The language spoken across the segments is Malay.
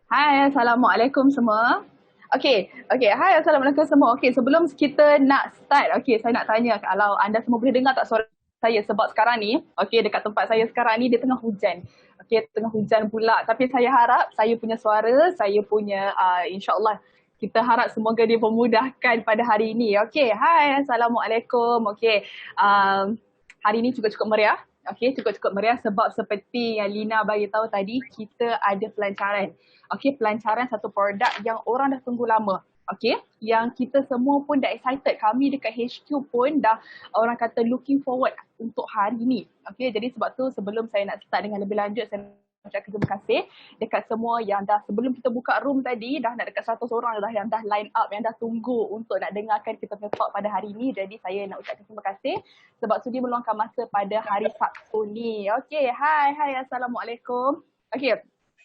Hai, Assalamualaikum semua. Hai, Assalamualaikum semua. Sebelum kita nak start, saya nak tanya kalau anda semua boleh dengar tak suara saya sebab sekarang ni, dekat tempat saya sekarang ni dia tengah hujan. Tengah hujan pula. Tapi saya harap saya punya suara, saya punya insya-Allah kita harap semoga dia memudahkan pada hari ini. Hai, Assalamualaikum. Hari ini cukup-cukup meriah. Cukup-cukup meriah sebab seperti yang Lina bagi tahu tadi, kita ada pelancaran. Pelancaran satu produk yang orang dah tunggu lama. Yang kita semua pun dah excited. Kami dekat HQ pun dah orang kata looking forward untuk hari ni. Jadi sebab tu sebelum saya nak start dengan lebih lanjut, saya ucapkan terima kasih dekat semua yang dah sebelum kita buka room tadi dah nak dekat 100 orang dah yang dah line up, yang dah tunggu untuk nak dengarkan kita punya talk pada hari ni. Jadi saya nak ucapkan terima kasih sebab sudi meluangkan masa pada hari Sabtu ni. Hai, Assalamualaikum.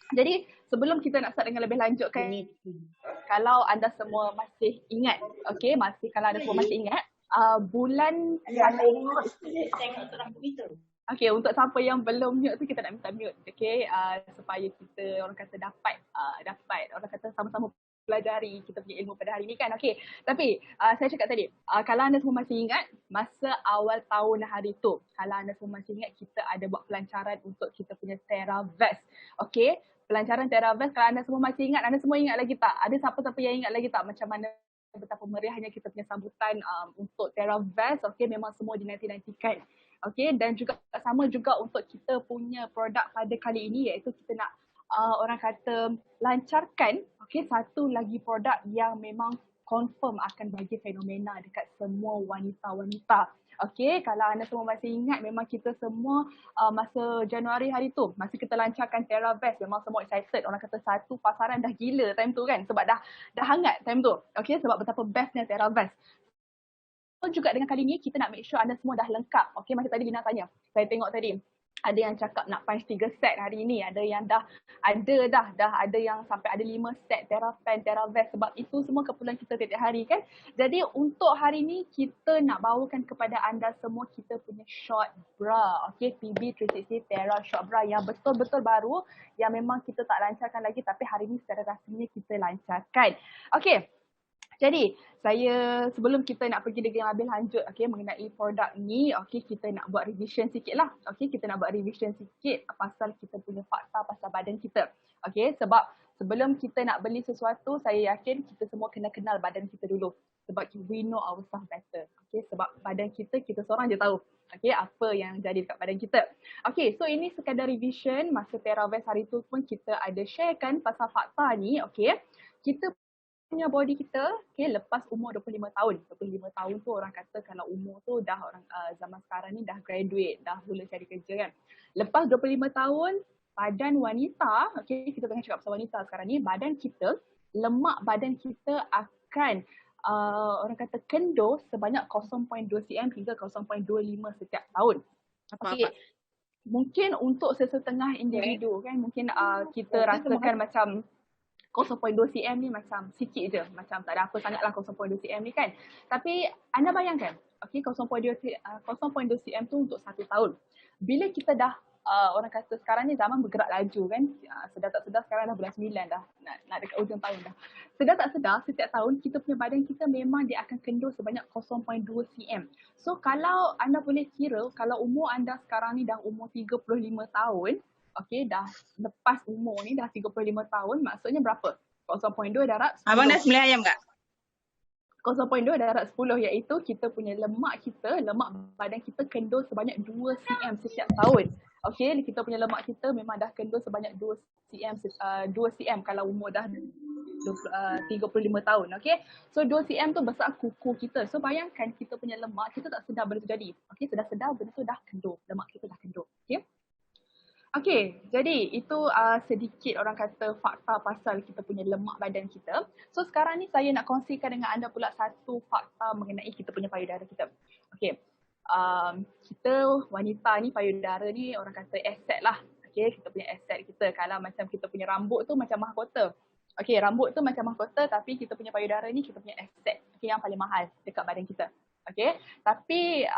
Jadi sebelum kita nak start dengan lebih lanjut kan, kalau anda semua masih ingat, kalau anda semua masih ingat, bulan untuk siapa yang belum mute tu kita nak minta mute, supaya kita orang kata dapat orang kata sama-sama pelajari kita punya ilmu pada hari ni kan. Tapi saya cakap tadi, kalau anda semua masih ingat masa awal tahun hari tu, kalau anda semua masih ingat kita ada buat pelancaran untuk kita punya TerraVest. Pelancaran TerraVest, kalau anda semua masih ingat, anda semua ingat lagi tak? Ada siapa-siapa yang ingat lagi tak macam mana betapa meriahnya kita punya sambutan untuk TerraVest? Memang semua dinanti-nantikan. Dan juga sama juga untuk kita punya produk pada kali ini, iaitu kita nak orang kata lancarkan satu lagi produk yang memang confirm akan bagi fenomena dekat semua wanita-wanita. Kalau anda semua masih ingat, memang kita semua masa Januari hari tu, masa kita lancarkan TerraVest, memang semua excited. Orang kata satu pasaran dah gila time tu kan, sebab dah hangat time tu. Sebab betapa bestnya TerraVest. Juga dengan kali ni kita nak make sure anda semua dah lengkap. Macam tadi Lina tanya, saya tengok tadi ada yang cakap nak punch 3 set hari ni, ada yang dah ada yang sampai ada 5 set TerraFan, TerraVest, sebab itu semua keperluan kita setiap hari kan. Jadi untuk hari ni kita nak bawakan kepada anda semua kita punya short bra, PB360 Terra short bra yang betul-betul baru, yang memang kita tak lancarkan lagi tapi hari ni secara rasminya kita lancarkan. Jadi saya sebelum kita nak pergi dengan lebih lanjut mengenai produk ni, kita nak buat revision sikit lah. Kita nak buat revision sikit pasal kita punya fakta pasal badan kita. Sebab sebelum kita nak beli sesuatu, saya yakin kita semua kena kenal badan kita dulu. Sebab we know ourselves better. Sebab badan kita seorang je tahu. Apa yang jadi dekat badan kita. So ini sekadar revision. Masa TerraVest hari tu pun kita ada sharekan pasal fakta ni. Kita punya body kita lepas umur 25 tahun. 25 tahun tu orang kata kalau umur tu dah orang zaman sekarang ni dah graduate, dah mula cari kerja kan. Lepas 25 tahun, badan wanita, kita tengah cakap pasal wanita sekarang ni, badan kita, lemak badan kita akan orang kata kendur sebanyak 0.2 cm hingga 0.25 setiap tahun. Mungkin untuk sesetengah individu kan, mungkin kita rasakan macam 0.2 cm ni macam sikit je, macam tak ada apa sangat lah 0.2 cm ni kan. Tapi anda bayangkan, 0.2 cm tu untuk 1 tahun. Bila kita dah orang kata sekarang ni zaman bergerak laju kan, sedar tak sedar sekarang dah bulan 9 dah, nak dekat ujung tahun dah. Sedar tak sedar setiap tahun kita punya badan kita memang dia akan kendur sebanyak 0.2 cm. So kalau anda boleh kira, kalau umur anda sekarang ni dah umur 35 tahun, dah lepas umur ni dah 35 tahun, maksudnya berapa? 0.2 darab 10. Abang dah sembelih ayam tak? 0.2 darab 10 iaitu kita punya lemak badan kita kendur sebanyak 2 cm setiap tahun. Kita punya lemak kita memang dah kendur sebanyak 2 cm kalau umur dah 35 tahun. So 2 cm tu besar kuku kita. So bayangkan kita punya lemak, kita tak sedar benda tu jadi. Sedar benda tu dah kendur, lemak kita dah kendur. Jadi itu sedikit orang kata fakta pasal kita punya lemak badan kita. So sekarang ni saya nak kongsikan dengan anda pula satu fakta mengenai kita punya payudara kita. Kita wanita ni, payudara ni orang kata aset lah. Kita punya aset kita. Kalau macam kita punya rambut tu macam mahkota. Rambut tu macam mahkota, tapi kita punya payudara ni kita punya aset yang paling mahal dekat badan kita. Tapi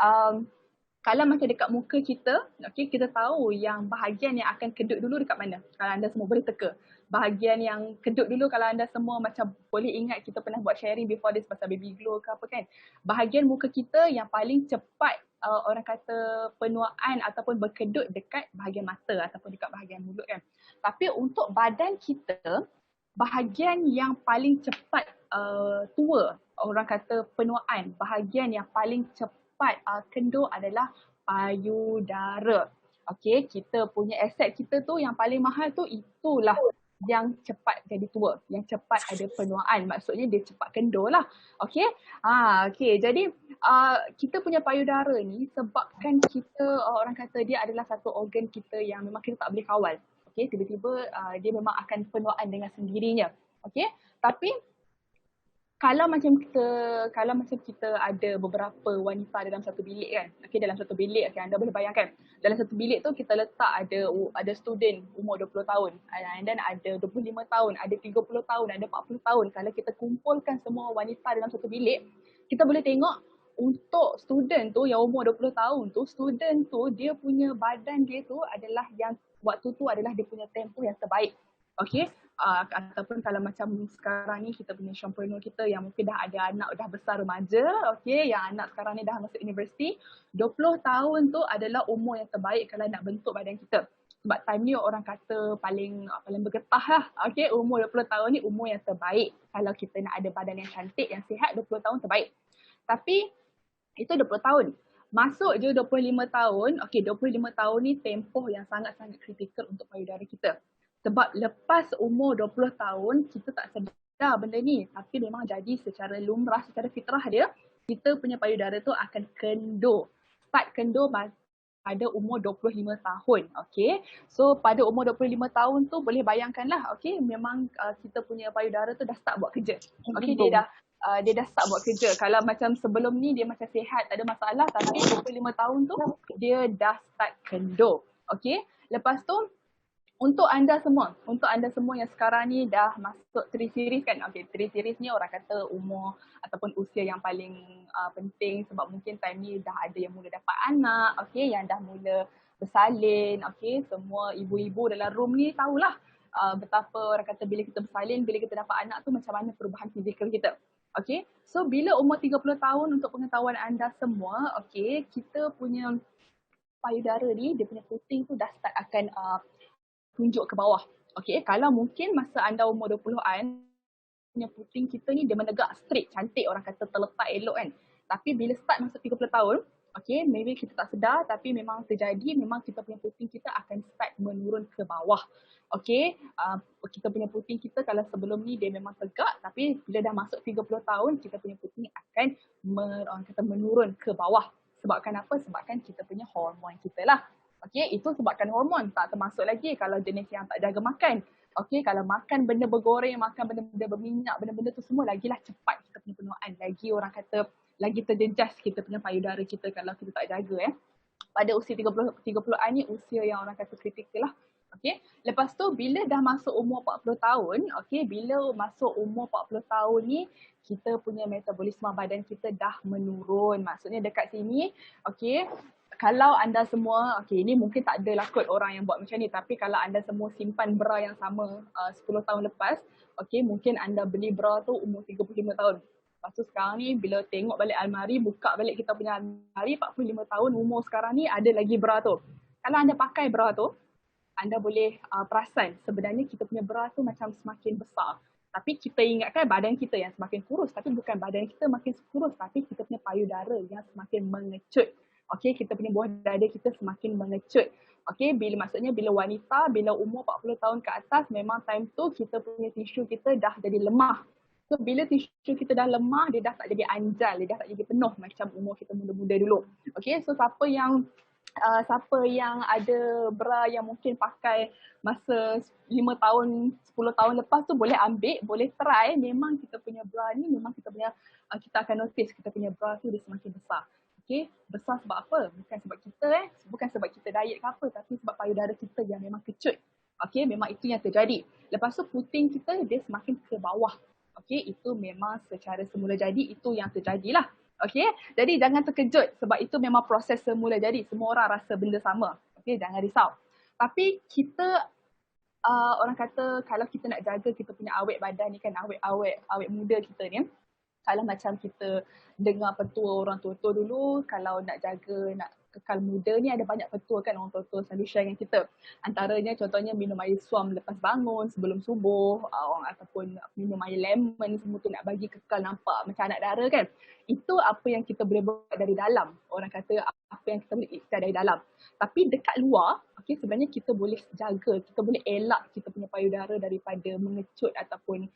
kalau macam dekat muka kita, kita tahu yang bahagian yang akan kedut dulu dekat mana? Kalau anda semua boleh teka. bahagian yang kedut dulu kalau anda semua macam boleh ingat kita pernah buat sharing before this pasal baby glow ke apa kan. Bahagian muka kita yang paling cepat orang kata penuaan ataupun berkedut dekat bahagian mata ataupun dekat bahagian mulut kan. Tapi untuk badan kita, bahagian yang paling cepat tua, orang kata penuaan, bahagian yang paling cepat kendur adalah payudara. Okey, kita punya aset kita tu yang paling mahal tu itulah yang cepat jadi tua, yang cepat ada penuaan. Maksudnya dia cepat kendur lah. Okey. Okey. Jadi kita punya payudara ni sebabkan kita orang kata dia adalah satu organ kita yang memang kita tak boleh kawal. Okey, tiba-tiba dia memang akan penuaan dengan sendirinya. Okey. Tapi kalau macam kita ada beberapa wanita dalam satu bilik kan. Okey, dalam satu bilik anda boleh bayangkan. Dalam satu bilik tu kita letak ada student umur 20 tahun. And then ada 25 tahun, ada 30 tahun, ada 40 tahun. Kalau kita kumpulkan semua wanita dalam satu bilik, kita boleh tengok untuk student tu yang umur 20 tahun tu, student tu dia punya badan dia tu adalah yang waktu tu adalah dia punya tempoh yang terbaik. Okey, ataupun kalau macam sekarang ni kita punya entrepreneur kita yang mungkin dah ada anak dah besar remaja, okey, yang anak sekarang ni dah masuk universiti, 20 tahun tu adalah umur yang terbaik kalau nak bentuk badan kita. Sebab time ni orang kata paling bergetah lah. Okey, umur 20 tahun ni umur yang terbaik. Kalau kita nak ada badan yang cantik, yang sihat, 20 tahun terbaik. Tapi itu 20 tahun. Masuk je 25 tahun, okey 25 tahun ni tempoh yang sangat-sangat kritikal untuk payudara kita. Sebab lepas umur 20 tahun, kita tak sedar benda ni. Tapi memang jadi secara lumrah, secara fitrah dia, kita punya payudara tu akan kendur. Start kendur pada umur 25 tahun. Okay. So pada umur 25 tahun tu boleh bayangkanlah, okay, memang kita punya payudara tu dah start buat kerja. Okay, dia dah start buat kerja. Kalau macam sebelum ni dia macam sihat, tak ada masalah. Tapi 25 tahun tu dia dah start kendur. Okay. Lepas tu, untuk anda semua yang sekarang ni dah masuk 3 series kan. Okay, 3 series ni orang kata umur ataupun usia yang paling penting sebab mungkin time ni dah ada yang mula dapat anak, okay, yang dah mula bersalin, okay. Semua ibu-ibu dalam room ni tahulah betapa orang kata bila kita bersalin, bila kita dapat anak tu macam mana perubahan fizikal kita. Okay, so bila umur 30 tahun untuk pengetahuan anda semua, okay, kita punya payudara ni, dia punya puting tu dah start akan tunjuk ke bawah. Okay, kalau mungkin masa anda umur 20-an, punya puting kita ni dia menegak straight, cantik, orang kata terletak elok kan. Tapi bila start masuk 30 tahun, okay, maybe kita tak sedar tapi memang terjadi, memang kita punya puting kita akan start menurun ke bawah. Okay, kita punya puting kita kalau sebelum ni dia memang tegak, tapi bila dah masuk 30 tahun, kita punya puting akan orang kata menurun ke bawah. Sebabkan apa? Sebabkan kita punya hormon kita lah. Okey, itu sebabkan hormon, tak termasuk lagi kalau jenis yang tak jaga makan. Okey, kalau makan benda bergoreng, makan benda-benda berminyak, benda-benda tu semua lagilah cepat kita punya penuaan. Lagi orang kata, lagi terjejas kita punya payudara kita kalau kita tak jaga. Pada usia 30-an ni usia yang orang kata kritikal lah. Okey, lepas tu bila dah masuk umur 40 tahun, okey, bila masuk umur 40 tahun ni, kita punya metabolisme badan kita dah menurun. Maksudnya dekat sini, okey, kalau anda semua, okay, ini mungkin tak ada lah kot orang yang buat macam ni, tapi kalau anda semua simpan bra yang sama 10 tahun lepas, okay, mungkin anda beli bra tu umur 35 tahun. Lepas tu sekarang ni bila tengok balik almari, buka balik kita punya almari, 45 tahun umur sekarang ni ada lagi bra tu. Kalau anda pakai bra tu, anda boleh perasan sebenarnya kita punya bra tu macam semakin besar. Tapi kita ingatkan badan kita yang semakin kurus, tapi bukan badan kita makin kurus, tapi kita punya payudara yang semakin mengecut. Okey, kita punya buah dada kita semakin mengecut. Okey, maksudnya bila wanita, bila umur 40 tahun ke atas, memang time tu kita punya tisu kita dah jadi lemah. So bila tisu kita dah lemah, dia dah tak jadi anjal, dia dah tak jadi penuh macam umur kita muda-muda dulu. Okey, so siapa yang ada bra yang mungkin pakai masa 5 tahun, 10 tahun lepas tu boleh ambil, boleh try. Memang kita punya bra ni, memang kita akan notice kita punya bra tu dia semakin besar. Okay, besar sebab apa? Bukan sebab kita diet ke apa, tapi sebab payudara kita yang memang kecut. Okay, memang itu yang terjadi. Lepas tu puting kita dia semakin ke bawah. Okay, itu memang secara semula jadi, itu yang terjadilah. Okay, jadi jangan terkejut sebab itu memang proses semula jadi. Semua orang rasa benda sama. Okay, jangan risau. Tapi kita orang kata kalau kita nak jaga kita punya awet badan ni kan, awet muda kita ni, kalau macam kita dengar petua orang tua-tua dulu, kalau nak jaga, nak kekal muda ni ada banyak petua kan orang tua-tua selalu share dengan kita. Antaranya contohnya minum air suam lepas bangun, sebelum subuh, ataupun minum air lemon, semua tu nak bagi kekal nampak macam anak dara kan. Itu apa yang kita boleh buat dari dalam. Orang kata apa yang kita boleh ikhtiar dari dalam. Tapi dekat luar, sebenarnya kita boleh jaga, kita boleh elak kita punya payudara daripada mengecut ataupun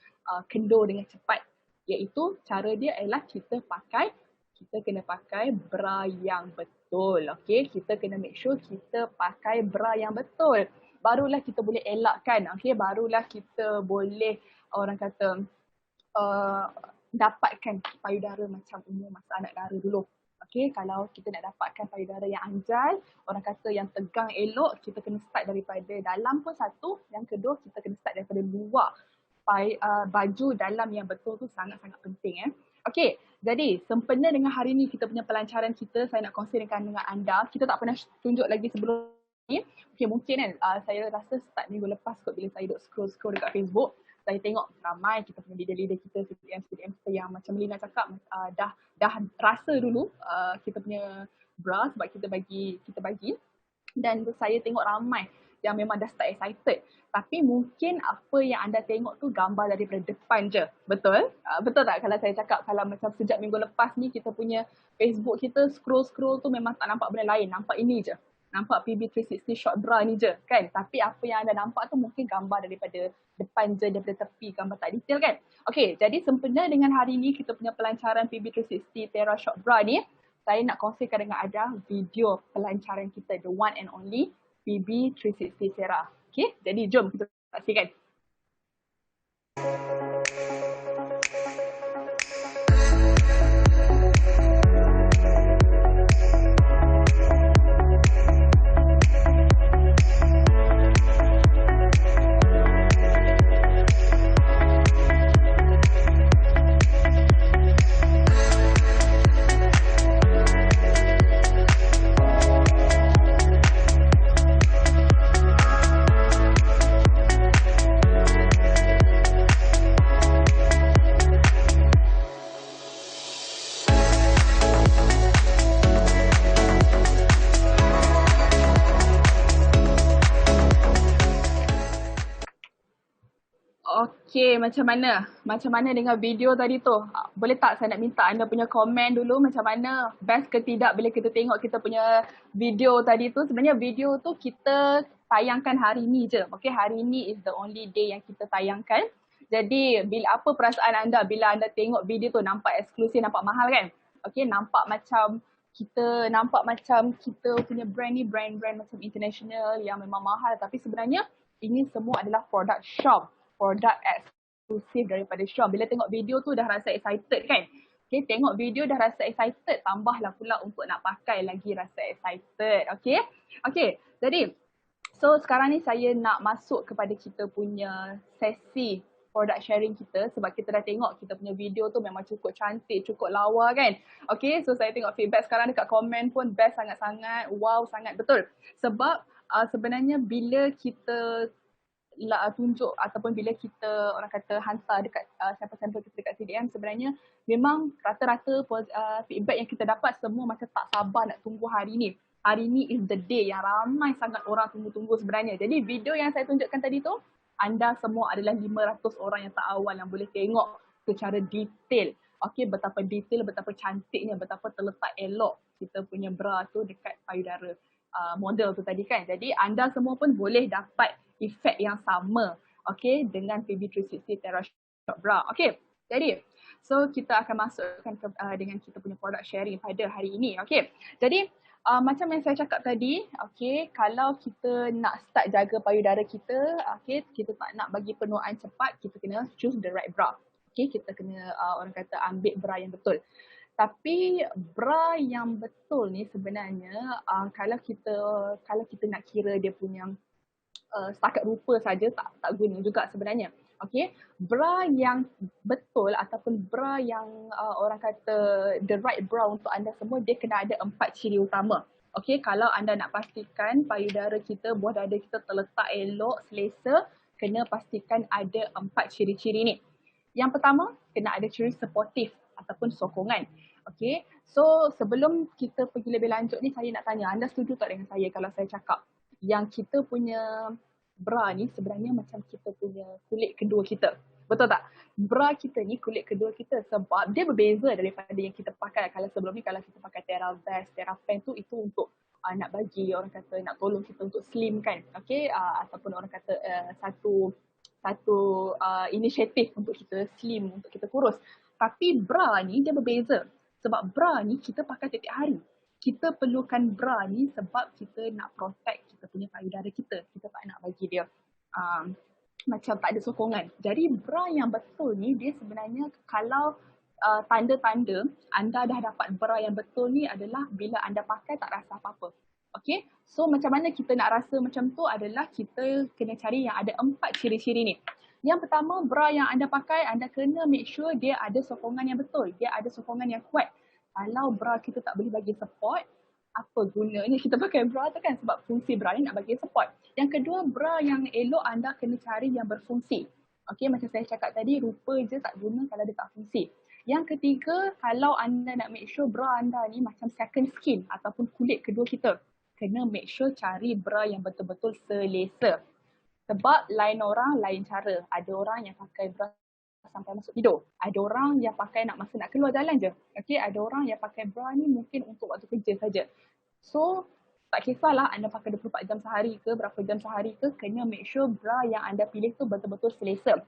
kendur dengan cepat. Iaitu cara dia adalah kita kena pakai bra yang betul. Okay? Kita kena make sure kita pakai bra yang betul. Barulah kita boleh elakkan. Okay? Barulah kita boleh orang kata dapatkan payudara macam umur masa anak dara dulu. Okay? Kalau kita nak dapatkan payudara yang anjal, orang kata yang tegang elok, kita kena start daripada dalam pun satu. Yang kedua, kita kena start daripada luar. Baju dalam yang betul tu sangat-sangat penting. Okey, jadi sempena dengan hari ni kita punya pelancaran kita, saya nak kongsikan dengan anda. Kita tak pernah tunjuk lagi sebelum ni. Okey, mungkin kan saya rasa start minggu lepas kot bila saya duk scroll dekat Facebook, saya tengok ramai kita punya leader-leader kita, CPM yang macam Lina cakap dah rasa dulu kita punya bra sebab kita bagi. Dan saya tengok ramai yang memang dah start excited. Tapi mungkin apa yang anda tengok tu gambar daripada depan je. Betul? Betul tak kalau saya cakap kalau macam sejak minggu lepas ni kita punya Facebook kita scroll tu memang tak nampak benda lain. Nampak ini je. Nampak PB360 short bra ni je kan. Tapi apa yang anda nampak tu mungkin gambar daripada depan je, daripada tepi, gambar tak detail kan. Okay, jadi sempena dengan hari ni kita punya pelancaran PB360 Terra short bra ni, saya nak kongsikan dengan anda video pelancaran kita, the one and only PB360 Terra. Okay, jadi jom kita saksikan. Okay, macam mana dengan video tadi tu? Boleh tak saya nak minta anda punya komen dulu macam mana? Best ke tidak bila kita tengok kita punya video tadi tu? Sebenarnya video tu kita tayangkan hari ni je. Okay, hari ni is the only day yang kita tayangkan. Jadi bila apa perasaan anda bila anda tengok video tu? Nampak eksklusif, nampak mahal kan? Okay, nampak macam kita punya brand ni brand macam international yang memang mahal. Tapi sebenarnya ini semua adalah produk shop. Produk eksklusif daripada shop. Bila tengok video tu dah rasa excited kan? Okay, tengok video dah rasa excited, tambahlah pula untuk nak pakai lagi rasa excited. Okay, jadi so sekarang ni saya nak masuk kepada kita punya sesi product sharing kita sebab kita dah tengok kita punya video tu memang cukup cantik, cukup lawa kan? Okay, so saya tengok feedback sekarang dekat komen pun best sangat-sangat, wow sangat betul. Sebab sebenarnya bila kita tunjuk ataupun bila kita orang kata hantar dekat sampel-sampel kita dekat CDM, sebenarnya memang rata-rata feedback yang kita dapat semua macam tak sabar nak tunggu hari ni. Hari ni is the day yang ramai sangat orang tunggu-tunggu sebenarnya. Jadi video yang saya tunjukkan tadi tu, anda semua adalah 500 orang yang tak awal yang boleh tengok secara detail. Okay, betapa detail, betapa cantiknya, betapa terletak elok kita punya bra tu dekat payudara model tu tadi kan. Jadi anda semua pun boleh dapat efek yang sama, okay, dengan PB360 Terra short bra. Okay, jadi so kita akan masukkan dengan kita punya product sharing pada hari ini. Okay, jadi macam yang saya cakap tadi, okay, kalau kita nak start jaga payudara kita, okay, kita tak nak bagi penuaan cepat, kita kena choose the right bra. Okay, kita kena orang kata ambil bra yang betul. Tapi bra yang betul ni sebenarnya kalau kita nak kira dia punya setakat rupa saja tak guna juga sebenarnya. Okay, bra yang betul ataupun bra yang orang kata the right bra untuk anda semua, dia kena ada 4 ciri utama. Okey, kalau anda nak pastikan payudara kita, buah dada kita terletak elok, selesa, kena pastikan ada 4 ciri-ciri ni. Yang pertama, kena ada ciri supportive ataupun sokongan. Okey, so sebelum kita pergi lebih lanjut ni, saya nak tanya, anda setuju tak dengan saya kalau saya cakap yang kita punya bra ni sebenarnya macam kita punya kulit kedua kita? Betul tak? Bra kita ni kulit kedua kita sebab dia berbeza daripada yang kita pakai. Kalau sebelum ni kalau kita pakai Terra Vest, Terra Pen tu itu untuk nak bagi orang kata nak tolong kita untuk slim kan. Okey, ataupun orang kata satu inisiatif untuk kita slim, untuk kita kurus. Tapi bra ni dia berbeza. Sebab bra ni kita pakai setiap hari. Kita perlukan bra ni sebab kita nak protect kita punya payudara kita. Kita tak nak bagi dia macam tak ada sokongan. Jadi bra yang betul ni dia sebenarnya kalau tanda-tanda anda dah dapat bra yang betul ni adalah bila anda pakai tak rasa apa-apa. Okay, so macam mana kita nak rasa macam tu adalah kita kena cari yang ada 4 ciri-ciri ni. Yang pertama, bra yang anda pakai, anda kena make sure dia ada sokongan yang betul. Dia ada sokongan yang kuat. Kalau bra kita tak boleh bagi support, apa gunanya kita pakai bra tu kan, sebab fungsi bra ni nak bagi support. Yang kedua, bra yang elok anda kena cari yang berfungsi. Okey, macam saya cakap tadi, rupa je tak guna kalau dia tak fungsi. Yang ketiga, kalau anda nak make sure bra anda ni macam second skin ataupun kulit kedua kita, kena make sure cari bra yang betul-betul selesa. Sebab lain orang, lain cara. Ada orang yang pakai bra sampai masuk tidur. Ada orang yang pakai nak masa nak keluar jalan je. Okey, ada orang yang pakai bra ni mungkin untuk waktu kerja saja. So, tak kisahlah anda pakai 24 jam sehari ke, berapa jam sehari ke, kena make sure bra yang anda pilih tu betul-betul selesa.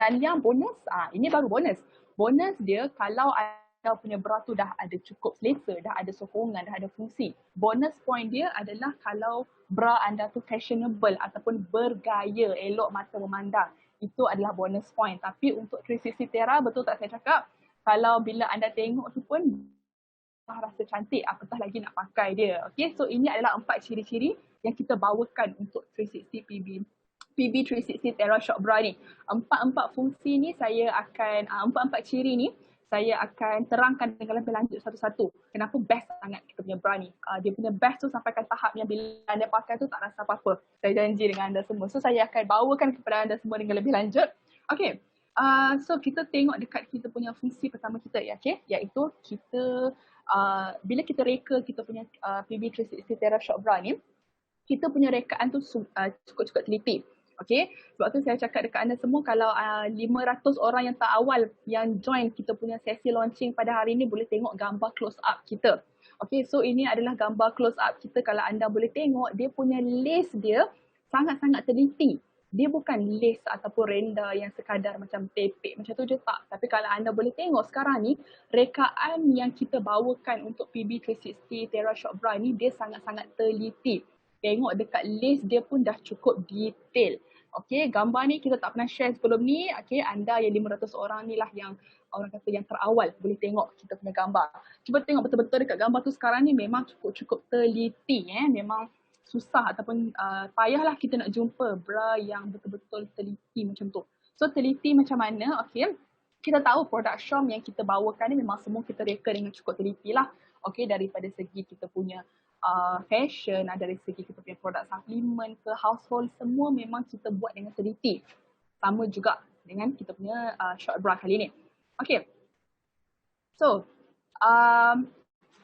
Dan yang bonus, ini baru bonus. Bonus dia kalau anda punya bra tu dah ada cukup selesa, dah ada sokongan, dah ada fungsi. Bonus point dia adalah kalau bra anda tu fashionable ataupun bergaya, elok mata memandang. Itu adalah bonus point. Tapi untuk 360 Terra, betul tak saya cakap? Kalau bila anda tengok tu pun rasa cantik, apatah lagi nak pakai dia. Okay, so ini adalah 4 ciri-ciri yang kita bawakan untuk 360 PB 360 Terra Shock Bra ni. Empat fungsi ni saya akan, empat ciri ni saya akan terangkan dengan lebih lanjut satu-satu. Kenapa best sangat kita punya bra ni. Dia punya best tu sampai ke tahap yang bila anda pakai tu tak rasa apa-apa. Saya janji dengan anda semua. So saya akan bawakan kepada anda semua dengan lebih lanjut. Okay. So kita tengok dekat kita punya fungsi pertama kita, okay? Iaitu kita bila kita reka kita punya PB 360 Terra Shock Bra ni, kita punya rekaan tu cukup-cukup teliti. Okay, sebab tu saya cakap dekat anda semua, kalau 500 orang yang tak awal yang join kita punya sesi launching pada hari ni boleh tengok gambar close up kita. Okay, so ini adalah gambar close up kita. Kalau anda boleh tengok, dia punya lace dia sangat-sangat teliti. Dia bukan lace ataupun renda yang sekadar macam tepek macam tu je, tak. Tapi kalau anda boleh tengok sekarang ni, rekaan yang kita bawakan untuk PB 360 Terra Shock Bra ni, dia sangat-sangat teliti. Tengok dekat lace dia pun dah cukup detail. Okay, gambar ni kita tak pernah share sebelum ni. Okay, anda yang 500 orang ni lah yang orang kata yang terawal boleh tengok kita punya gambar. Cuba tengok betul-betul dekat gambar tu sekarang ni memang cukup teliti. Memang susah ataupun payahlah kita nak jumpa bra yang betul-betul teliti macam tu. So teliti macam mana? Okay, kita tahu produk Syom yang kita bawakan ni memang semua kita reka dengan cukup teliti lah. Okay, daripada segi kita punya fashion, dari segi kita punya produk suplemen ke household, semua memang kita buat dengan teliti. Sama juga dengan kita punya short bra kali ni. Okay. So,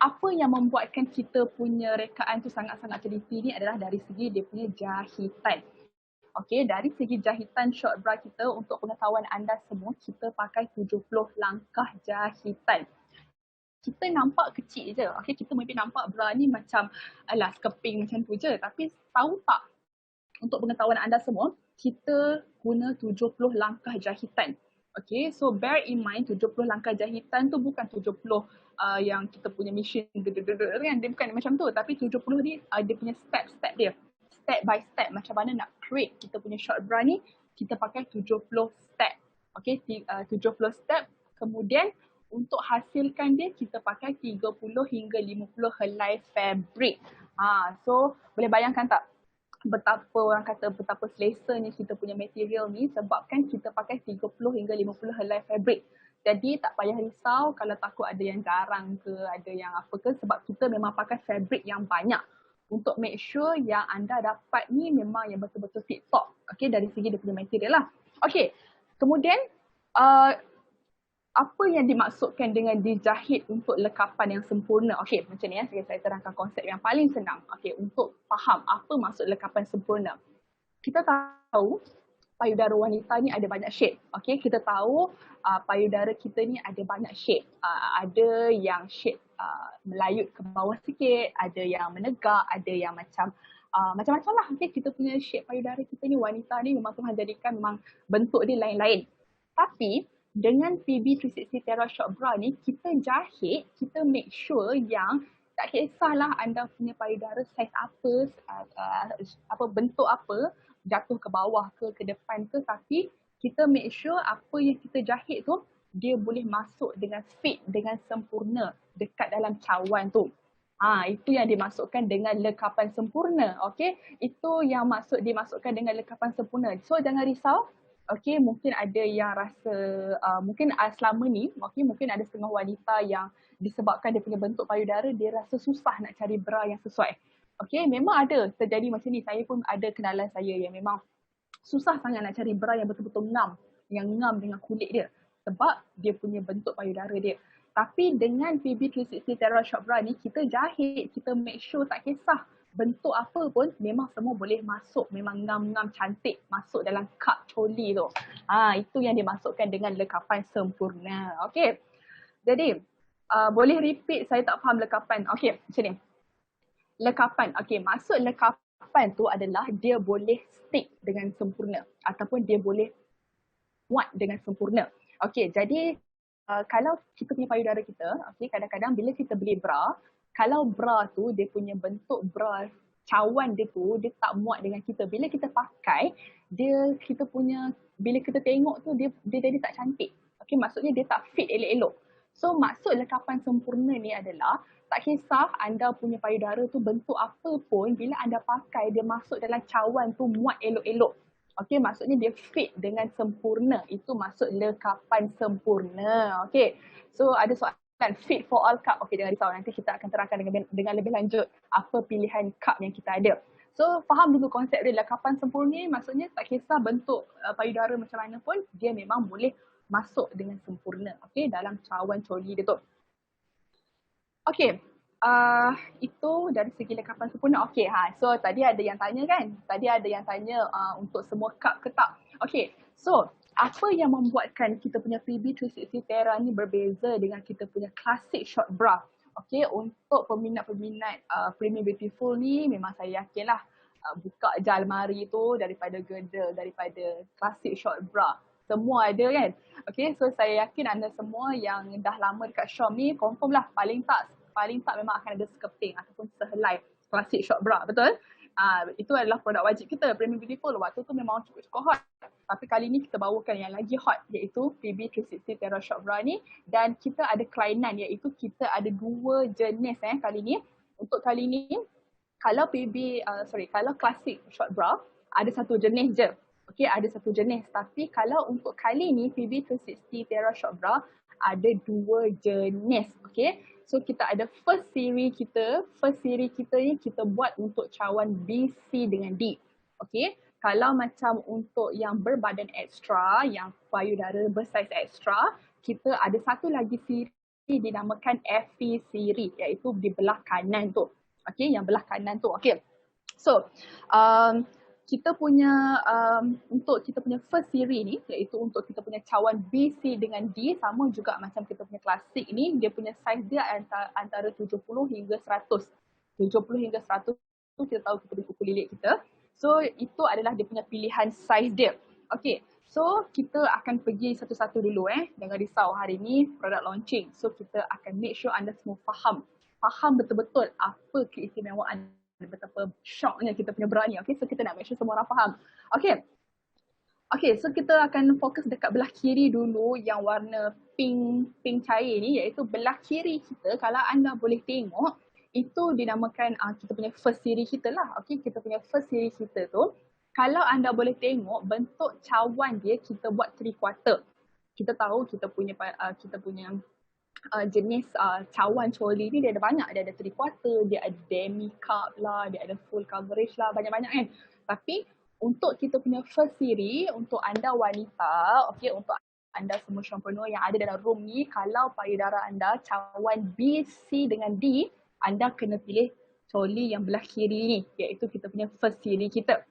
apa yang membuatkan kita punya rekaan tu sangat-sangat teliti ni adalah dari segi dia punya jahitan. Okay, dari segi jahitan short bra kita, untuk pengetahuan anda semua, kita pakai 70 langkah jahitan. Kita nampak kecil je. Okay, kita mungkin nampak bra ni macam alah skeping macam tu je. Tapi tahu tak, untuk pengetahuan anda semua, kita guna 70 langkah jahitan. Okay, so bear in mind 70 langkah jahitan tu bukan 70 yang kita punya mesin kan. Dia bukan macam tu. Tapi 70 ni dia punya step-step dia. Step by step macam mana nak create kita punya short bra ni, kita pakai 70 step. Okay, 70 step. Kemudian untuk hasilkan dia, kita pakai 30 hingga 50 helai fabric. So boleh bayangkan tak betapa orang kata betapa selesanya kita punya material ni sebabkan kita pakai 30 hingga 50 helai fabric. Jadi tak payah risau kalau takut ada yang jarang ke, ada yang apa ke, sebab kita memang pakai fabric yang banyak untuk make sure yang anda dapat ni memang yang betul-betul fit top. Okay, dari segi dia punya material lah. Okay, kemudian apa yang dimaksudkan dengan dijahit untuk lekapan yang sempurna? Okey, macam ni saya terangkan konsep yang paling senang. Okey, untuk faham apa maksud lekapan sempurna. Kita tahu payudara wanita ni ada banyak shape. Okey, kita tahu payudara kita ni ada banyak shape. Ada yang shape melayut ke bawah sikit, ada yang menegak, ada yang macam macam-macam lah. Okay, kita punya shape payudara kita ni, wanita ni memang Tuhan jadikan memang bentuk dia lain-lain. Tapi dengan PB 360 Terra Short Bra ni, kita jahit, kita make sure yang tak kisahlah anda punya payudara saiz apa bentuk apa, jatuh ke bawah ke depan ke, tapi kita make sure apa yang kita jahit tu dia boleh masuk dengan fit, dengan sempurna dekat dalam cawan tu. Itu yang dimasukkan dengan lekapan sempurna. Okey, itu yang dimasukkan dengan lekapan sempurna. So jangan risau. Okey, mungkin ada yang rasa mungkin selama ni mungkin ada setengah wanita yang disebabkan dia punya bentuk payudara dia rasa susah nak cari bra yang sesuai. Okey, memang ada terjadi macam ni. Saya pun ada kenalan saya yang memang susah sangat nak cari bra yang betul-betul ngam, yang ngam dengan kulit dia sebab dia punya bentuk payudara dia. Tapi dengan PB 360 Terra Short Bra ni, kita jahit, kita make sure tak kisah bentuk apa pun memang semua boleh masuk, memang ngam-ngam cantik masuk dalam cup coli tu. Itu yang dimasukkan dengan lekapan sempurna. Okey. Jadi boleh repeat, saya tak faham lekapan. Okey, macam ni. Lekapan. Okey, maksud lekapan tu adalah dia boleh stick dengan sempurna ataupun dia boleh muat dengan sempurna. Okey, jadi kalau kita punya payudara kita, okey, kadang-kadang bila kita beli bra, kalau bra tu dia punya bentuk bra cawan dia tu dia tak muat dengan kita. Bila kita pakai, bila kita tengok tu dia jadi tak cantik. Okey, maksudnya dia tak fit elok-elok. So maksud lekapan sempurna ni adalah tak kisah anda punya payudara tu bentuk apa pun, bila anda pakai dia masuk dalam cawan tu muat elok-elok. Okey, maksudnya dia fit dengan sempurna. Itu maksud lekapan sempurna. Okey. So ada soalan fit for all cup. Okey, jangan risau, nanti kita akan terangkan dengan lebih lanjut apa pilihan cup yang kita ada. So faham dulu konsep dia, lekapan sempurna maksudnya tak kisah bentuk payudara macam mana pun dia memang boleh masuk dengan sempurna. Okey, dalam cawan coli dia tu. Okey. Itu dari segi lekapan sempurna. Okey, so tadi ada yang tanya kan? Tadi ada yang tanya untuk semua cup ke tak? Okey, so apa yang membuatkan kita punya PB 360 Terra ni berbeza dengan kita punya classic short bra? Okey, untuk peminat-peminat Premium Beautiful ni memang saya yakinlah buka je almari tu daripada girdle, daripada classic short bra. Semua ada kan? Okey, so saya yakin anda semua yang dah lama dekat shop ni confirm lah paling tak memang akan ada skirting ataupun sehelai classic short bra, betul? Itu adalah produk wajib kita, Premium Beautiful. Waktu tu memang cukup hot. Tapi kali ni kita bawakan yang lagi hot iaitu PB 360 Terra Short Bra ni, dan kita ada kelainan iaitu kita ada dua jenis kali ni. Untuk kali ni kalau kalau classic short bra ada satu jenis je. Okey, ada satu jenis, tapi kalau untuk kali ni PB 360 Terra Short Bra ada dua jenis. Okey. So kita ada first series kita ni kita buat untuk cawan B, C dengan D. Okey. Kalau macam untuk yang berbadan ekstra, yang payudara bersaiz ekstra, kita ada satu lagi siri dinamakan FV series iaitu di belah kanan tu. Okey, yang belah kanan tu. Okey. So, kita punya untuk kita punya first series ni iaitu untuk kita punya cawan B, C dengan D, sama juga macam kita punya klasik ni, dia punya saiz dia antara 70 hingga 100. 70 hingga 100 tu kita tahu kita punya ukur lilit kita. So itu adalah dia punya pilihan saiz dia. Okey. So kita akan pergi satu-satu dulu Jangan risau, hari ni produk launching. So kita akan make sure anda semua faham betul-betul apa keistimewaan, betapa shocknya kita punya bra ni. Okay, so kita nak make sure semua orang faham. Okay, so kita akan fokus dekat belah kiri dulu yang warna pink cair ni, iaitu belah kiri kita. Kalau anda boleh tengok, itu dinamakan kita punya first series kita lah. Okay, kita punya first series kita tu, kalau anda boleh tengok bentuk cawan dia kita buat 3/4. kita tahu kita punya jenis cawan coli ni dia ada banyak. Dia ada 3/4, dia ada demi cup lah, dia ada full coverage lah, banyak-banyak kan. Tapi untuk kita punya first series, untuk anda wanita, okay, untuk anda semua entrepreneur yang ada dalam room ni, kalau payudara anda cawan B, C dengan D, anda kena pilih coli yang belah kiri ni, iaitu kita punya first series kita.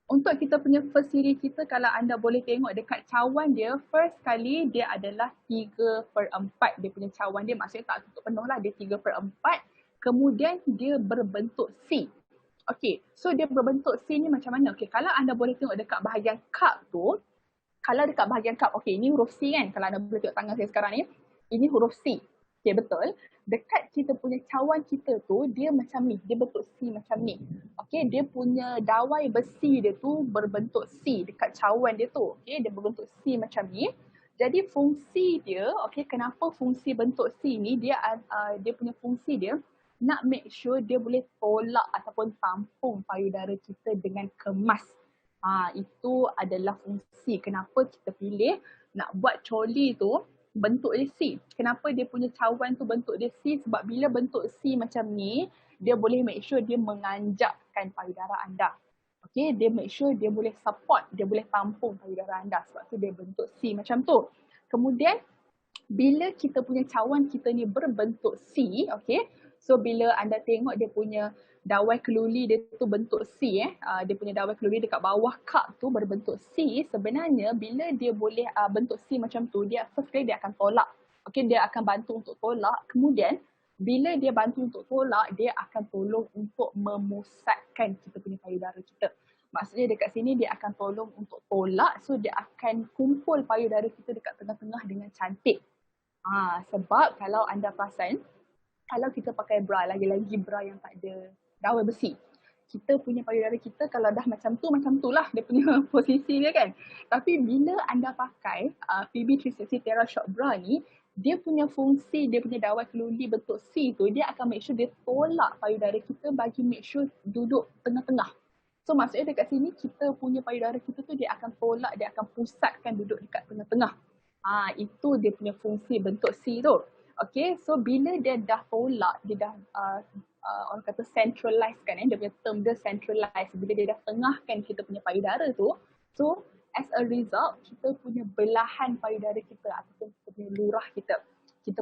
Untuk kita punya first series kita, kalau anda boleh tengok dekat cawan dia, first kali dia adalah 3/4 dia punya cawan dia, maksudnya tak tutup penuh lah, dia 3/4. Kemudian dia berbentuk C. Okay, so dia berbentuk C ni macam mana? Okay, kalau anda boleh tengok dekat bahagian cup tu, kalau dekat bahagian cup, okay, ini huruf C kan, kalau anda boleh tengok tangan saya sekarang ni, ini huruf C. Okay, betul. Dekat kita punya cawan kita tu, dia macam ni, dia bentuk C macam ni. Okay, dia punya dawai besi dia tu berbentuk C dekat cawan dia tu. Okay, dia berbentuk C macam ni. Jadi fungsi dia, okay, kenapa fungsi bentuk C ni, dia punya fungsi dia, nak make sure dia boleh tolak ataupun tampung payudara kita dengan kemas. Itu adalah fungsi kenapa kita pilih nak buat coli tu bentuk dia C. Kenapa dia punya cawan tu bentuk dia C? Sebab bila bentuk C macam ni, dia boleh make sure dia menganjakkan payudara anda. Okay, dia make sure dia boleh support, dia boleh tampung payudara anda. Sebab tu dia bentuk C macam tu. Kemudian, bila kita punya cawan kita ni berbentuk C, okay, so bila anda tengok dia punya dawai keluli dia tu bentuk C, dia punya dawai keluli dekat bawah cup tu berbentuk C, sebenarnya bila dia boleh bentuk C macam tu, dia first kali dia akan tolak. Okay, dia akan bantu untuk tolak. Kemudian bila dia bantu untuk tolak, dia akan tolong untuk memusatkan kita punya payudara kita. Maksudnya dekat sini dia akan tolong untuk tolak, so dia akan kumpul payudara kita dekat tengah-tengah dengan cantik. Sebab kalau anda perasan, kalau kita pakai bra, lagi-lagi bra yang tak ada dawai besi, kita punya payudara kita kalau dah macam tu lah dia punya posisi dia kan. Tapi bila anda pakai PB 360 Terra Short Bra ni, dia punya fungsi, dia punya dawai keluli bentuk C tu, dia akan make sure dia tolak payudara kita bagi make sure duduk tengah-tengah. So maksudnya dekat sini kita punya payudara kita tu dia akan tolak, dia akan pusatkan duduk dekat tengah-tengah. Itu dia punya fungsi bentuk C tu. Okay, so bila dia dah tolak, dia dah orang kata centralize kan, dia punya term dia centralize. Bila dia dah tengahkan kita punya payudara tu, so as a result, kita punya belahan payudara kita ataupun kita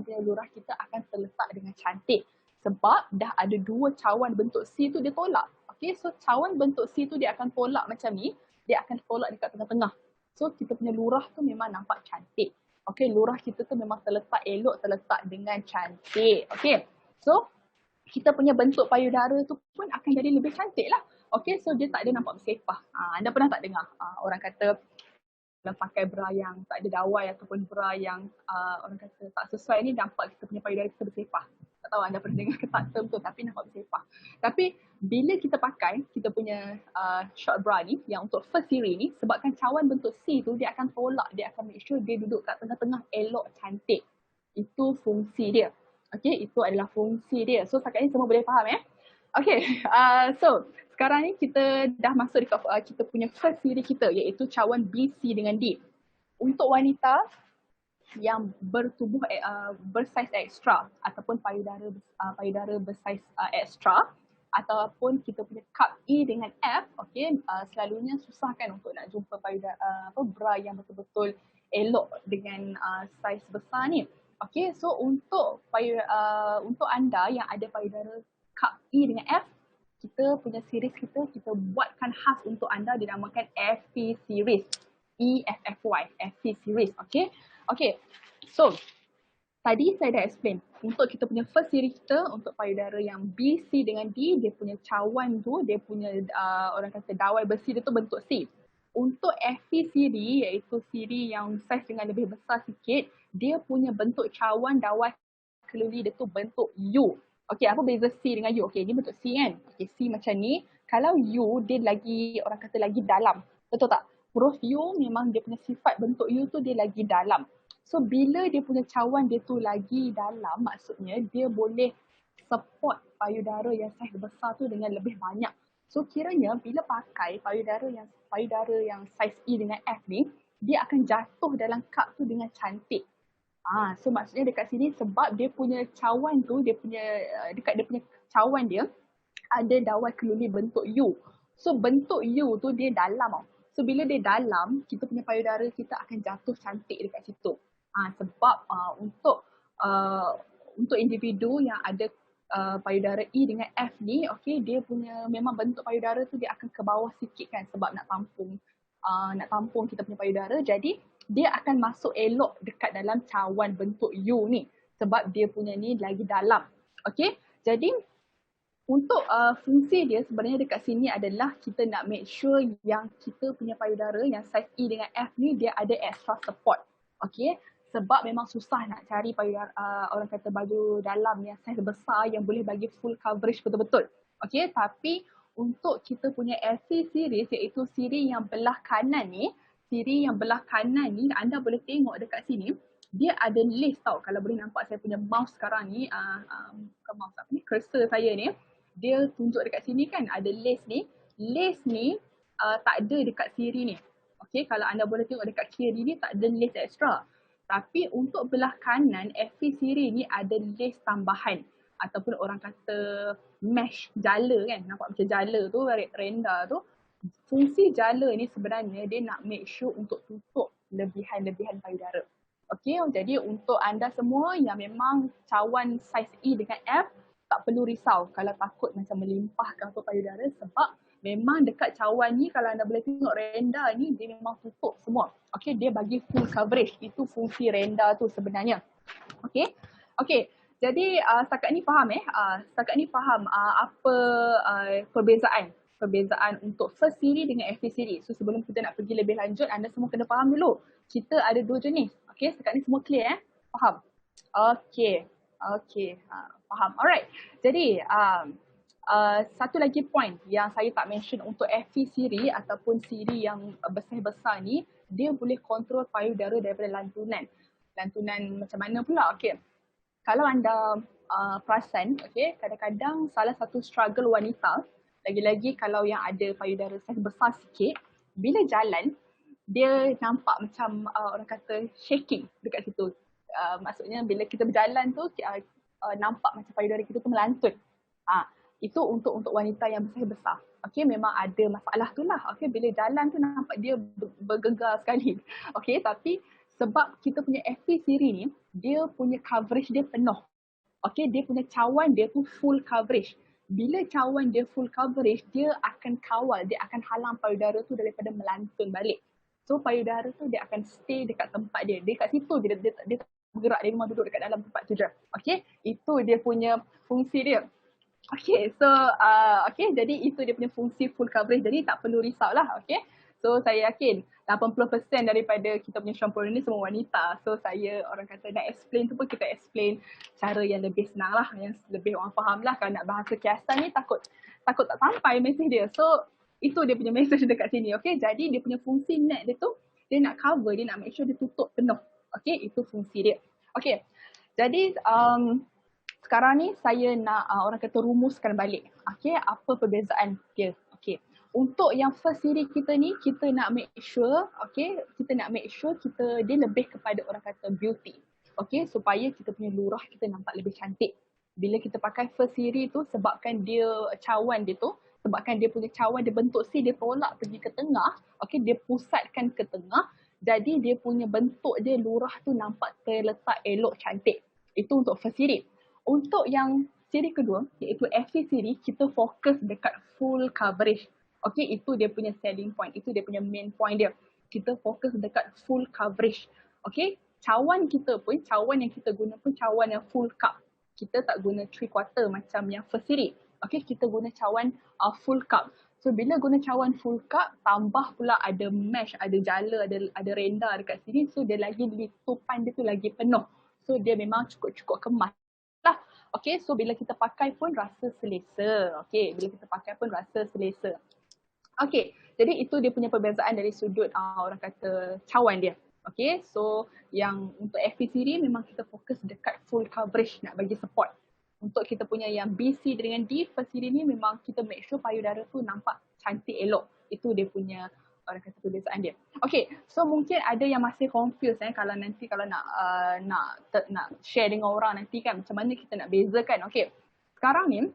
punya lurah kita akan terletak dengan cantik. Sebab dah ada dua cawan bentuk C tu dia tolak. Okay, so cawan bentuk C tu dia akan tolak macam ni, dia akan tolak dekat tengah-tengah. So kita punya lurah tu memang nampak cantik. Okay, lurah kita tu memang terletak elok, terletak dengan cantik. Okay, so kita punya bentuk payudara tu pun akan jadi lebih cantik lah. Okay, so dia tak ada nampak bersepah. Anda pernah tak dengar orang kata pakai bra yang tak ada dawai ataupun bra yang orang kata tak sesuai ni, nampak kita punya payudara kita bersepah. Tak tahu anda pernah dengar ke tak term tu, tapi nampak bersepah. Tapi bila kita pakai kita punya short bra ni yang untuk first series ni, sebabkan cawan bentuk C tu dia akan tolak, dia akan make sure dia duduk kat tengah-tengah elok cantik. Itu fungsi dia. Okay, itu adalah fungsi dia. So setakat ni semua boleh faham Okay, so sekarang ni kita dah masuk dekat kita punya first series kita, iaitu cawan B, C dengan D. Untuk wanita yang bertubuh bersaiz ekstra ataupun payudara bersaiz ekstra, ataupun kita punya cup E dengan F, okay, selalunya susah kan untuk nak jumpa payudara bra yang betul-betul elok dengan saiz besar ni. Okay, so untuk anda yang ada payudara cup E dengan F, kita punya series kita buatkan khas untuk anda, dinamakan FP series. EFFY, FP series. Okay. Okay. So, tadi saya dah explain. Untuk kita punya first series kita, untuk payudara yang B, C dengan D, dia punya cawan tu, dia punya orang kata dawai besi dia tu bentuk C. Untuk FP series, iaitu series yang saiz dengan lebih besar sikit, dia punya bentuk cawan dawai keluli dia tu bentuk U. Okay, apa beza C dengan U? Okay, ni bentuk C kan? Okay, C macam ni. Kalau U, dia lagi, orang kata lagi dalam. Betul tak? Huruf U memang dia punya sifat bentuk U tu dia lagi dalam. So, bila dia punya cawan dia tu lagi dalam, maksudnya dia boleh support payudara yang saiz besar tu dengan lebih banyak. So, kiranya bila pakai payudara yang saiz E dengan F ni, dia akan jatuh dalam cup tu dengan cantik. So maksudnya dekat sini sebab dia punya cawan tu, dekat dia punya cawan dia ada dawai keluli bentuk U. So bentuk U tu dia dalam tau. So bila dia dalam, kita punya payudara kita akan jatuh cantik dekat situ. Sebab untuk individu yang ada payudara E dengan F ni, okay, dia punya memang bentuk payudara tu dia akan ke bawah sikit kan sebab nak tampung kita punya payudara. Jadi dia akan masuk elok dekat dalam cawan bentuk U ni sebab dia punya ni lagi dalam. Okay, jadi untuk fungsi dia sebenarnya dekat sini adalah kita nak make sure yang kita punya payudara yang saiz E dengan F ni dia ada extra support. Okay, sebab memang susah nak cari payudara, orang kata baju dalam yang saiz besar yang boleh bagi full coverage betul-betul. Okay, tapi untuk kita punya LC series iaitu siri yang belah kanan ni, anda boleh tengok dekat sini, dia ada lace tau. Kalau boleh nampak saya punya mouse sekarang ni, bukan mouse apa ni, cursor saya ni, dia tunjuk dekat sini kan ada lace ni. Lace ni tak ada dekat siri ni. Okay, kalau anda boleh tengok dekat kiri ni tak ada lace extra. Tapi untuk belah kanan, FP siri ni ada lace tambahan. Ataupun orang kata mesh, jala kan. Nampak macam jala tu, renda tu. Fungsi jala ni sebenarnya dia nak make sure untuk tutup lebihan-lebihan payudara. Okay, jadi untuk anda semua yang memang cawan saiz E dengan F, tak perlu risau kalau takut macam melimpahkan ke payudara sebab memang dekat cawan ni kalau anda boleh tengok renda ni dia memang tutup semua. Okay, dia bagi full coverage. Itu fungsi renda tu sebenarnya. Okay, jadi setakat ni faham apa perbezaan untuk first series dengan FP series. So sebelum kita nak pergi lebih lanjut, anda semua kena faham dulu. Kita ada dua jenis. Okay, setakat ni semua clear Faham? Okay, faham. Alright, jadi satu lagi point yang saya tak mention untuk FP series ataupun siri yang besar-besar ni, dia boleh kontrol payudara daripada lantunan. Lantunan macam mana pula? Okay, kalau anda perasan, okay, kadang-kadang salah satu struggle wanita, lagi-lagi kalau yang ada payudara saiz besar sikit, bila jalan, dia nampak macam orang kata shaking dekat situ. Maksudnya bila kita berjalan tu, nampak macam payudara kita tu melantun. Itu untuk wanita yang besar-besar. Okay, memang ada masalah tu lah. Okay, bila jalan tu nampak dia bergegar sekali. Okay, tapi sebab kita punya FP siri ni, dia punya coverage dia penuh. Okay, dia punya cawan dia tu full coverage. Bila cawan dia full coverage, dia akan kawal, dia akan halang payudara tu daripada melantun balik. So payudara tu dia akan stay dekat tempat dia. Dia kat situ dia tak bergerak, dia memang duduk dekat dalam tempat tu je. Okay, itu dia punya fungsi dia. Okay, so jadi itu dia punya fungsi full coverage. Jadi tak perlu risau lah, okay. So saya yakin 80% daripada kita punya Shampoo ni semua wanita. So saya orang kata nak explain tu pun kita explain cara yang lebih senang lah, yang lebih orang faham lah. Kalau nak bahasa kiasan ni takut tak sampai mesej dia. So itu dia punya message dekat sini, okay. Jadi dia punya fungsi neck dia tu, dia nak cover, dia nak make sure dia tutup penuh. Okay, itu fungsi dia. Okay, jadi sekarang ni saya nak orang kata rumuskan balik. Okay, apa perbezaan dia. Okay, untuk yang first series kita ni, kita nak make sure, dia lebih kepada orang kata beauty. Okay, supaya kita punya lurah kita nampak lebih cantik. Bila kita pakai first series tu, sebabkan dia cawan dia tu, sebabkan dia punya cawan dia bentuk C, dia tolak pergi ke tengah. Okay, dia pusatkan ke tengah. Jadi dia punya bentuk dia, lurah tu nampak terletak elok cantik. Itu untuk first series. Untuk yang siri kedua, iaitu FP series, kita fokus dekat full coverage. Okay, itu dia punya selling point. Itu dia punya main point dia. Kita fokus dekat full coverage. Okay, cawan yang kita guna pun cawan yang full cup. Kita tak guna 3/4 macam yang first series. Okay, kita guna cawan full cup. So bila guna cawan full cup, tambah pula ada mesh, ada jala, ada renda dekat sini. So dia lagi tupan dia tu lagi penuh. So dia memang cukup kemas lah. Okay, so bila kita pakai pun rasa selesa. Okay, jadi itu dia punya perbezaan dari sudut orang kata cawan dia. Okay, so yang untuk FP series memang kita fokus dekat full coverage nak bagi support. Untuk kita punya yang BC dengan D first series ni memang kita make sure payudara tu nampak cantik elok. Itu dia punya orang kata perbezaan dia. Okay, so mungkin ada yang masih confused kalau nanti kalau nak share dengan orang nanti kan macam mana kita nak bezakan. Okay, sekarang ni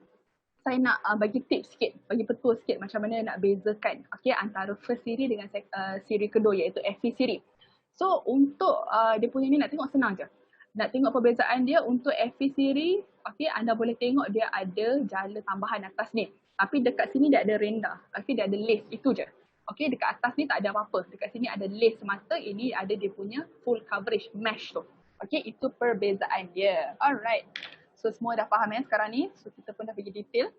saya nak bagi tips sikit, bagi petua sikit macam mana nak bezakan antara first siri dengan siri kedua iaitu FV siri. So untuk dia punya ni nak tengok senang je. Nak tengok perbezaan dia untuk FV siri, anda boleh tengok dia ada jala tambahan atas ni. Tapi dekat sini dia ada rendah, dia ada lace, itu je. Dekat atas ni tak ada apa-apa. Dekat sini ada lace semata, ini ada dia punya full coverage mesh tu. Itu perbezaan dia. Alright. So semua dah faham sekarang ni. So kita pun dah pergi detail.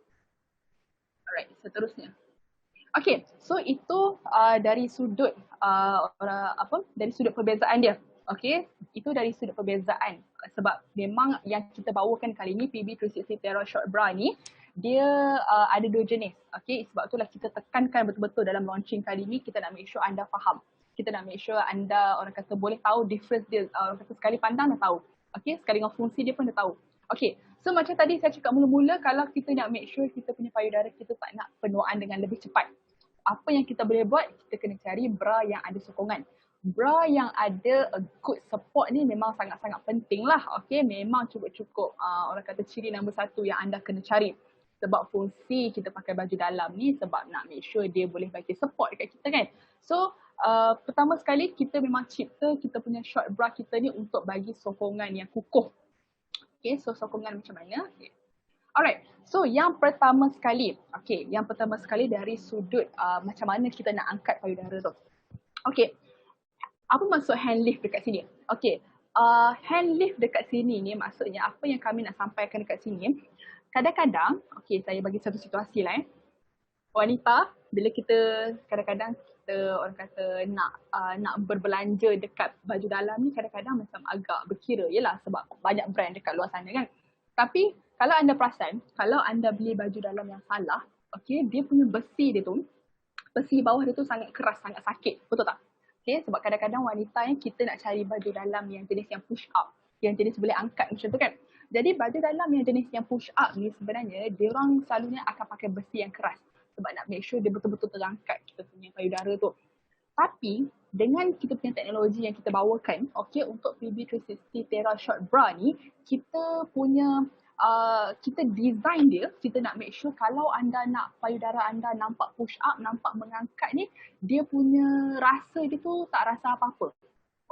Alright, seterusnya. Okay, so itu dari sudut dari sudut perbezaan dia. Okay, itu dari sudut perbezaan. Sebab memang yang kita bawakan kali ni PB360 Terra Short Bra ni dia ada dua jenis. Okay, sebab itulah kita tekankan betul-betul dalam launching kali ni, kita nak make sure anda faham. Kita nak make sure anda orang kata boleh tahu difference dia. Orang kata sekali pandang dah tahu. Okay, sekali dengan fungsi dia pun dah tahu. Okay, so macam tadi saya cakap mula-mula, kalau kita nak make sure kita punya payudara kita tak nak penuaan dengan lebih cepat, apa yang kita boleh buat? Kita kena cari bra yang ada sokongan. Bra yang ada a good support ni memang sangat-sangat penting lah. Okay, memang cukup-cukup orang kata ciri nombor satu yang anda kena cari. Sebab fungsi kita pakai baju dalam ni sebab nak make sure dia boleh bagi support dekat kita kan. So pertama sekali kita memang cipta kita punya short bra kita ni untuk bagi sokongan yang kukuh. Okay, so sokongan macam mana? Okay. Alright, so yang pertama sekali, dari sudut macam mana kita nak angkat payudara tu. Okay, apa maksud hand lift dekat sini? Okay, hand lift dekat sini ni maksudnya apa yang kami nak sampaikan dekat sini. Kadang-kadang, saya bagi satu situasi lah wanita, bila kita kadang-kadang kita orang kata nak berbelanja dekat baju dalam ni kadang-kadang macam agak berkira. Yelah sebab banyak brand dekat luar sana kan. Tapi kalau anda perasan, kalau anda beli baju dalam yang salah, dia punya besi dia tu, besi bawah dia tu sangat keras, sangat sakit. Betul tak? Sebab kadang-kadang wanita yang kita nak cari baju dalam yang jenis yang push up, yang jenis boleh angkat macam tu kan. Jadi baju dalam yang jenis yang push up ni sebenarnya dia orang selalunya akan pakai besi yang keras sebab nak make sure dia betul-betul terangkat kita punya payudara tu. Tapi dengan kita punya teknologi yang kita bawakan, untuk PB360 Terra Short Bra ni, kita punya kita design dia, kita nak make sure kalau anda nak payudara anda nampak push up, nampak mengangkat ni, dia punya rasa dia tu tak rasa apa-apa.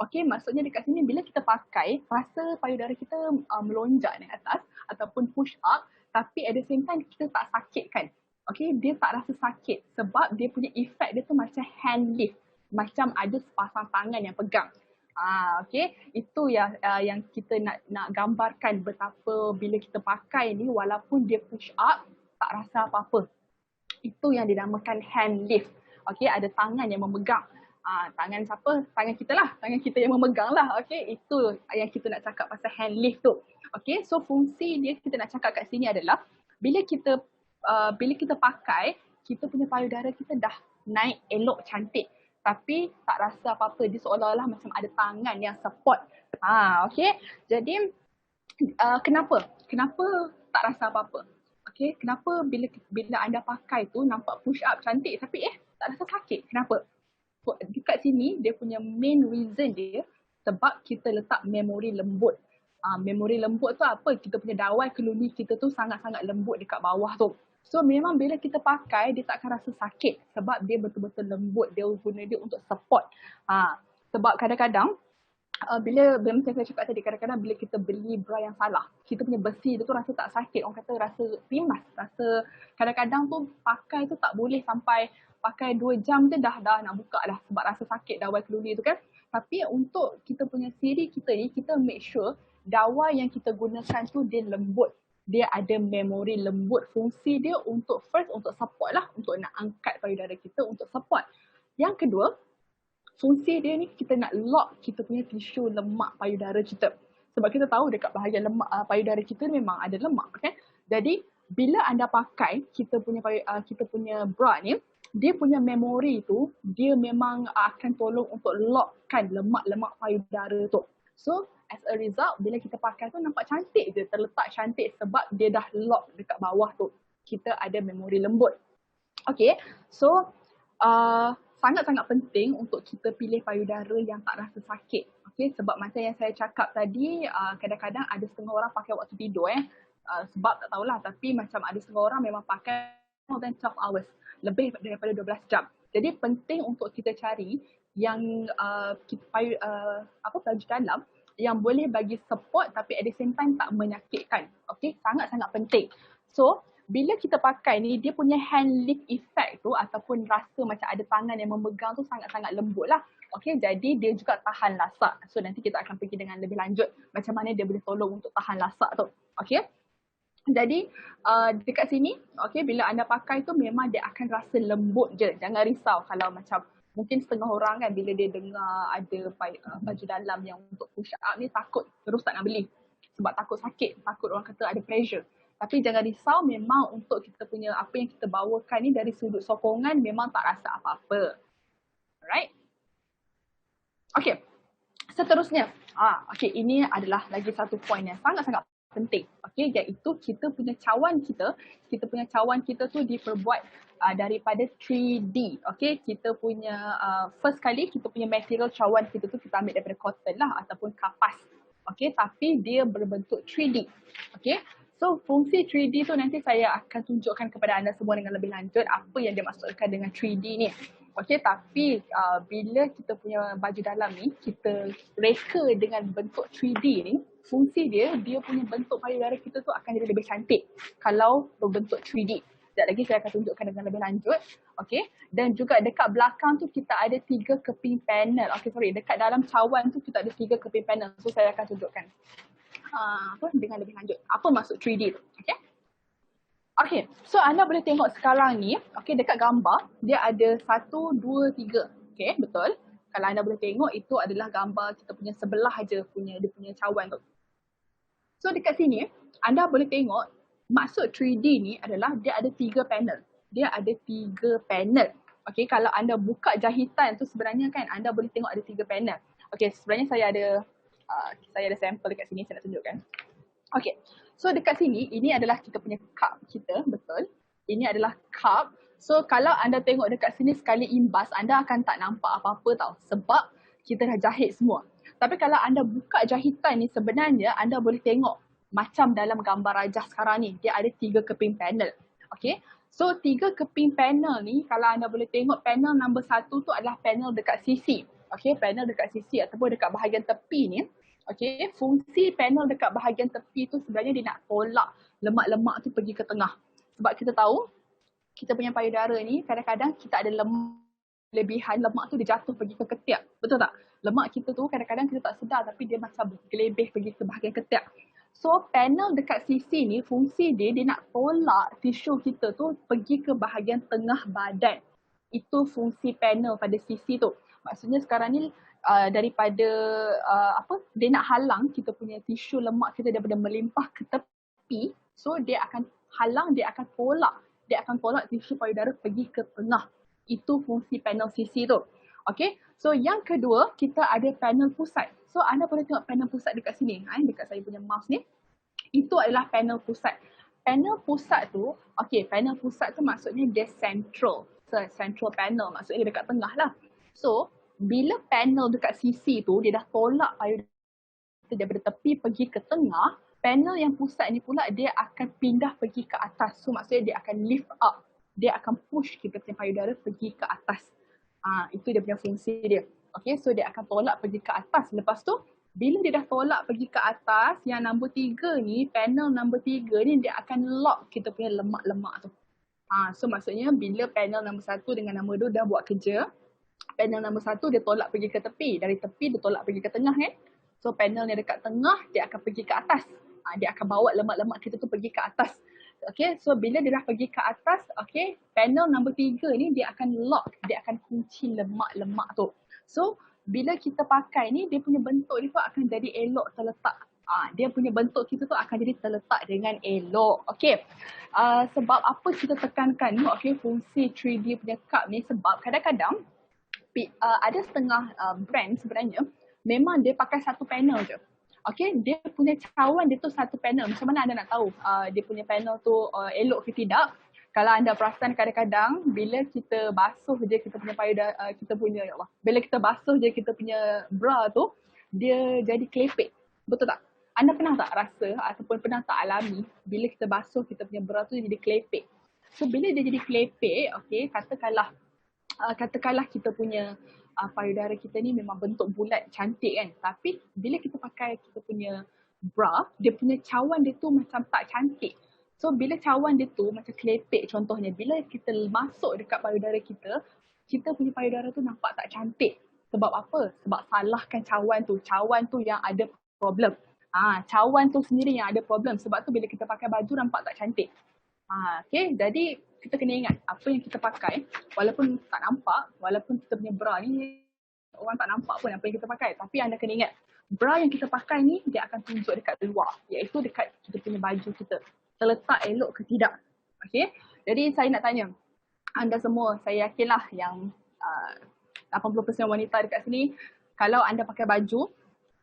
Maksudnya dekat sini bila kita pakai, rasa payudara kita melonjak naik atas ataupun push up, tapi at the same time kita tak sakit kan. Dia tak rasa sakit sebab dia punya efek dia tu macam hand lift. Macam ada sepasang tangan yang pegang. Itu yang kita nak gambarkan betapa bila kita pakai ni walaupun dia push up tak rasa apa-apa. Itu yang dinamakan hand lift. Ada tangan yang memegang. Tangan siapa? Tangan kita lah. Tangan kita yang memegang lah. Itu yang kita nak cakap pasal hand lift tu. So fungsi dia kita nak cakap kat sini adalah bila kita pakai, kita punya payudara kita dah naik elok cantik. Tapi tak rasa apa-apa. Dia seolah-olah macam ada tangan yang support. Jadi kenapa? Kenapa tak rasa apa-apa? Kenapa bila anda pakai tu nampak push up cantik tapi tak rasa sakit? Kenapa? Dekat sini dia punya main reason dia sebab kita letak memori lembut. Memori lembut tu apa? Kita punya dawai keluni kita tu sangat-sangat lembut dekat bawah tu. So memang bila kita pakai dia tak akan rasa sakit sebab dia betul-betul lembut. Dia guna dia untuk support. Sebab kadang-kadang bila macam saya cakap tadi, kadang-kadang bila kita beli bra yang salah, kita punya besi tu rasa tak sakit. Orang kata rasa rimas. Rasa kadang-kadang tu pakai tu tak boleh sampai pakai 2 jam je dah nak buka lah sebab rasa sakit dawai keluni tu kan. Tapi untuk kita punya siri kita ni, kita make sure dawai yang kita gunakan tu dia lembut. Dia ada memori lembut. Fungsi dia untuk support lah. Untuk nak angkat payudara kita untuk support. Yang kedua, fungsi dia ni kita nak lock kita punya tisu lemak payudara kita. Sebab kita tahu dekat bahagian lemak payudara kita memang ada lemak kan. Jadi bila anda pakai kita punya bra ni, dia punya memori tu dia memang akan tolong untuk lockkan lemak-lemak payudara tu. So as a result bila kita pakai tu nampak cantik je, terletak cantik sebab dia dah lock dekat bawah tu. Kita ada memori lembut. So sangat-sangat penting untuk kita pilih payudara yang tak rasa sakit. Okay, sebab macam yang saya cakap tadi, kadang-kadang ada setengah orang pakai waktu tidur sebab tak tahulah, tapi macam ada setengah orang memang pakai more than 12 hours, lebih daripada 12 jam. Jadi penting untuk kita cari yang baju dalam yang boleh bagi support tapi at the same time tak menyakitkan. Okay, sangat-sangat penting. So, bila kita pakai ni, dia punya hand lift effect tu ataupun rasa macam ada tangan yang memegang tu sangat-sangat lembut lah. Okay, jadi dia juga tahan lasak. So nanti kita akan pergi dengan lebih lanjut macam mana dia boleh tolong untuk tahan lasak tu. Okay. Jadi dekat sini, okay, bila anda pakai tu memang dia akan rasa lembut je. Jangan risau kalau macam mungkin setengah orang kan bila dia dengar ada baju dalam yang untuk push up ni takut, terus tak nak beli. Sebab takut sakit, takut orang kata ada pressure. Tapi jangan risau, memang untuk kita punya apa yang kita bawakan ni dari sudut sokongan memang tak rasa apa-apa. Alright. Okay. Seterusnya, okay, ini adalah lagi satu poin yang sangat-sangat penting. Okay, iaitu kita punya cawan kita tu diperbuat daripada 3D. Okay, kita punya first kali kita punya material cawan kita tu kita ambil daripada cotton lah ataupun kapas. Okay, tapi dia berbentuk 3D. Okay. So, fungsi 3D tu nanti saya akan tunjukkan kepada anda semua dengan lebih lanjut apa yang dia maksudkan dengan 3D ni. Okay, tapi bila kita punya baju dalam ni, kita reka dengan bentuk 3D ni, fungsi dia punya bentuk payudara kita tu akan jadi lebih cantik kalau berbentuk 3D. Sekejap lagi saya akan tunjukkan dengan lebih lanjut. Okay, dan juga dekat belakang tu kita ada 3 keping panel. Okay, sorry, dekat dalam cawan tu kita ada 3 keping panel. So, saya akan tunjukkan. Dengan lebih lanjut. Apa maksud 3D tu? Okay. Okay, so anda boleh tengok sekarang ni, okay, dekat gambar, dia ada 1, 2, 3. Okay, betul. Kalau anda boleh tengok, itu adalah gambar kita punya sebelah aja dia punya cawan tu. So dekat sini, anda boleh tengok, maksud 3D ni adalah dia ada 3 panel. Dia ada 3 panel. Okay, kalau anda buka jahitan tu sebenarnya kan, anda boleh tengok ada 3 panel. Okay, sebenarnya saya ada sampel dekat sini, saya nak tunjukkan. Okay, so dekat sini, ini adalah kita punya cup kita, betul. Ini adalah cup. So kalau anda tengok dekat sini sekali imbas, anda akan tak nampak apa-apa tau. Sebab kita dah jahit semua. Tapi kalau anda buka jahitan ni, sebenarnya anda boleh tengok macam dalam gambar rajah sekarang ni. Dia ada 3 keping panel. Okay, so 3 keping panel ni, kalau anda boleh tengok panel nombor 1 tu adalah panel dekat sisi. Okay, panel dekat sisi ataupun dekat bahagian tepi ni. Okay, fungsi panel dekat bahagian tepi tu sebenarnya dia nak tolak lemak-lemak tu pergi ke tengah. Sebab kita tahu, kita punya payudara ni kadang-kadang kita ada lebihan lemak tu dia jatuh pergi ke ketiak. Betul tak? Lemak kita tu kadang-kadang kita tak sedar tapi dia macam gelebih pergi ke bahagian ketiak. So panel dekat sisi ni fungsi dia nak tolak tisu kita tu pergi ke bahagian tengah badan. Itu fungsi panel pada sisi tu. Maksudnya sekarang ni daripada dia nak halang kita punya tisu lemak kita daripada melimpah ke tepi. So dia akan halang, dia akan tolak tisu payudara pergi ke tengah. Itu fungsi panel sisi tu. Okay, so yang kedua kita ada panel pusat. So anda boleh tengok panel pusat dekat sini, dekat saya punya mouse ni. Itu adalah panel pusat. Panel pusat tu, okay, panel pusat tu maksudnya dia central. So, central panel maksudnya dekat tengah lah. So bila panel dekat sisi tu dia dah tolak payudara daripada tepi pergi ke tengah, panel yang pusat ni pula dia akan pindah pergi ke atas. So maksudnya dia akan lift up. Dia akan push kita punya payudara pergi ke atas. Itu dia punya fungsi dia. Okay, so dia akan tolak pergi ke atas. Lepas tu, bila dia dah tolak pergi ke atas, yang nombor 3 ni, panel nombor 3 ni dia akan lock kita punya lemak-lemak tu. So maksudnya bila panel nombor 1 dengan nombor 2 dah buat kerja, panel nombor 1 dia tolak pergi ke tepi. Dari tepi dia tolak pergi ke tengah kan. So panel yang dekat tengah dia akan pergi ke atas. Dia akan bawa lemak-lemak kita tu pergi ke atas. Okay, so bila dia dah pergi ke atas, okay, panel nombor 3 ni dia akan lock. Dia akan kunci lemak-lemak tu. So bila kita pakai ni, dia punya bentuk dia tu akan jadi elok terletak. Dia punya bentuk kita tu akan jadi terletak dengan elok. Okay, sebab apa kita tekankan okay, fungsi 3D punya cup ni, sebab kadang-kadang ada setengah brand sebenarnya memang dia pakai satu panel je. Okay, dia punya cawan dia tu satu panel. Macam mana anda nak tahu dia punya panel tu elok ke tidak? Kalau anda perasan kadang-kadang bila kita basuh je kita punya payudara, kita punya, ya Allah, bila kita basuh je kita punya bra tu, dia jadi kelepek. Betul tak? Anda pernah tak rasa ataupun pernah tak alami bila kita basuh kita punya bra tu jadi kelepek? So bila dia jadi kelepek, okay, katakanlah kita punya payudara kita ni memang bentuk bulat cantik kan, tapi bila kita pakai kita punya bra, dia punya cawan dia tu macam tak cantik. So bila cawan dia tu macam kelepek contohnya, bila kita masuk dekat payudara kita, kita punya payudara tu nampak tak cantik. Sebab apa? Sebab salahkan cawan tu yang ada problem. Cawan tu sendiri yang ada problem. Sebab tu bila kita pakai baju nampak tak cantik. Okay, jadi kita kena ingat apa yang kita pakai, walaupun tak nampak, walaupun kita punya bra ni orang tak nampak pun apa yang kita pakai, tapi anda kena ingat bra yang kita pakai ni dia akan tunjuk dekat luar, iaitu dekat kita punya baju kita terletak elok ke tidak. Okay, jadi saya nak tanya anda semua, saya yakinlah yang 80% wanita dekat sini, kalau anda pakai baju,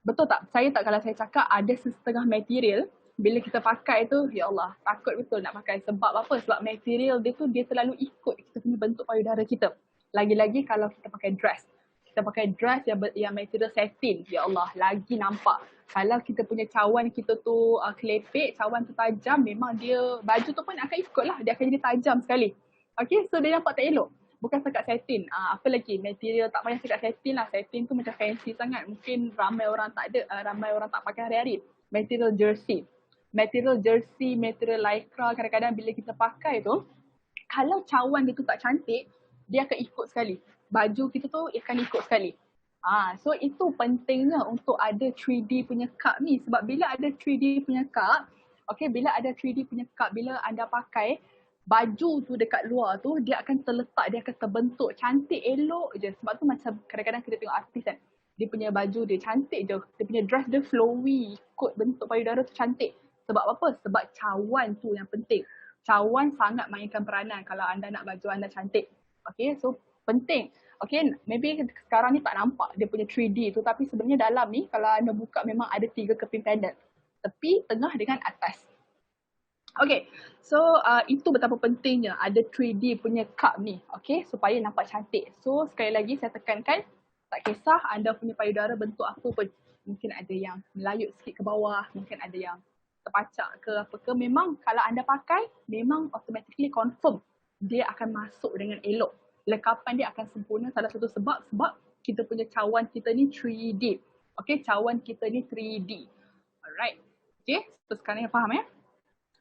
betul tak? Kalau saya cakap ada setengah material bila kita pakai tu, ya Allah, takut betul nak pakai. Sebab apa? Sebab material dia tu dia terlalu ikut kita punya bentuk payudara kita. Lagi-lagi kalau kita pakai dress. Kita pakai dress yang material satin, ya Allah, lagi nampak. Kalau kita punya cawan kita tu kelepek, cawan tu tajam, memang dia, baju tu pun akan ikut lah. Dia akan jadi tajam sekali. Okay, so dia nampak tak elok. Bukan setakat satin, apa lagi, material tak payah setakat satin lah. Satin tu macam fancy sangat. Mungkin ramai orang tak ada, ramai orang tak pakai hari-hari. Material jersey, material lycra, kadang-kadang bila kita pakai tu, kalau cawan dia tu tak cantik, dia akan ikut sekali. Baju kita tu akan ikut sekali. So itu pentingnya untuk ada 3D punya cup ni. Sebab bila ada 3D punya cup, okay, bila ada 3D punya cup, bila anda pakai, baju tu dekat luar tu dia akan terletak, dia akan terbentuk cantik elok je. Sebab tu macam kadang-kadang kita tengok artis kan, dia punya baju dia cantik je, dia punya dress dia flowy, ikut bentuk payudara tu cantik. Sebab apa? Sebab cawan tu yang penting. Cawan sangat mainkan peranan kalau anda nak baju anda cantik. Okay, so penting. Okay, maybe sekarang ni tak nampak dia punya 3D tu, tapi sebenarnya dalam ni kalau anda buka memang ada 3 keping panel. Tepi, tengah dengan atas. Okay, so itu betapa pentingnya ada 3D punya cup ni, okay, supaya nampak cantik. So sekali lagi saya tekankan, tak kisah anda punya payudara bentuk apa pun. Mungkin ada yang melayut sikit ke bawah, mungkin ada yang terpacak ke apa ke. Memang kalau anda pakai, memang automatically confirm dia akan masuk dengan elok. Lekapan dia akan sempurna, salah satu sebab kita punya cawan kita ni 3D. Okay, cawan kita ni 3D. Alright, okay, so sekarang yang faham ya?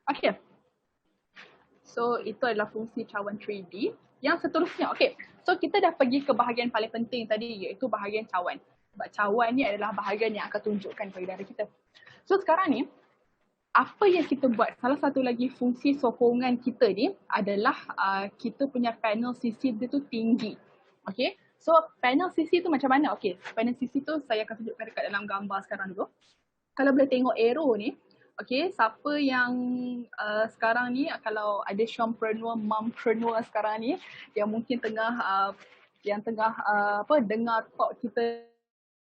Okay, so itu adalah fungsi cawan 3D. Yang seterusnya, okay, so kita dah pergi ke bahagian paling penting tadi, iaitu bahagian cawan. Sebab cawan ni adalah bahagian yang akan tunjukkan payudara kita. So sekarang ni, apa yang kita buat, salah satu lagi fungsi sokongan kita ni adalah kita punya panel sisi dia tu tinggi. Okay, so panel sisi tu macam mana? Okay, panel sisi tu saya akan tunjukkan dekat dalam gambar sekarang dulu. Kalau boleh tengok arrow ni, okay, siapa yang sekarang ni, kalau ada shompreneur, mompreneur sekarang ni, yang mungkin tengah dengar talk kita,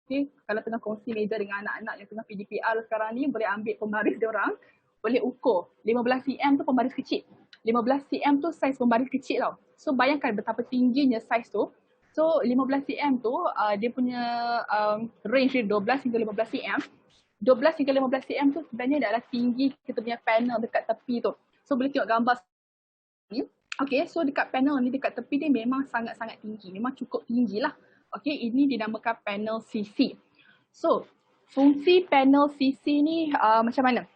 okay, kalau tengah kongsi meja dengan anak-anak yang tengah PDPR sekarang ni, boleh ambil pembaris dia orang, boleh ukur 15 cm tu pembaris kecil. 15 cm tu saiz pembaris kecil tau. So bayangkan betapa tingginya saiz tu. So 15 cm tu dia punya range dia 12 hingga 15 cm. 12 hingga 15 cm tu sebenarnya adalah tinggi kita punya panel dekat tepi tu. So boleh tengok gambar ni. Okay, so dekat panel ni, dekat tepi ni memang sangat-sangat tinggi. Memang cukup tinggi lah. Okay, ini dinamakan panel CC. So, fungsi panel CC ni macam mana?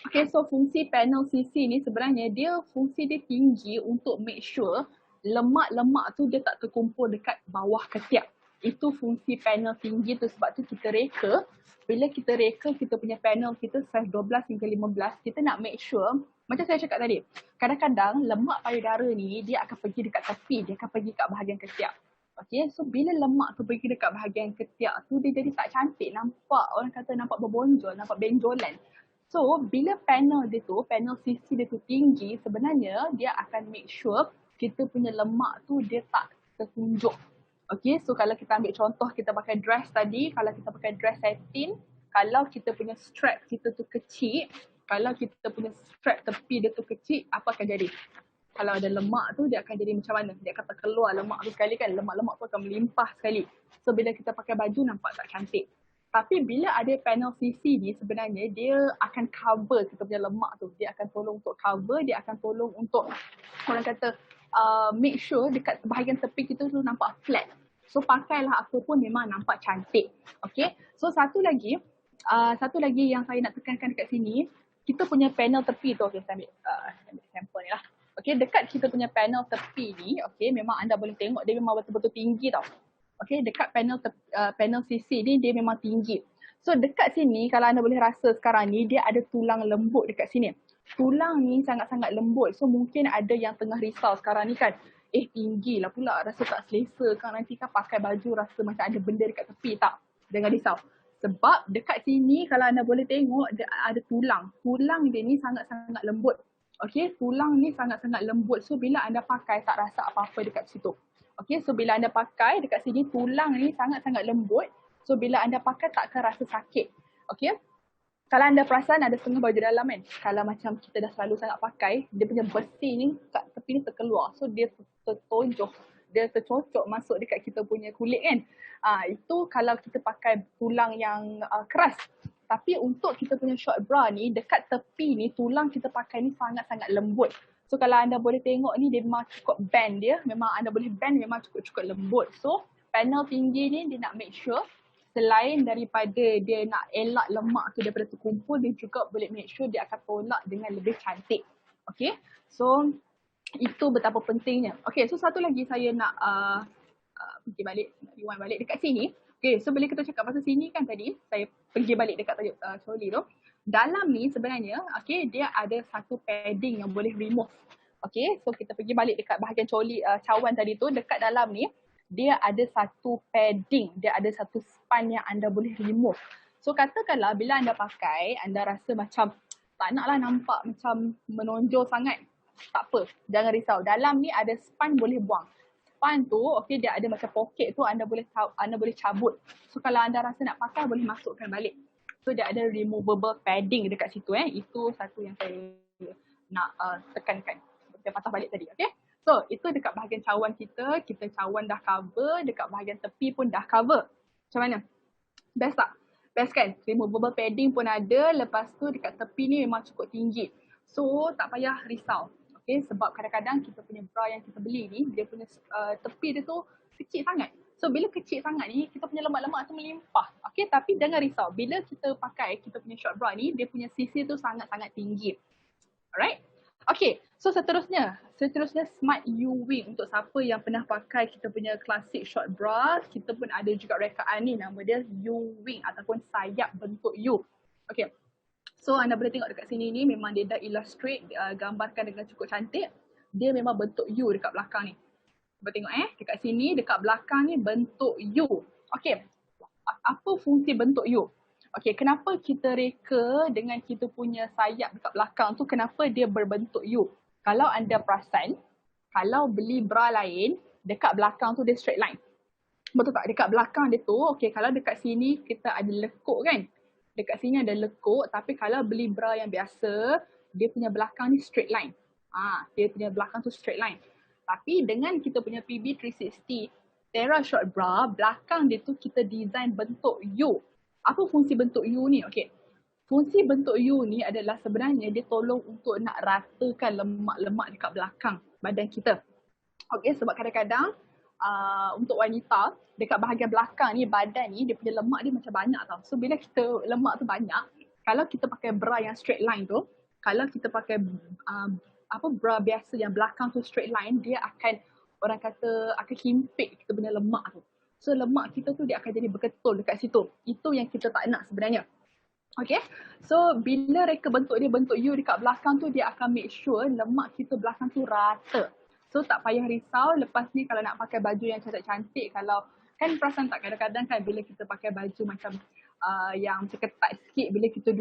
Okay, so fungsi panel CC ni sebenarnya fungsi dia tinggi untuk make sure lemak-lemak tu dia tak terkumpul dekat bawah ketiak. Itu fungsi panel tinggi tu, sebab tu kita reka. Bila kita reka kita punya panel kita saiz 12 hingga 15, kita nak make sure, macam saya cakap tadi, kadang-kadang lemak payudara ni dia akan pergi dekat tepi, dia akan pergi kat bahagian ketiak. Okay, so bila lemak tu pergi dekat bahagian ketiak tu, dia jadi tak cantik, nampak, orang kata nampak berbonjol, nampak benjolan. So bila panel dia tu, panel sisi dia tu tinggi, sebenarnya dia akan make sure kita punya lemak tu dia tak tertunjuk. Okay, so kalau kita ambil contoh kita pakai dress tadi, kalau kita pakai dress satin, kalau kita punya strap kita tu kecil, kalau kita punya strap tepi dia tu kecil, apa akan jadi? Kalau ada lemak tu dia akan jadi macam mana? Dia akan terkeluar lemak tu sekali kan. Lemak-lemak tu akan melimpah sekali. So bila kita pakai baju nampak tak cantik. Tapi bila ada panel CC ni sebenarnya dia akan cover kita punya lemak tu. Dia akan tolong untuk cover, dia akan tolong untuk orang kata make sure dekat bahagian tepi kita tu nampak flat. So pakailah apa pun memang nampak cantik. Okay. So satu lagi yang saya nak tekankan dekat sini, kita punya panel tepi tu, okay, saya ambil sampel ni lah. Okay, dekat kita punya panel tepi ni, okay, memang anda boleh tengok dia memang betul-betul tinggi tau. Okay, dekat panel CC ni dia memang tinggi. So dekat sini kalau anda boleh rasa sekarang ni dia ada tulang lembut dekat sini. Tulang ni sangat-sangat lembut. So mungkin ada yang tengah risau sekarang ni kan. Tinggi lah pula, rasa tak selesa kan, nanti kan pakai baju rasa macam ada benda dekat tepi tak? Jangan risau. Sebab dekat sini kalau anda boleh tengok ada tulang. Tulang dia ni sangat-sangat lembut. Okay, tulang ni sangat-sangat lembut. So bila anda pakai tak rasa apa-apa dekat situ. Okay, so bila anda pakai dekat sini tulang ni sangat-sangat lembut. So bila anda pakai tak akan rasa sakit. Okay. Kalau anda perasan ada setengah baju dalam kan. Kalau macam kita dah selalu sangat pakai, dia punya besi ni kat tepi ni terkeluar. So dia tertonjok. Dia tercocok masuk dekat kita punya kulit kan. Itu kalau kita pakai tulang yang keras. Tapi untuk kita punya short bra ni, dekat tepi ni tulang kita pakai ni sangat-sangat lembut. So kalau anda boleh tengok ni dia memang cukup band dia. Memang anda boleh band memang cukup-cukup lembut. So panel tinggi ni dia nak make sure selain daripada dia nak elak lemak tu daripada terkumpul, dia juga boleh make sure dia akan tolak dengan lebih cantik. Okay. So itu betapa pentingnya. Okay, so satu lagi saya nak pergi balik, rewind balik dekat sini. Okay, so bila kita cakap pasal sini kan tadi, saya pergi balik dekat tajuk troli tu. Dalam ni sebenarnya, okay, dia ada satu padding yang boleh remove. Okay, so kita pergi balik dekat bahagian troli cawan tadi tu, dekat dalam ni, dia ada satu padding, dia ada satu span yang anda boleh remove. So katakanlah bila anda pakai, anda rasa macam tak naklah nampak macam menonjol sangat. Tak apa, jangan risau. Dalam ni ada span boleh buang. Span tu, okay, dia ada macam poket tu anda boleh cabut. So kalau anda rasa nak pakai boleh masukkan balik. So dia ada removable padding dekat situ Itu satu yang saya nak tekankan. Saya patah balik tadi, okay? So itu dekat bahagian cawan kita cawan dah cover, dekat bahagian tepi pun dah cover. Macam mana? Best tak? Best kan? Removable padding pun ada, lepas tu dekat tepi ni memang cukup tinggi. So tak payah risau. Okay, sebab kadang-kadang kita punya bra yang kita beli ni, dia punya tepi dia tu kecil sangat. So bila kecil sangat ni, kita punya lemak-lemak tu melimpah. Okay, tapi jangan risau. Bila kita pakai kita punya short bra ni, dia punya sisi tu sangat-sangat tinggi. Alright? Okay, so seterusnya Smart U-Wing. Untuk siapa yang pernah pakai kita punya classic short bra, kita pun ada juga rekaan ni, nama dia U-Wing ataupun sayap bentuk U. Okay. So anda boleh tengok dekat sini ni memang dia dah illustrate, gambarkan dengan cukup cantik. Dia memang bentuk U dekat belakang ni. Cuba tengok dekat sini, dekat belakang ni bentuk U. Okay, apa fungsi bentuk U? Okay, kenapa kita reka dengan kita punya sayap dekat belakang tu, kenapa dia berbentuk U? Kalau anda perasan, kalau beli bra lain, dekat belakang tu dia straight line. Betul tak? Dekat belakang dia tu, okay, kalau dekat sini kita ada lekuk kan? Dekat sini ada lekuk, tapi kalau beli bra yang biasa, dia punya belakang ni straight line. Dia punya belakang tu straight line. Tapi dengan kita punya PB360 Terra Short Bra, belakang dia tu kita design bentuk U. Apa fungsi bentuk U ni? Okay. Fungsi bentuk U ni adalah sebenarnya dia tolong untuk nak ratakan lemak-lemak dekat belakang badan kita. Okay, sebab kadang-kadang untuk wanita, dekat bahagian belakang ni, badan ni, dia punya lemak dia macam banyak tau. So bila kita lemak tu banyak, kalau kita pakai bra yang straight line tu, kalau kita pakai bra biasa yang belakang tu straight line, dia akan, orang kata, akan himpit kita punya lemak tu. So lemak kita tu dia akan jadi berketul dekat situ. Itu yang kita tak nak sebenarnya. Okay, so bila reka bentuk dia bentuk U dekat belakang tu, dia akan make sure lemak kita belakang tu rata. So tak payah risau, lepas ni kalau nak pakai baju yang cantik-cantik, kalau kan perasan tak kadang-kadang kan bila kita pakai baju macam yang macam ketat sikit, bila kita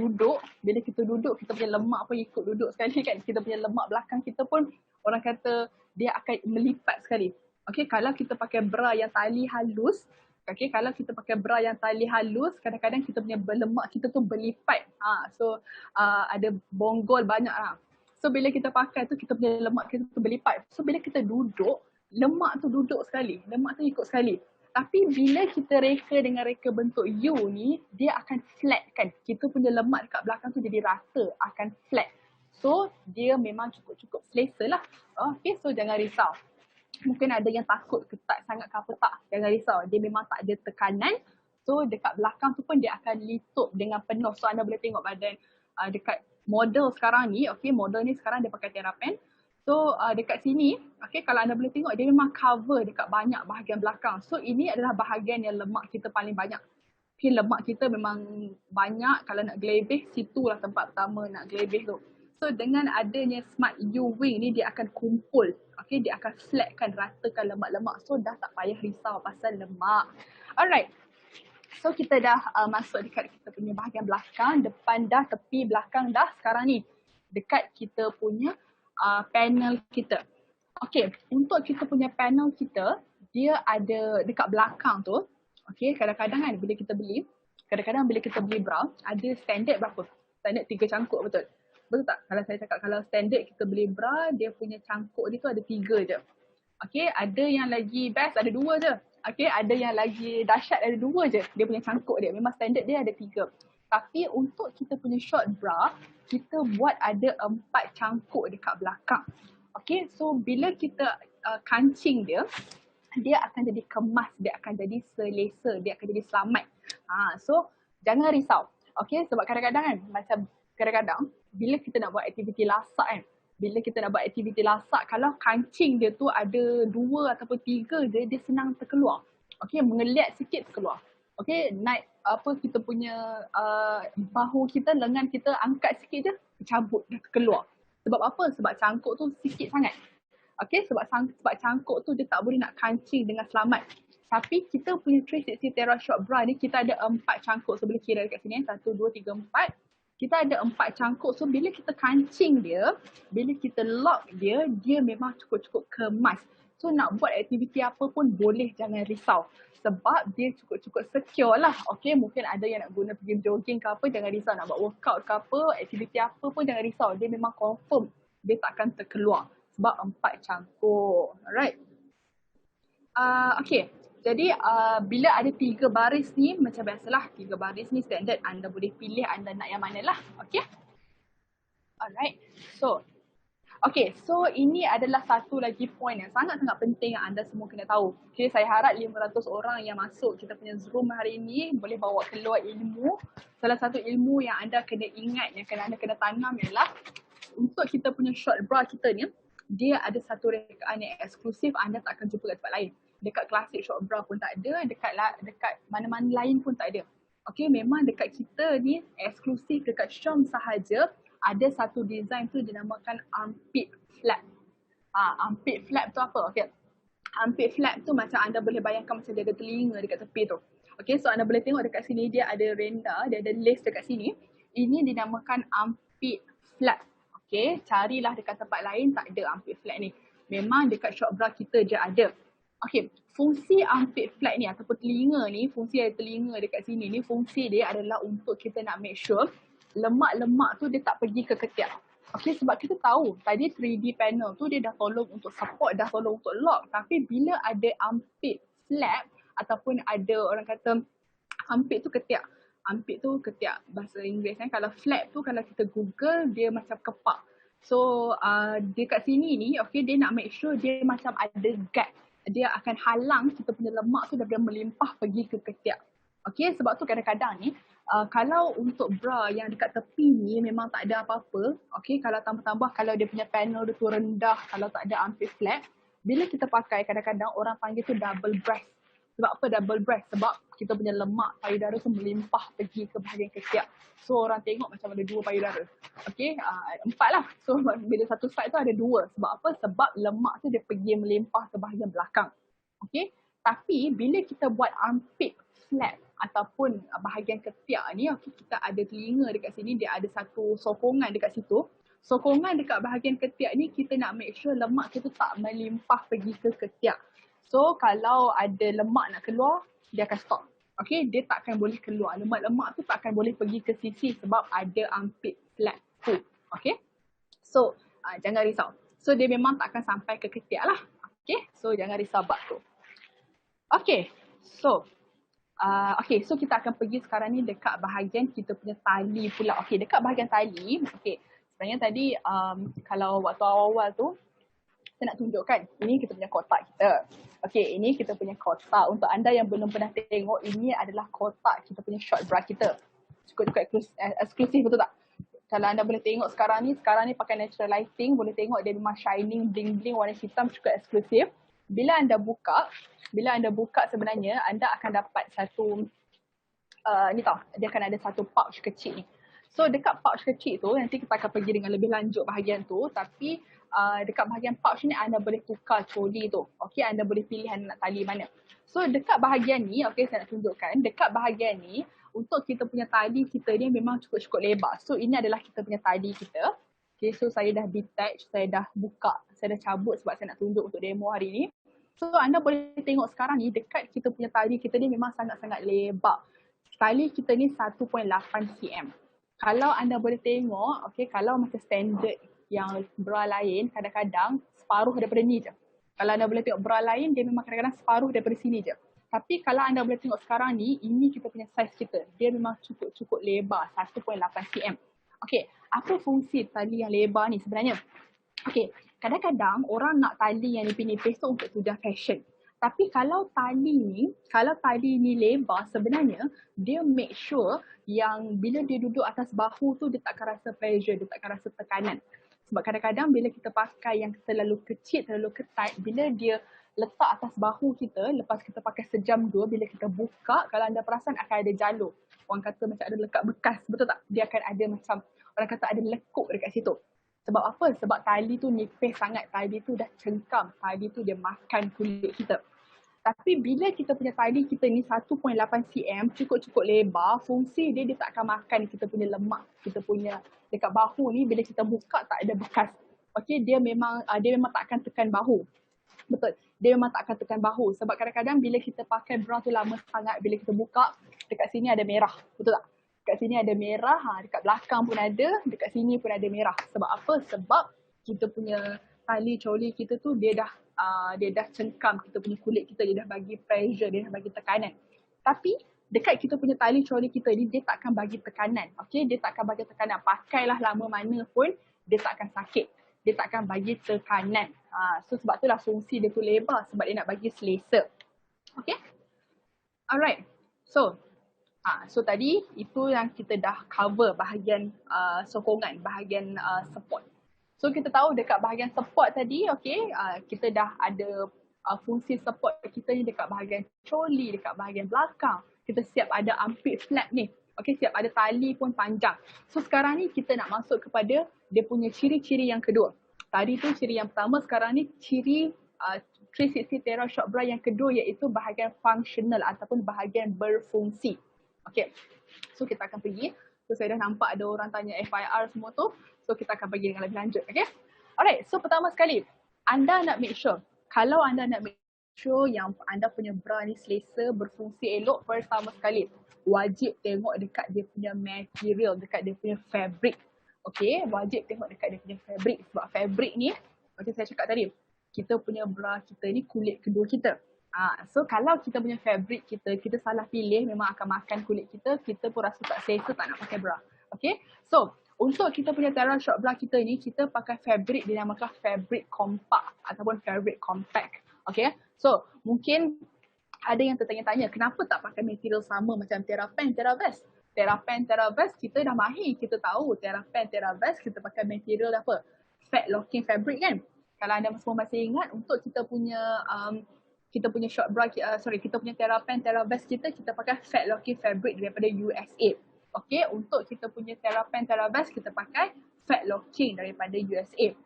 duduk kita punya lemak pun ikut duduk sekali kan, kita punya lemak belakang kita pun orang kata dia akan melipat sekali. Okay, kalau kita pakai bra yang tali halus, okay, kalau kita pakai bra yang tali halus, kadang-kadang kita punya lemak kita tu berlipat. So ada bonggol banyak lah. So bila kita pakai tu kita punya lemak kita tu berlipat. So bila kita duduk, lemak tu duduk sekali, lemak tu ikut sekali. Tapi bila kita reka dengan reka bentuk U ni, dia akan flat kan. Kita punya lemak dekat belakang tu jadi rata, akan flat. So dia memang cukup-cukup selesa lah. Okay, so jangan risau. Mungkin ada yang takut ketat sangat ke apa, tak. Jangan risau, dia memang tak ada tekanan. So dekat belakang tu pun dia akan litup dengan penuh. So anda boleh tengok badan dekat model sekarang ni. Okay, model ni sekarang dia pakai Therapen. So dekat sini, okay, kalau anda boleh tengok dia memang cover dekat banyak bahagian belakang. So ini adalah bahagian yang lemak kita paling banyak. Okay, lemak kita memang banyak. Kalau nak gelebih, situlah tempat pertama nak gelebih tu. So dengan adanya Smart U Wing ni dia akan kumpul. Okay, dia akan flatkan, ratakan lemak-lemak. So dah tak payah risau pasal lemak. Alright. So kita dah masuk dekat kita punya bahagian belakang. Depan dah, tepi belakang dah. Sekarang ni dekat kita punya panel kita. Okay, untuk kita punya panel kita, dia ada dekat belakang tu. Okay, kadang-kadang kan bila kita beli, bra, ada standard berapa? Standard 3 cangkuk, betul? Betul tak? Kalau saya cakap kalau standard kita beli bra, dia punya cangkuk dia tu ada 3 je. Okay, ada yang lagi best ada 2 je. Okay, ada yang lagi dahsyat ada 2 je. Dia punya cangkuk dia. Memang standard dia ada 3. Tapi untuk kita punya short bra, kita buat ada 4 cangkuk dekat belakang. Okay, so bila kita kancing dia, dia akan jadi kemas, dia akan jadi selesa, dia akan jadi selamat. So jangan risau. Okay, sebab kadang-kadang kan, macam kadang-kadang bila kita nak buat aktiviti lasak kan, kalau kancing dia tu ada 2 ataupun 3 je, dia senang terkeluar. Okay, mengeliat sikit terkeluar. Okay, naik kita punya bahu kita, lengan kita angkat sikit je, tercabut, dah terkeluar. Sebab apa? Sebab cangkuk tu sikit sangat. Okay, sebab cangkuk tu dia tak boleh nak kancing dengan selamat. Tapi kita punya 360 Terra Short Bra ni kita ada 4 cangkuk. So boleh kira dekat sini, 1, 2, 3, 4. Kita ada 4 cangkuk. So bila kita kancing dia, bila kita lock dia, dia memang cukup-cukup kemas. So nak buat aktiviti apa pun boleh, jangan risau. Sebab dia cukup-cukup secure lah. Okay, mungkin ada yang nak guna pergi jogging ke apa, jangan risau. Nak buat workout ke apa, aktiviti apa pun jangan risau. Dia memang confirm, dia takkan terkeluar. Sebab 4 cangkuk. Alright. Okay. Jadi bila ada 3 baris ni, macam biasalah 3 baris ni standard. Anda boleh pilih anda nak yang mana lah. Okay. Alright. So ini adalah satu lagi point yang sangat-sangat penting yang anda semua kena tahu. Okay, saya harap 500 orang yang masuk kita punya Zoom hari ini boleh bawa keluar ilmu. Salah satu ilmu yang anda kena ingat, yang anda kena tanam ialah untuk kita punya short bra kita ni, dia ada satu rekaan yang eksklusif, anda tak akan jumpa kat tempat lain. Dekat klasik short bra pun tak ada, dekat mana-mana lain pun tak ada. Okay, memang dekat kita ni eksklusif, dekat Syom sahaja ada satu design tu dinamakan armpit flap. Armpit flap tu apa? Okay. Armpit flap tu macam anda boleh bayangkan macam dia ada telinga dekat tepi tu. Okay, so anda boleh tengok dekat sini dia ada renda, dia ada lace dekat sini. Ini dinamakan armpit flap. Okay, carilah dekat tempat lain tak ada armpit flap ni. Memang dekat short bra kita je ada. Okay, fungsi armpit flap ni ataupun telinga ni, fungsi ada telinga dekat sini ni, fungsi dia adalah untuk kita nak make sure lemak-lemak tu dia tak pergi ke ketiak. Okay, sebab kita tahu tadi 3D panel tu dia dah tolong untuk support, dah tolong untuk lock. Tapi bila ada armpit flap ataupun ada orang kata armpit tu ketiak. Armpit tu ketiak bahasa Inggeris kan. Kalau flap tu kalau kita google dia macam kepak. So dekat sini ni okay, dia nak make sure dia macam ada guard. Dia akan halang kita punya lemak tu daripada melimpah pergi ke ketiak. Okay, sebab tu kadang-kadang ni kalau untuk bra yang dekat tepi ni memang tak ada apa-apa. Okay, kalau tambah-tambah kalau dia punya panel dia tu rendah, kalau tak ada armpit flap, bila kita pakai kadang-kadang orang panggil tu double breast. Sebab apa double breast? Sebab kita punya lemak payudara tu melimpah pergi ke bahagian ketiak. So orang tengok macam ada 2 payudara. Okay, 4 lah. So bila satu side tu ada 2. Sebab apa? Sebab lemak tu dia pergi melimpah ke bahagian belakang. Okay, tapi bila kita buat armpit flap ataupun bahagian ketiak ni, okay, kita ada telinga dekat sini, dia ada satu sokongan dekat situ. Sokongan dekat bahagian ketiak ni kita nak make sure lemak kita tak melimpah pergi ke ketiak. So kalau ada lemak nak keluar, dia akan stop. Okay, dia takkan boleh keluar. Lemak-lemak tu takkan boleh pergi ke sisi sebab ada armpit flap tu. Okay. So jangan risau. So dia memang tak akan sampai ke ketiak lah. Okay, so jangan risau bab tu. Okay, so so kita akan pergi sekarang ni dekat bahagian kita punya tali pula. Okay, dekat bahagian tali, okay, sebenarnya tadi kalau waktu awal-awal tu, saya nak tunjukkan, ini kita punya kotak kita. Okay, ini kita punya kotak. Untuk anda yang belum pernah tengok, ini adalah kotak kita punya short bra kita. Cukup eksklusif, betul tak? Kalau anda boleh tengok sekarang ni pakai natural lighting, boleh tengok dia memang shining, bling-bling, warna hitam, cukup eksklusif. Bila anda buka sebenarnya anda akan dapat satu ni tau, dia akan ada satu pouch kecil ni. So dekat pouch kecil tu nanti kita akan pergi dengan lebih lanjut bahagian tu, tapi dekat bahagian pouch ni anda boleh tukar troli tu. Okey, anda boleh pilih anda nak tali mana. So dekat bahagian ni, okey, saya nak tunjukkan, dekat bahagian ni untuk kita punya tali kita ni memang cukup-cukup lebar. So ini adalah kita punya tali kita. Okay, so saya dah detach, saya dah buka, saya dah cabut sebab saya nak tunjuk untuk demo hari ni. So anda boleh tengok sekarang ni dekat kita punya tali kita ni memang sangat-sangat lebar. Tali kita ni 1.8 cm. Kalau anda boleh tengok, okay, kalau macam standard yang bra lain, kadang-kadang separuh daripada ni je. Kalau anda boleh tengok bra lain, dia memang kadang-kadang separuh daripada sini je. Tapi kalau anda boleh tengok sekarang ni, ini kita punya saiz kita. Dia memang cukup-cukup lebar, 1.8 cm. Okay, apa fungsi tali yang lebar ni sebenarnya? Okay, kadang-kadang orang nak tali yang nipis-nipis tu untuk tujuan fashion. Tapi kalau tali ni lebar, sebenarnya dia make sure yang bila dia duduk atas bahu tu dia tak akan rasa pressure, dia tak akan rasa tekanan. Sebab kadang-kadang bila kita pakai yang terlalu kecil, terlalu ketat, bila dia letak atas bahu kita, lepas kita pakai sejam dua, bila kita buka, kalau anda perasan akan ada jalur. Orang kata macam ada lekat bekas, betul tak? Dia akan ada macam, orang kata ada lekuk dekat situ. Sebab apa? Sebab tali tu nipis sangat, tali tu dah cengkam, tali tu dia makan kulit kita. Tapi bila kita punya tali kita ni 1.8 cm, cukup-cukup lebar, fungsi dia tak akan makan kita punya lemak, kita punya dekat bahu ni bila kita buka tak ada bekas. Okey, dia memang tak akan tekan bahu. Betul. Dia memang tak akan tekan bahu sebab kadang-kadang bila kita pakai bra tu lama sangat, bila kita buka dekat sini ada merah. Betul tak? Dekat sini ada merah, dekat belakang pun ada, dekat sini pun ada merah. Sebab apa? Sebab kita punya tali coli kita tu dia dah cengkam kita punya kulit kita, dia dah bagi pressure, dia dah bagi tekanan. Tapi dekat kita punya tali coli kita ni dia tak akan bagi tekanan. Okey, dia tak akan bagi tekanan. Pakailah lama mana pun dia tak akan sakit. Dia tak akan bagi tekanan. So sebab itulah fungsi dia tu lebar sebab dia nak bagi selesa. Okay. Alright. So tadi itu yang kita dah cover bahagian sokongan, bahagian support. So kita tahu dekat bahagian support tadi, okay, kita dah ada fungsi support kita ni dekat bahagian coli, dekat bahagian belakang. Kita siap ada armpit flap ni. Okay, siap ada tali pun panjang. So sekarang ni kita nak masuk kepada dia punya ciri-ciri yang kedua. Tadi tu ciri yang pertama, sekarang ni ciri 360 Terra Short Bra yang kedua iaitu bahagian functional ataupun bahagian berfungsi. Okay, so kita akan pergi. So saya dah nampak ada orang tanya FIR semua tu. So kita akan pergi dengan lebih lanjut. Okay, alright, so pertama sekali, anda nak make sure, kalau anda nak make sure yang anda punya bra ni selesa, berfungsi elok, pertama sekali wajib tengok dekat dia punya material, dekat dia punya fabric. Okay, wajib tengok dekat dia punya fabric. Sebab fabric ni, macam saya cakap tadi, kita punya bra kita ni kulit kedua kita. So kalau kita punya fabric kita salah pilih, memang akan makan kulit kita, kita pun rasa tak selesa, tak nak pakai bra. Okay, so untuk kita punya Terra Short Bra kita ni, kita pakai fabric dinamakan fabric compact ataupun fabric compact. Okay, so mungkin ada yang tertanya-tanya, kenapa tak pakai material sama macam TerraPen, TerraVest? TerraPen, TerraVest kita dah mahir, kita tahu TerraPen, TerraVest kita pakai material apa? Fat locking fabric kan? Kalau anda semua masih ingat, untuk kita punya short bra, kita punya TerraPen, TerraVest kita pakai fat locking fabric daripada USA. Okay, untuk kita punya TerraPen, TerraVest kita pakai fat locking daripada USA.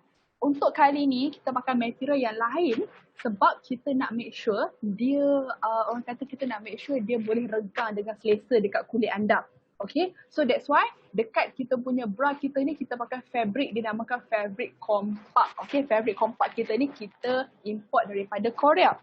Untuk kali ni kita pakai material yang lain sebab kita nak make sure dia, orang kata kita nak make sure dia boleh regang dengan selesa dekat kulit anda. Okay, so that's why dekat kita punya bra kita ni kita pakai fabric dinamakan fabric compact. Okay, fabric compact kita ni kita import daripada Korea.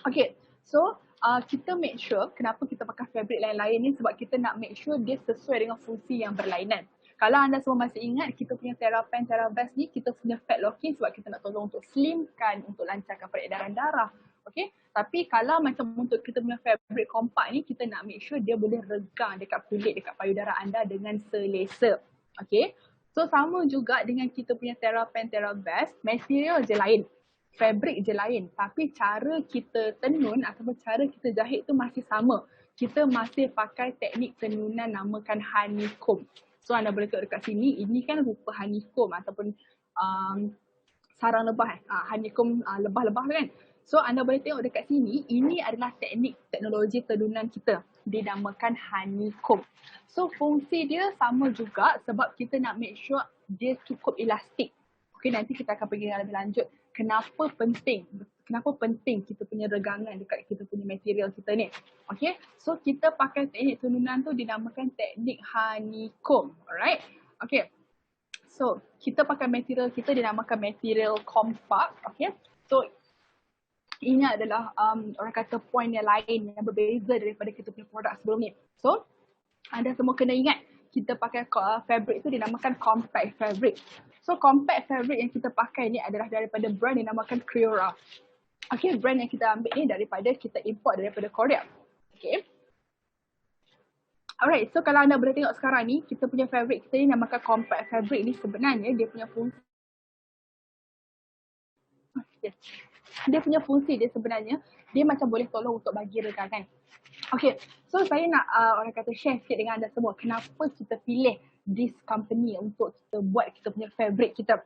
Okay, so kita make sure kenapa kita pakai fabric lain-lain ni sebab kita nak make sure dia sesuai dengan fungsi yang berlainan. Kalau anda semua masih ingat, kita punya TerraPen, TerraVest ni kita punya fat locking sebab kita nak tolong untuk slimkan, untuk lancarkan peredaran darah. Okay, tapi kalau macam untuk kita punya fabric compact ni, kita nak make sure dia boleh regang dekat kulit, dekat payudara anda dengan selesa. Okay, so sama juga dengan kita punya TerraPen, TerraVest, material je lain. Fabric je lain, tapi cara kita tenun ataupun cara kita jahit tu masih sama. Kita masih pakai teknik tenunan namakan honeycomb. So anda boleh tengok dekat sini, ini kan rupa honeycomb ataupun sarang lebah, honeycomb lebah-lebah kan. So anda boleh tengok dekat sini, ini adalah teknik teknologi tenunan kita, dinamakan honeycomb. So fungsi dia sama juga sebab kita nak make sure dia cukup elastik. Okay, nanti kita akan pergi lebih lanjut. Kenapa penting kita punya regangan dekat kita punya material kita ni. Okay, so kita pakai teknik tenunan tu dinamakan teknik honeycomb. Alright, okay. So kita pakai material kita dinamakan material compact. Okay, so ini adalah orang kata point yang lain yang berbeza daripada kita punya produk sebelum ni. So anda semua kena ingat, kita pakai fabric tu dinamakan compact fabric. So compact fabric yang kita pakai ni adalah daripada brand yang dinamakan Creora. Okay, brand yang kita ambil ni daripada kita import daripada Korea. Okay. Alright, so kalau anda boleh tengok sekarang ni, kita punya fabric kita ni namakan compact fabric ni sebenarnya dia punya fungsi. Dia punya fungsi dia sebenarnya, dia macam boleh tolong untuk bagi regangan. Okay, so saya nak orang kata share sikit dengan anda semua kenapa kita pilih this company untuk kita buat kita punya fabric kita.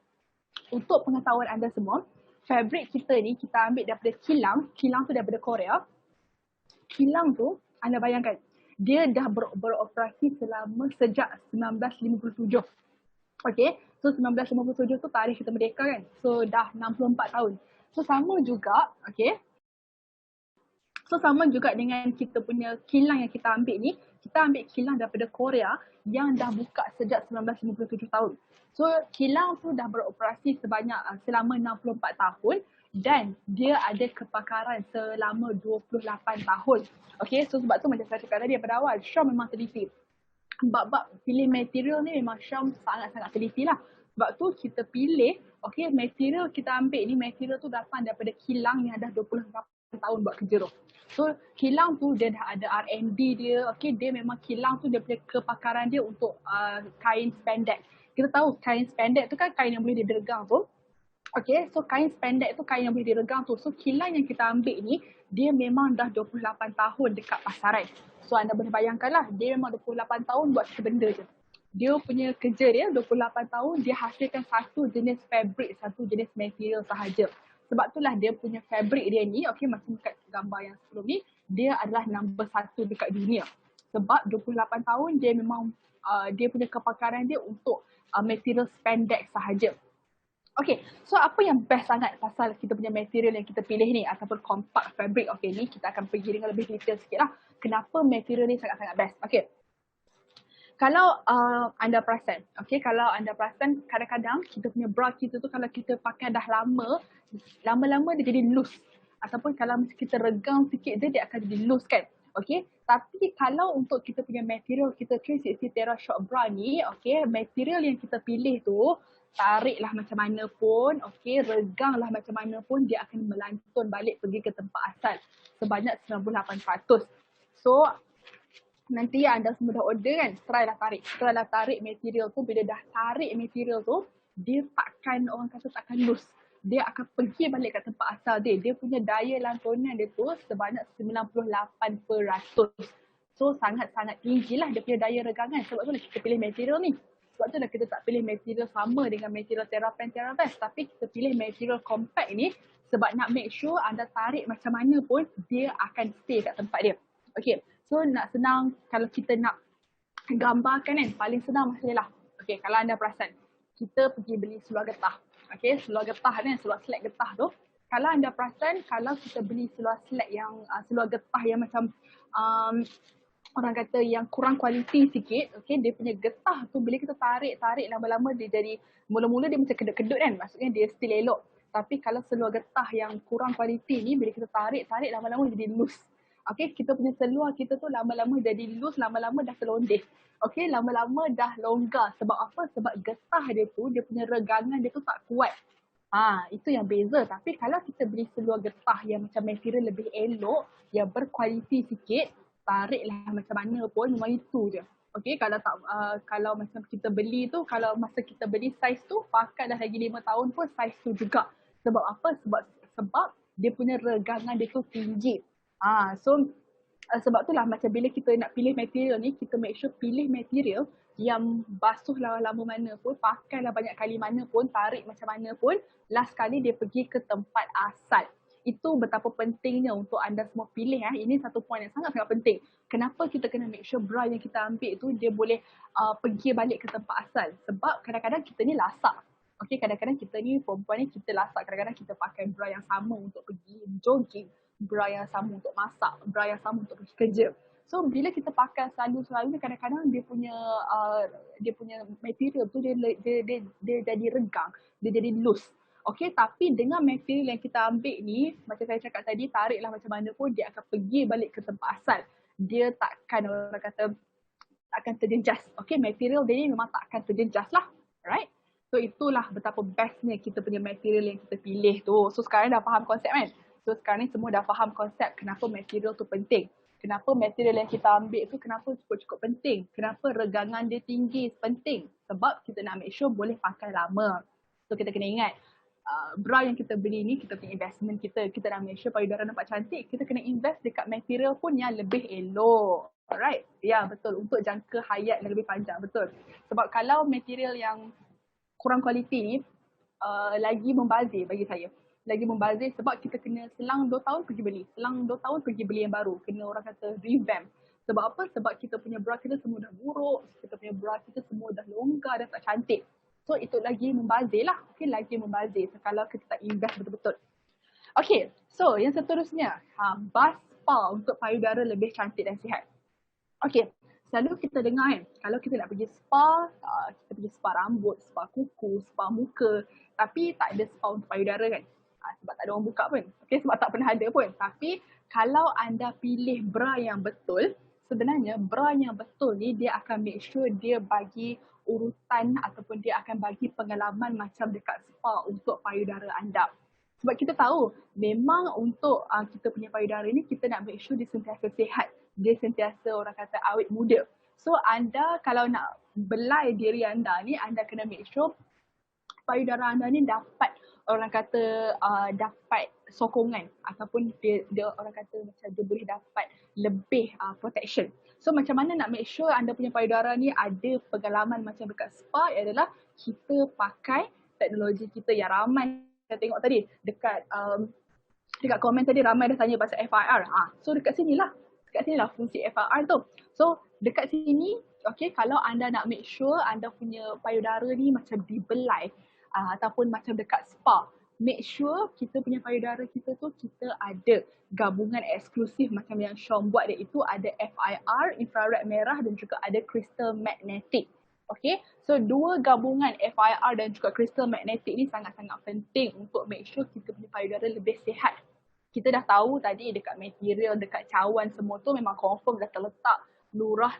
Untuk pengetahuan anda semua, fabric kita ni kita ambil daripada kilang tu daripada Korea. Kilang tu, anda bayangkan, dia dah beroperasi sejak 1957. Okay, so 1957 tu tarikh kita merdeka kan. So dah 64 tahun. So sama juga, okay. So sama juga dengan kita punya kilang yang kita ambil ni, kita ambil kilang daripada Korea yang dah buka sejak 1957 tahun. So kilang tu dah beroperasi selama 64 tahun dan dia ada kepakaran selama 28 tahun. Okay, so sebab tu macam saya cakap tadi pada awal, Syam memang teliti. Bab pilih material ni memang Syam sangat-sangat teliti lah. Sebab tu kita pilih, okay, material kita ambil ni, material tu datang daripada kilang yang dah 28 tahun buat kerja tu. So kilang tu dia dah ada R&D dia, okay, dia memang kilang tu dia punya kepakaran dia untuk kain spandex. Kita tahu kain spandex tu kan kain yang boleh diregang tu. Okay, so kain spandex tu kain yang boleh diregang tu. So kilang yang kita ambil ni, dia memang dah 28 tahun dekat pasaran. So anda boleh bayangkan lah, dia memang 28 tahun buat satu benda je. Dia punya kerja dia 28 tahun, dia hasilkan satu jenis fabric, satu jenis material sahaja. Sebab itulah dia punya fabric dia ni, okay, macam kat gambar yang sebelum ni, dia adalah nombor 1 dekat dunia. Sebab 28 tahun dia memang dia punya kepakaran dia untuk material spandex sahaja. Okay, so apa yang best sangat pasal kita punya material yang kita pilih ni ataupun compact fabric, okay, ni kita akan pergi dengan lebih detail sikit lah. Kenapa material ni sangat-sangat best. Okay, kalau anda perasan, okay, kalau anda perasan kadang-kadang kita punya bra kita tu kalau kita pakai dah lama-lama dia jadi loose. Ataupun kalau kita regang sikit dia akan jadi loose kan. Okay, tapi kalau untuk kita punya material kita 360 Terra Short Bra ni, okay, material yang kita pilih tu, tariklah macam mana pun, okay, reganglah macam mana pun, dia akan melantun balik pergi ke tempat asal sebanyak 98%. So nanti anda semua dah order kan, try lah tarik material tu. Bila dah tarik material tu, dia takkan, orang kata takkan loose. Dia akan pergi balik ke tempat asal dia. Dia punya daya lantunan dia tu sebanyak 98%. So sangat-sangat tinggi lah dia punya daya regangan. Sebab tu lah kita pilih material ni. Sebab tu lah kita tak pilih material sama dengan material TerraPen, TerraVest. Tapi kita pilih material compact ni sebab nak make sure anda tarik macam mana pun, dia akan stay kat tempat dia. Okay. So nak senang, kalau kita nak gambarkan kan, paling senang macam ni lah. Okay, kalau anda perasan, kita pergi beli seluar getah. Okay, seluar getah ni, seluar slack getah tu. Kalau anda perasan, kalau kita beli seluar slack yang, seluar getah yang macam orang kata yang kurang kualiti sikit, okay, dia punya getah tu bila kita tarik lama-lama dia jadi, mula-mula dia macam kedut-kedut kan, maksudnya dia still elok. Tapi kalau seluar getah yang kurang kualiti ni, bila kita tarik lama-lama jadi loose. Okay, kita punya seluar kita tu lama-lama jadi loose, lama-lama dah selondeh. Okay, lama-lama dah longgar. Sebab apa? Sebab getah dia tu, dia punya regangan dia tu tak kuat. Itu yang beza. Tapi kalau kita beli seluar getah yang macam material lebih elok, yang berkualiti sikit, tariklah macam mana pun memang itu je. Okay, kalau macam kita beli tu, kalau masa kita beli saiz tu, pakai dah lagi 5 tahun pun saiz tu juga. Sebab apa? Sebab dia punya regangan dia tu tinggi. Sebab itulah macam bila kita nak pilih material ni, kita make sure pilih material yang basuh lama mana pun, pakailah banyak kali mana pun, tarik macam mana pun, last kali dia pergi ke tempat asal. Itu betapa pentingnya untuk anda semua pilih. Ini satu point yang sangat-sangat penting. Kenapa kita kena make sure bra yang kita ambil tu dia boleh pergi balik ke tempat asal. Sebab kadang-kadang kita ni lasak. Okay, kadang-kadang kita ni perempuan ni kita lasak. Kadang-kadang kita pakai bra yang sama untuk pergi jogging, bra yang sama untuk masak, bra yang sama untuk pergi kerja. So bila kita pakai selalu kadang-kadang dia punya material tu dia jadi regang, dia jadi loose. Okay, tapi dengan material yang kita ambil ni, macam saya cakap tadi, tariklah macam mana pun dia akan pergi balik ke tempat asal. Dia takkan orang kata akan terjejas. Okay, material dia ni memang tak akan terjejas lah. Right? So itulah betapa bestnya kita punya material yang kita pilih tu. So sekarang dah faham konsep kan? So sekarang ni semua dah faham konsep kenapa material tu penting. Kenapa material yang kita ambil tu kenapa cukup-cukup penting. Kenapa regangan dia tinggi penting. Sebab kita nak make sure boleh pakai lama. So kita kena ingat, bra yang kita beli ni kita punya investment kita. Kita nak make sure payudara nampak cantik. Kita kena invest dekat material pun yang lebih elok. Alright? Ya betul. Untuk jangka hayat yang lebih panjang. Betul. Sebab kalau material yang kurang kualiti ni lagi membazir bagi saya. Lagi membazir sebab kita kena selang 2 tahun pergi beli. Selang 2 tahun pergi beli yang baru. Kena orang kata revamp. Sebab apa? Sebab kita punya bra kita semua dah buruk. Kita punya bra kita semua dah longgar, dah tak cantik. So itu lagi membazir lah. Okay, lagi membazir kalau kita tak invest betul-betul. Okay, so yang seterusnya. Bas spa untuk payudara lebih cantik dan sihat. Okay, selalu kita dengar kan, kalau kita nak pergi spa, kita pergi spa rambut, spa kuku, spa muka, tapi tak ada spa untuk payudara kan. Sebab tak ada orang buka pun. Okay, sebab tak pernah ada pun. Tapi kalau anda pilih bra yang betul, sebenarnya bra yang betul ni dia akan make sure dia bagi urutan ataupun dia akan bagi pengalaman macam dekat spa untuk payudara anda. Sebab kita tahu memang untuk kita punya payudara ni kita nak make sure dia sentiasa sihat. Dia sentiasa orang kata awet muda. So anda kalau nak belai diri anda ni, anda kena make sure payudara anda ni dapat orang kata dapat sokongan ataupun dia orang kata macam dia boleh dapat lebih protection. So macam mana nak make sure anda punya payudara ni ada pengalaman macam dekat spa adalah kita pakai teknologi kita yang ramai. Saya tengok tadi dekat komen tadi ramai dah tanya pasal FIR. So dekat sinilah fungsi FIR tu. So dekat sini, okay, kalau anda nak make sure anda punya payudara ni macam dibelai ataupun macam dekat spa, make sure kita punya payudara kita tu kita ada gabungan eksklusif macam yang Syom buat, iaitu ada FIR, infrared merah dan juga ada crystal magnetic. Okay, so dua gabungan FIR dan juga crystal magnetic ni sangat-sangat penting untuk make sure kita punya payudara lebih sihat. Kita dah tahu tadi dekat material, dekat cawan semua tu memang confirm dah terletak lurah,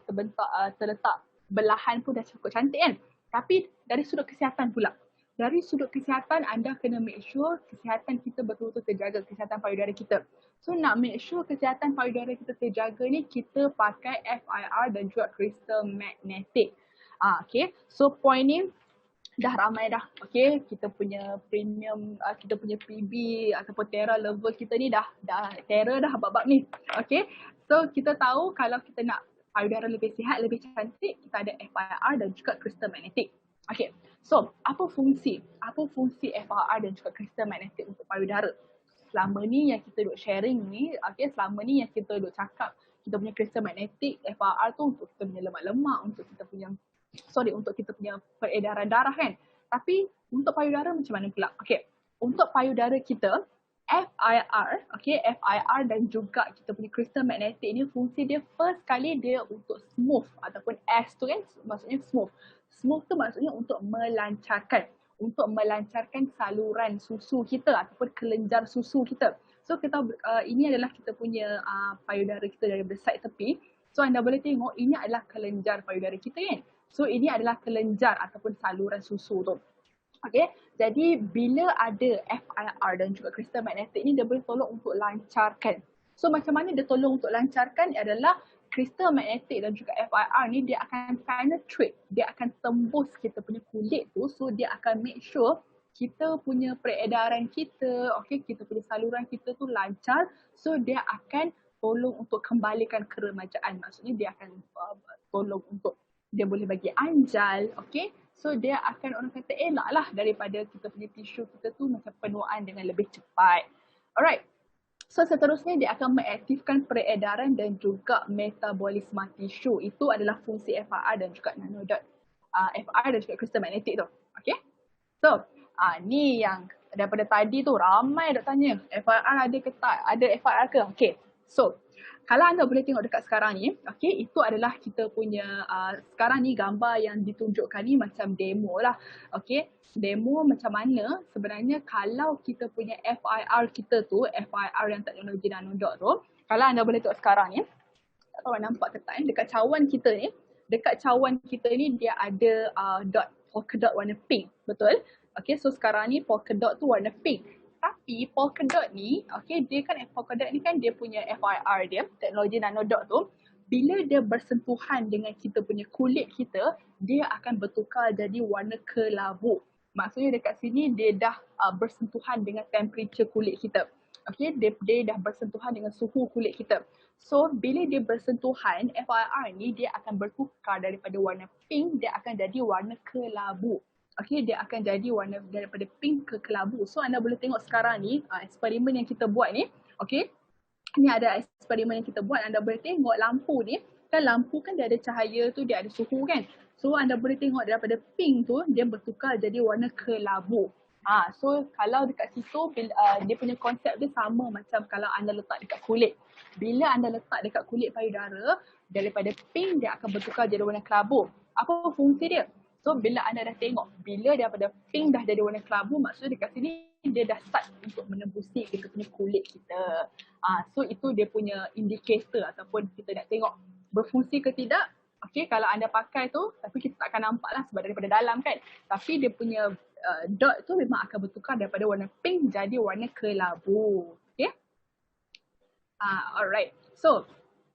terletak belahan pun dah cukup cantik kan. Tapi dari sudut kesihatan pula. Dari sudut kesihatan anda kena make sure kesihatan kita betul-betul terjaga, kesihatan payudara kita. So nak make sure kesihatan payudara kita terjaga ni kita pakai FIR dan juga crystal magnetic. Okay, so point ni dah ramai dah. Okay, kita punya premium, kita punya PB ataupun Terra level kita ni dah Terra dah bab-bab ni. Okay, so kita tahu kalau kita nak payudara lebih sihat, lebih cantik, kita ada FIR dan juga crystal magnetic. Okay, so apa fungsi FIR dan juga crystal magnetic untuk payudara? Selama ni yang kita duk sharing ni, okay, selama ni yang kita duk cakap, kita punya crystal magnetic, FIR tu untuk kita punya lemak-lemak, untuk kita punya peredaran darah kan. Tapi untuk payudara macam mana pula? Okay, untuk payudara kita, FIR, okay, FIR dan juga kita punya crystal magnetic ni fungsi dia first kali dia untuk smooth ataupun S tu kan maksudnya smooth. Smooth tu maksudnya untuk melancarkan saluran susu kita ataupun kelenjar susu kita. So kita ini adalah kita punya payudara kita dari side tepi. So anda boleh tengok ini adalah kelenjar payudara kita kan. So ini adalah kelenjar ataupun saluran susu tu. Okay, jadi bila ada FIR dan juga kristal magnetik ni dia boleh tolong untuk lancarkan. So macam mana dia tolong untuk lancarkan adalah kristal magnetik dan juga FIR ni dia akan penetrate, dia akan tembus kita punya kulit tu. So dia akan make sure kita punya peredaran kita, okay, kita punya saluran kita tu lancar. So dia akan tolong untuk kembalikan keremajaan. Maksudnya dia akan tolong untuk dia boleh bagi anjal, okay. So dia akan orang kata elak lah daripada kita punya tisu kita tu macam penuaan dengan lebih cepat. Alright. So seterusnya dia akan mengaktifkan peredaran dan juga metabolisme tisu. Itu adalah fungsi FIR dan juga nanodot. FIR dan juga kristal magnetik tu. Okay. So ni yang daripada tadi tu ramai dok tanya FIR ada ke tak? Ada FIR ke? Okay. So kalau anda boleh tengok dekat sekarang ni, okay, itu adalah kita punya sekarang ni gambar yang ditunjukkan ni macam demo lah. Okay, demo macam mana sebenarnya kalau kita punya FIR kita tu, FIR yang teknologi nanodot tu, kalau anda boleh tengok sekarang ni, tak tahu nampak ke tak, dekat cawan kita ni, dekat cawan kita ni dia ada dot, polka dot warna pink, betul? Okay, so sekarang ni polka dot tu warna pink. Tapi polka dot ni, okay, dia kan polka dot ni kan dia punya FIR dia, teknologi nanodot tu, bila dia bersentuhan dengan kita punya kulit kita, dia akan bertukar jadi warna kelabu. Maksudnya dekat sini dia dah bersentuhan dengan temperature kulit kita. Okay, dia dah bersentuhan dengan suhu kulit kita. So bila dia bersentuhan, FIR ni dia akan bertukar daripada warna pink, dia akan jadi warna kelabu. Okay, dia akan jadi warna daripada pink ke kelabu. So anda boleh tengok sekarang ni eksperimen yang kita buat ni. Okay, ni ada eksperimen yang kita buat. Anda boleh tengok lampu ni. Kan lampu kan dia ada cahaya tu, dia ada suhu kan. So anda boleh tengok daripada pink tu dia bertukar jadi warna kelabu. So kalau dekat situ dia punya konsep dia sama macam kalau anda letak dekat kulit. Bila anda letak dekat kulit payudara, daripada pink dia akan bertukar jadi warna kelabu. Apa fungsi dia? So bila anda dah tengok, bila daripada pink dah jadi warna kelabu, maksudnya dekat sini dia dah start untuk menembusi kita punya kulit kita. So itu dia punya indikator ataupun kita nak tengok berfungsi ke tidak. Okay, kalau anda pakai tu, tapi kita tak akan nampak lah sebab daripada dalam kan. Tapi dia punya dot tu memang akan bertukar daripada warna pink jadi warna kelabu. Okay. Alright. So,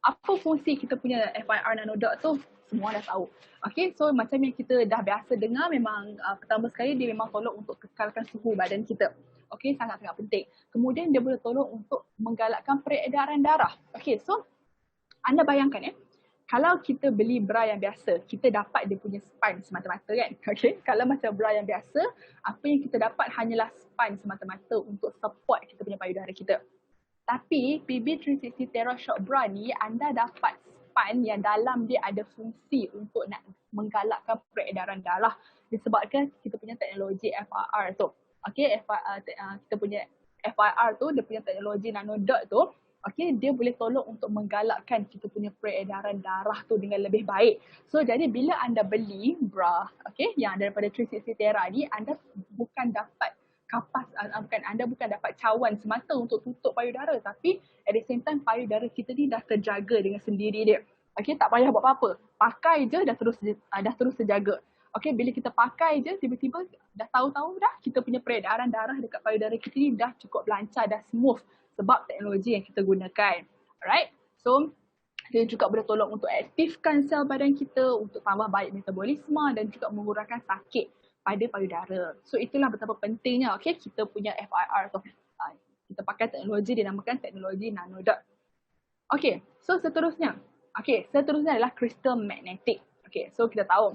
apa fungsi kita punya FIR nanodot tu? Semua dah tahu. Okay, so macam yang kita dah biasa dengar memang pertama sekali dia memang tolong untuk kekalkan suhu badan kita. Okay, sangat-sangat penting. Kemudian dia boleh tolong untuk menggalakkan peredaran darah. Okay, so anda bayangkan kalau kita beli bra yang biasa, kita dapat dia punya span semata-mata kan. Okay, kalau macam bra yang biasa, apa yang kita dapat hanyalah span semata-mata untuk support kita punya payudara kita. Tapi PB360 Terra Shock Bra ni anda dapat span yang dalam dia ada fungsi untuk nak menggalakkan peredaran darah disebabkan kita punya teknologi FIR tu. Okay, kita punya FIR tu, dia punya teknologi nanodot tu, okay, dia boleh tolong untuk menggalakkan kita punya peredaran darah tu dengan lebih baik. So jadi bila anda beli bra, okay, yang daripada 360 Terra ni, anda bukan dapat anda bukan dapat cawan semata untuk tutup payudara, tapi at the same time payudara kita ni dah terjaga dengan sendiri dia. Okay, tak payah buat apa-apa. Pakai je dah terus terjaga. Okay, bila kita pakai je tiba-tiba dah tahu-tahu dah kita punya peredaran darah dekat payudara kita ni dah cukup lancar, dah smooth sebab teknologi yang kita gunakan. Alright. So dia juga boleh tolong untuk aktifkan sel badan kita untuk tambah baik metabolisme dan juga mengurangkan sakit pada payudara. So itulah betapa pentingnya, okay, kita punya FIR tu. Kita pakai teknologi dinamakan teknologi nanodot. Okay, so seterusnya. Okay, seterusnya adalah kristal magnetik. Okay, so kita tahu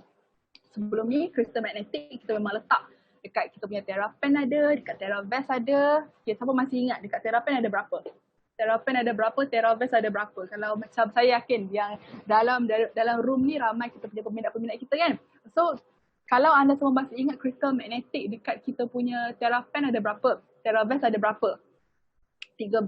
sebelum ni kristal magnetik kita memang letak dekat kita punya Therapen ada, dekat TerraVest ada. Okay, siapa masih ingat dekat Therapen ada berapa? Therapen ada berapa, TerraVest ada berapa? Kalau macam saya yakin yang dalam room ni ramai kita punya peminat-peminat kita kan. So kalau anda semua masih ingat kristal magnetik dekat kita punya Therapen ada berapa? TerraVest ada berapa? 13.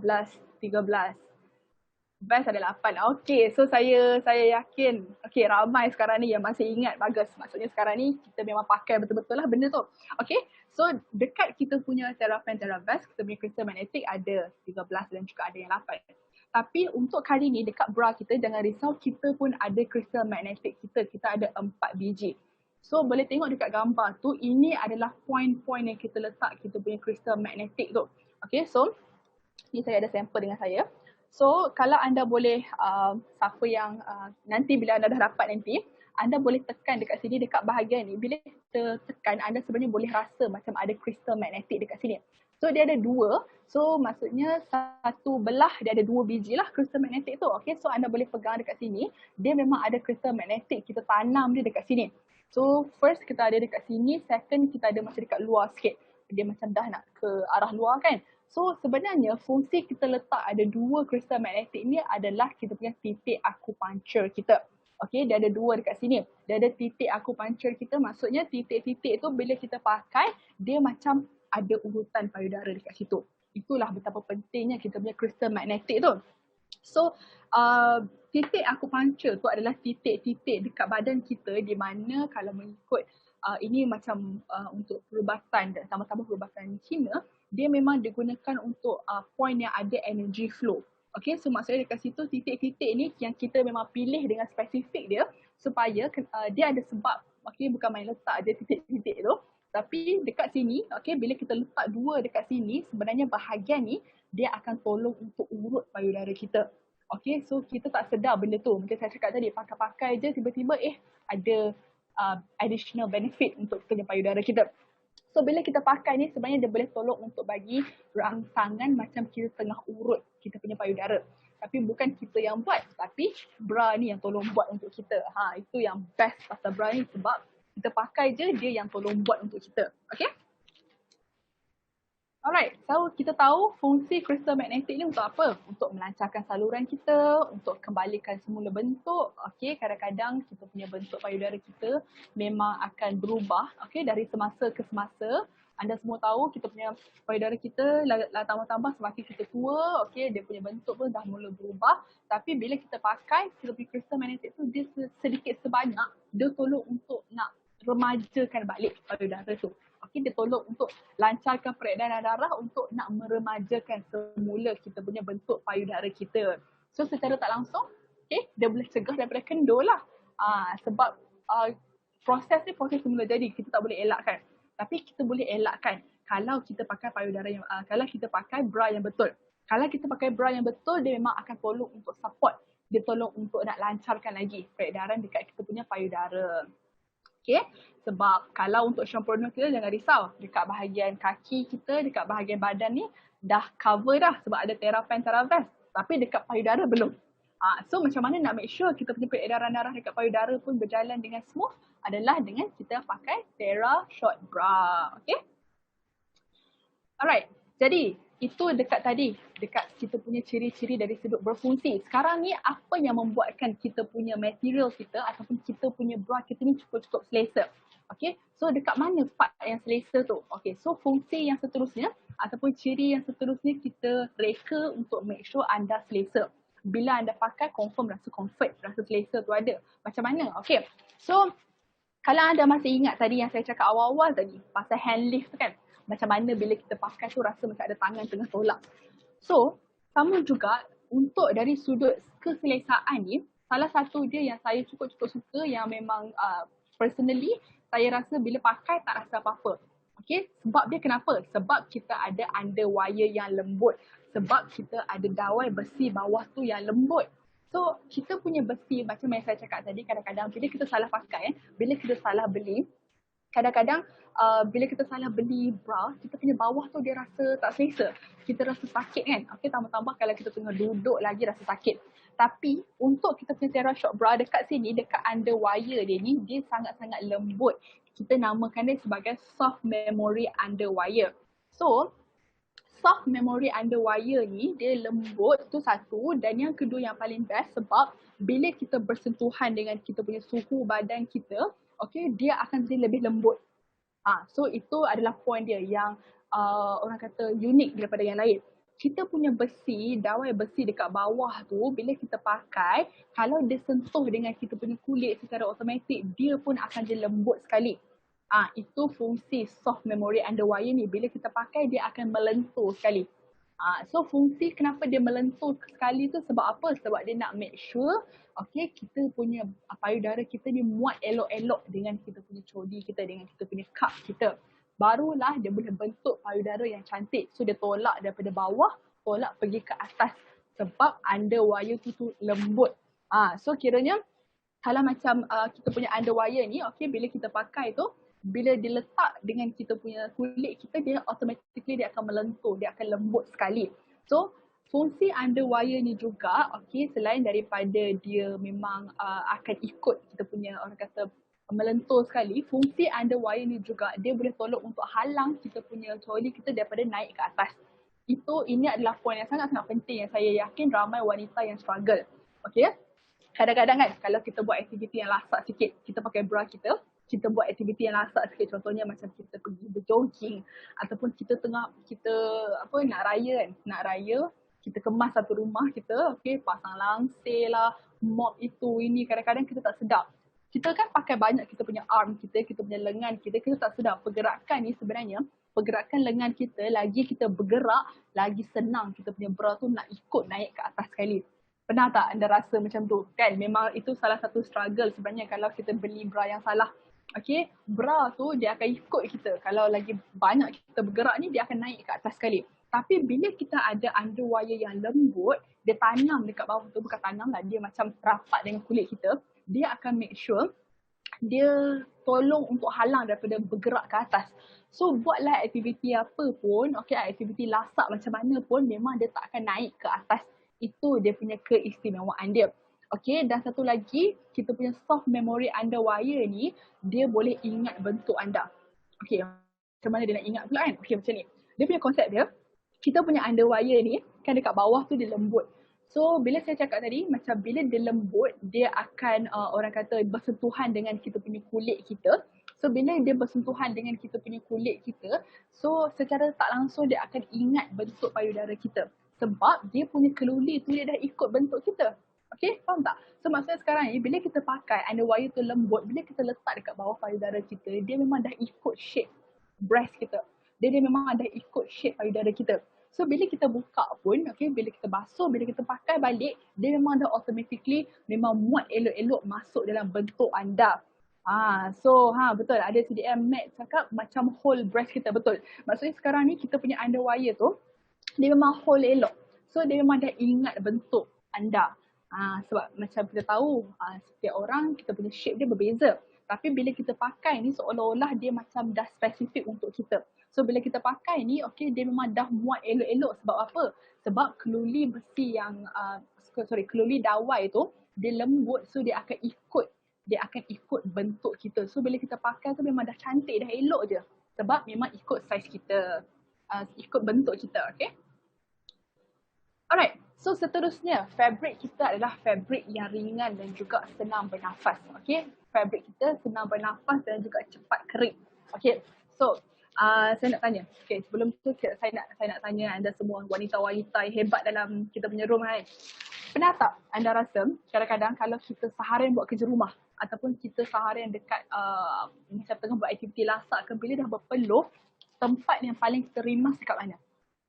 Best ada 8. Okay, so saya yakin okay, ramai sekarang ni yang masih ingat. Bagus, maksudnya sekarang ni kita memang pakai betul-betul lah benda tu. Okay, so dekat kita punya TerraFan TerraVest, kita punya crystal magnetic ada 13 dan juga ada yang 8. Tapi untuk kali ni dekat bra kita, jangan risau, kita pun ada crystal magnetic kita. Kita ada 4 biji. So boleh tengok dekat gambar tu, ini adalah point-point yang kita letak kita punya crystal magnetic tu. Okay, so ni saya ada sampel dengan saya. So kalau anda boleh, siapa yang nanti bila anda dah dapat nanti, anda boleh tekan dekat sini, dekat bahagian ni. Bila kita tekan, anda sebenarnya boleh rasa macam ada crystal magnetic dekat sini. So dia ada 2, so maksudnya satu belah dia ada 2 biji lah crystal magnetic tu. Okay, so anda boleh pegang dekat sini, dia memang ada crystal magnetic, kita tanam dia dekat sini. So first kita ada dekat sini, second kita ada macam dekat luar sikit. Dia macam dah nak ke arah luar kan. So sebenarnya fungsi kita letak ada 2 crystal magnetic ni adalah kita punya titik acupuncture kita. Okay, dia ada 2 dekat sini. Dia ada titik acupuncture kita, maksudnya titik-titik tu bila kita pakai, dia macam ada urutan payudara dekat situ. Itulah betapa pentingnya kita punya crystal magnetic tu. So titik acupuncture tu adalah titik-titik dekat badan kita di mana kalau mengikut ini macam untuk perubatan, sama-sama perubatan Cina, dia memang digunakan untuk point yang ada energy flow. Okay, so maksudnya dekat situ titik-titik ni yang kita memang pilih dengan spesifik dia supaya dia ada sebab. Okay, bukan main letak je titik-titik tu. Tapi dekat sini, okay, bila kita letak 2 dekat sini, sebenarnya bahagian ni dia akan tolong untuk urut payudara kita. Okay, so kita tak sedar benda tu. Macam saya cakap tadi, pakai-pakai je tiba-tiba ada additional benefit untuk kita payudara kita. So bila kita pakai ni sebenarnya dia boleh tolong untuk bagi rangsangan macam kita tengah urut kita punya payudara. Tapi bukan kita yang buat, tapi bra ni yang tolong buat untuk kita. Itu yang best pasal bra ni sebab kita pakai je, dia yang tolong buat untuk kita. Okay? Alright, so kita tahu fungsi crystal magnetic ni untuk apa? Untuk melancarkan saluran kita, untuk kembalikan semula bentuk. Okay, kadang-kadang kita punya bentuk payudara kita memang akan berubah, okay, dari semasa ke semasa. Anda semua tahu kita punya payudara kita lah tambah-tambah semakin kita tua, okay, dia punya bentuk pun dah mula berubah. Tapi bila kita pakai kita punya crystal magnetic tu, dia sedikit sebanyak, dia tolong untuk nak remajakan balik payudara tu. Okay, dia tolong untuk lancarkan peredaran darah untuk nak meremajakan semula kita punya bentuk payudara kita. So secara tak langsung, okay, dia boleh cegah daripada kendor lah. Sebab proses ni proses semula jadi, kita tak boleh elakkan. Tapi kita boleh elakkan kalau kita pakai payudara yang, kalau kita pakai bra yang betul. Kalau kita pakai bra yang betul, dia memang akan tolong untuk support. Dia tolong untuk nak lancarkan lagi peredaran dekat kita punya payudara. Okay, sebab kalau untuk sempurna kita jangan risau, dekat bahagian kaki kita, dekat bahagian badan ni dah cover dah sebab ada TerraFan TerraVest. Tapi dekat payudara belum. So macam mana nak make sure kita punya peredaran darah dekat payudara pun berjalan dengan smooth adalah dengan kita pakai Terra Short Bra. Okay. Alright, jadi itu dekat tadi, dekat kita punya ciri-ciri dari sudut berfungsi. Sekarang ni apa yang membuatkan kita punya material kita ataupun kita punya bra kita ni cukup-cukup selesa. Okay, so dekat mana part yang selesa tu? Okay, so fungsi yang seterusnya ataupun ciri yang seterusnya kita reka untuk make sure anda selesa. Bila anda pakai, confirm rasa comfort, rasa selesa tu ada. Macam mana? Okay, so kalau anda masih ingat tadi yang saya cakap awal-awal tadi, pasal hand lift tu kan, macam mana bila kita pakai tu rasa macam ada tangan tengah tolak. So, sama juga untuk dari sudut keselesaan ni, salah satu dia yang saya cukup-cukup suka yang memang personally, saya rasa bila pakai tak rasa apa-apa. Okay, sebab dia kenapa? Sebab kita ada underwire yang lembut. Sebab kita ada dawai besi bawah tu yang lembut. So, kita punya besi macam yang saya cakap tadi, kadang-kadang bila kita salah pakai, bila kita salah beli, kadang-kadang bila kita salah beli bra, kita punya bawah tu dia rasa tak selesa. Kita rasa sakit kan. Okay, tambah-tambah kalau kita tengah duduk lagi rasa sakit. Tapi untuk kita punya Terra Short Bra dekat sini, dekat underwire dia ni, dia sangat-sangat lembut. Kita namakan dia sebagai soft memory underwire. So, soft memory underwire ni dia lembut tu satu, dan yang kedua yang paling best sebab bila kita bersentuhan dengan kita punya suhu badan kita, okay, dia akan jadi lebih lembut. So itu adalah point dia yang orang kata unik daripada yang lain. kita punya besi, dawai besi dekat bawah tu bila kita pakai, kalau dia sentuh dengan kita punya kulit secara automatik, dia pun akan jadi lembut sekali. Itu fungsi soft memory underwire ni. Bila kita pakai, dia akan melentur sekali. So fungsi kenapa dia melentur sekali tu sebab apa? Sebab dia nak make sure kita punya payudara kita ni muat elok-elok dengan kita punya codi kita, dengan kita punya cup kita. Barulah dia boleh bentuk payudara yang cantik. So dia tolak daripada bawah, tolak pergi ke atas sebab underwire tu lembut. So kiranya kalau macam kita punya underwire ni, bila kita pakai tu, bila diletak dengan kita punya kulit kita, dia automatically dia akan melentur, dia akan lembut sekali. So fungsi underwire ni juga selain daripada dia memang akan ikut kita punya orang kata melentur sekali, fungsi underwire ni juga dia boleh tolong untuk halang kita punya troli kita daripada naik ke atas. Ini adalah poin yang sangat-sangat penting yang saya yakin ramai wanita yang struggle. Kadang-kadang kan kalau kita buat aktiviti yang lasak sikit, kita pakai bra kita buat aktiviti yang lasak sikit, contohnya macam kita pergi berjogging ataupun kita nak raya, kita kemas satu rumah kita, pasang langsir lah, mop itu ini, kadang-kadang kita tak sedap. Kita kan pakai banyak kita punya arm kita punya lengan kita tak sedap. Pergerakan ni sebenarnya, pergerakan lengan kita, lagi kita bergerak, lagi senang kita punya bra tu nak ikut naik ke atas sekali. Pernah tak anda rasa macam tu? Kan memang itu salah satu struggle sebenarnya kalau kita beli bra yang salah. Bra tu dia akan ikut kita. Kalau lagi banyak kita bergerak ni, dia akan naik ke atas sekali. Tapi bila kita ada underwire yang lembut, dia tanam dekat bawah tu, bukan tanam lah, dia macam rapat dengan kulit kita. Dia akan make sure dia tolong untuk halang daripada bergerak ke atas. So buatlah aktiviti apa pun, aktiviti lasak macam mana pun, memang dia tak akan naik ke atas. Itu dia punya keistimewaan dia. Dan satu lagi, kita punya soft memory underwire ni, dia boleh ingat bentuk anda. Macam mana dia nak ingat pula kan? Macam ni. Dia punya konsep dia, kita punya underwire ni, kan dekat bawah tu dia lembut. So bila saya cakap tadi, macam bila dia lembut, dia akan orang kata bersentuhan dengan kita punya kulit kita. So bila dia bersentuhan dengan kita punya kulit kita, so secara tak langsung dia akan ingat bentuk payudara kita. Sebab dia punya keluli tu dia dah ikut bentuk kita. Faham tak? So maksudnya sekarang ni, bila kita pakai underwire tu lembut, bila kita letak dekat bawah payudara kita, dia memang dah ikut shape breast kita. Dia memang dah ikut shape payudara kita. So bila kita buka pun, bila kita basuh, bila kita pakai balik, dia memang dah automatically memang muat elok-elok masuk dalam bentuk anda. Betul, ada CDM Matt cakap macam whole breast kita, betul. Maksudnya sekarang ni kita punya underwire tu, dia memang whole elok. So dia memang dah ingat bentuk anda. Sebab macam kita tahu, setiap orang kita punya shape dia berbeza. Tapi bila kita pakai ni seolah-olah dia macam dah spesifik untuk kita. So bila kita pakai ni, dia memang dah muat elok-elok. Sebab apa? Sebab keluli besi yang, keluli dawai tu, dia lembut, so dia akan ikut bentuk kita. So bila kita pakai tu memang dah cantik, dah elok je. Sebab memang ikut saiz kita, ikut bentuk kita, Alright, so seterusnya, fabric kita adalah fabric yang ringan dan juga senang bernafas. Fabric kita senang bernafas dan juga cepat kering. So saya nak tanya. Sebelum tu saya nak tanya anda semua wanita-wanita yang hebat dalam kita punya room kan. Pernah tak anda rasa kadang-kadang kalau kita seharian buat kerja rumah ataupun kita seharian dekat macam tengah buat aktiviti lasak ke, bila dah berpeluh, tempat yang paling kita rimas dekat mana?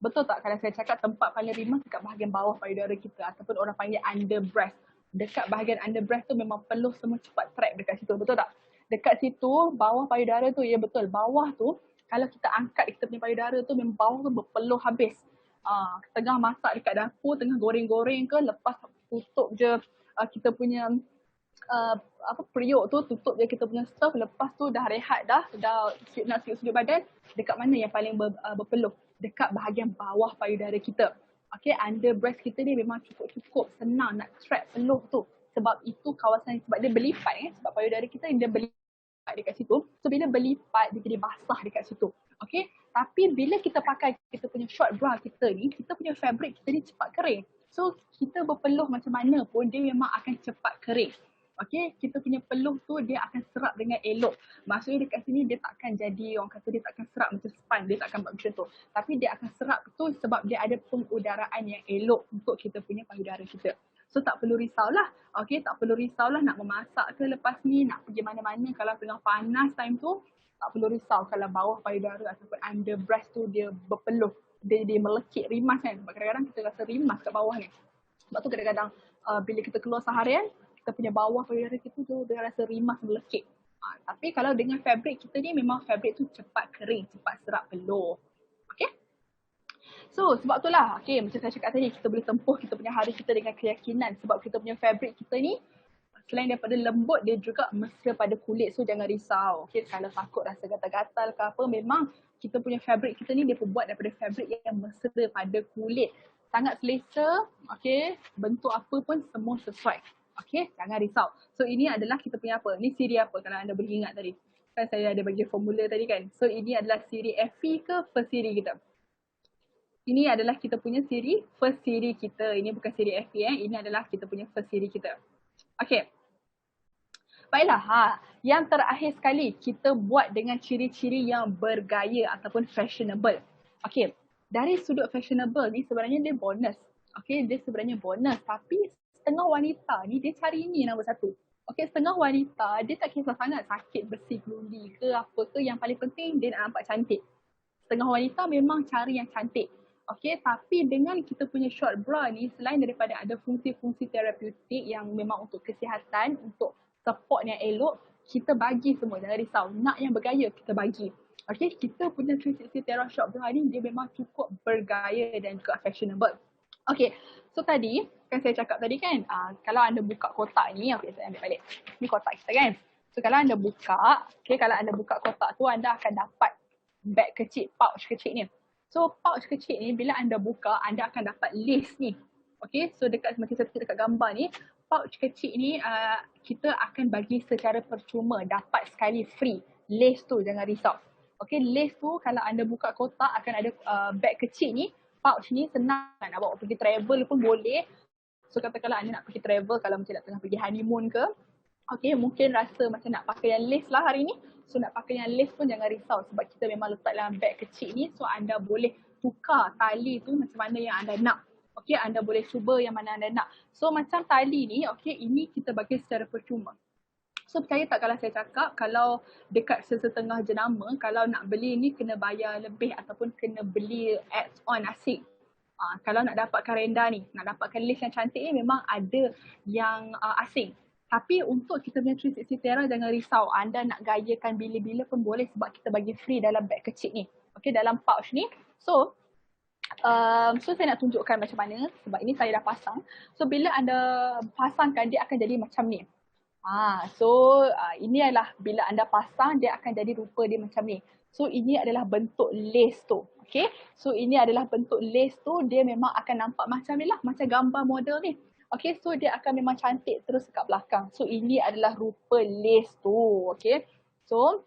Betul tak kalau saya cakap tempat paling rimas dekat bahagian bawah payudara kita ataupun orang panggil under breast. Dekat bahagian under breast tu memang peluh semua cepat trap dekat situ, betul tak? Dekat situ bawah payudara tu, ya betul, bawah tu kalau kita angkat kita punya payudara tu memang bawah tu berpeluh habis. Tengah masak dekat dapur, tengah goreng-goreng ke, lepas tutup je kita punya periuk tu, tutup je kita punya stove, lepas tu dah rehat dah nak siut sudut badan, dekat mana yang paling berpeluh? Dekat bahagian bawah payudara kita. Under breast kita ni memang cukup senang nak trap peluh tu. Sebab itu kawasan, sebab dia berlipat sebab payudara kita dia berlipat dekat situ. So bila berlipat, dia jadi basah dekat situ. Tapi bila kita pakai kita punya short bra kita ni, kita punya fabric kita ni cepat kering. So kita berpeluh macam mana pun, dia memang akan cepat kering. Okay, kita punya peluh tu dia akan serap dengan elok. Maksudnya dekat sini dia takkan jadi, orang kata dia takkan serap macam sponge, dia takkan buat macam tu. Tapi dia akan serap tu sebab dia ada pengudaraan yang elok untuk kita punya payudara kita. So tak perlu risaulah. Okay, tak perlu risaulah nak memasak ke lepas ni, nak pergi mana-mana kalau tengah panas time tu. Tak perlu risau kalau bawah payudara ataupun under breast tu dia berpeluh. Dia melekit, rimas kan. Sebab kadang-kadang kita rasa rimas kat bawah ni. Sebab tu kadang-kadang bila kita keluar seharian, kita punya bawah payudara kita tu dia rasa rimas melekit. Tapi kalau dengan fabric kita ni memang fabric tu cepat kering, cepat serap peluh. Okay. So sebab itulah, okay, macam saya cakap tadi, kita boleh tempuh kita punya hari kita dengan keyakinan sebab kita punya fabric kita ni selain daripada lembut, dia juga mesra pada kulit. So jangan risau. Okay, kalau takut rasa gatal-gatal ke apa, memang kita punya fabric kita ni dia buat daripada fabric yang mesra pada kulit. Sangat selesa, okay, bentuk apa pun semua sesuai. Okay, jangan risau. So ini adalah kita punya apa? Ni siri apa kalau anda boleh ingat tadi? Kan saya ada bagi formula tadi kan. So ini adalah siri FE ke first siri kita? Ini adalah kita punya siri first siri kita. Ini bukan siri FE Ini adalah kita punya first siri kita. Okay. Baiklah, yang terakhir sekali kita buat dengan ciri-ciri yang bergaya ataupun fashionable. Okay, dari sudut fashionable ni sebenarnya dia bonus. Okay, dia sebenarnya bonus tapi setengah wanita ni dia cari ni nombor satu. Okay, setengah wanita dia tak kisah sangat sakit besi geluli ke apa ke, yang paling penting dia nak nampak cantik. Setengah wanita memang cari yang cantik. Okay, tapi dengan kita punya short bra ni, selain daripada ada fungsi-fungsi terapeutik yang memang untuk kesihatan, untuk support yang elok, kita bagi semua, jangan risau. Nak yang bergaya, kita bagi. Okay, kita punya 360 Terra short bra ni, dia memang cukup bergaya dan juga fashionable. Okay, so tadi, kan saya cakap tadi kan, kalau anda buka kotak ni, okay, saya ambil balik. Ni kotak kita kan. So kalau anda buka, okay, kalau anda buka kotak tu, anda akan dapat bag kecil, pouch kecil ni. So pouch kecil ni, bila anda buka, anda akan dapat lace ni. Okay, so dekat macam saya dekat gambar ni, pouch kecil ni kita akan bagi secara percuma, dapat sekali free. Lace tu jangan risau. Okay, lace tu kalau anda buka kotak akan ada bag kecil ni, pouch ni senang nak bawa pergi travel pun boleh. So katakanlah anda nak pergi travel, kalau macam nak tengah pergi honeymoon ke, okay, mungkin rasa macam nak pakai yang lace lah hari ni. So nak pakai yang lace pun jangan risau sebab kita memang letak dalam bag kecil ni. So anda boleh tukar tali tu macam mana yang anda nak. Okay, anda boleh cuba yang mana anda nak. So macam tali ni, okay, ini kita bagi secara percuma. So percaya tak kalau saya cakap, kalau dekat sesetengah jenama, kalau nak beli ni kena bayar lebih ataupun kena beli add on asing. Kalau nak dapatkan renda ni, nak dapatkan lace yang cantik ni memang ada yang asing. Tapi untuk kita punya 360 Terra jangan risau. Anda nak gayakan bila-bila pun boleh sebab kita bagi free dalam bag kecil ni. Okay, dalam pouch ni. So saya nak tunjukkan macam mana sebab ini saya dah pasang. So bila anda pasangkan dia akan jadi macam ni. Ini adalah bila anda pasang dia akan jadi rupa dia macam ni. So ini adalah bentuk lace tu. Okay. So ini adalah bentuk lace tu, dia memang akan nampak macam ni lah, macam gambar model ni. Okay, so dia akan memang cantik terus kat belakang. So ini adalah rupa lace tu. Okay. So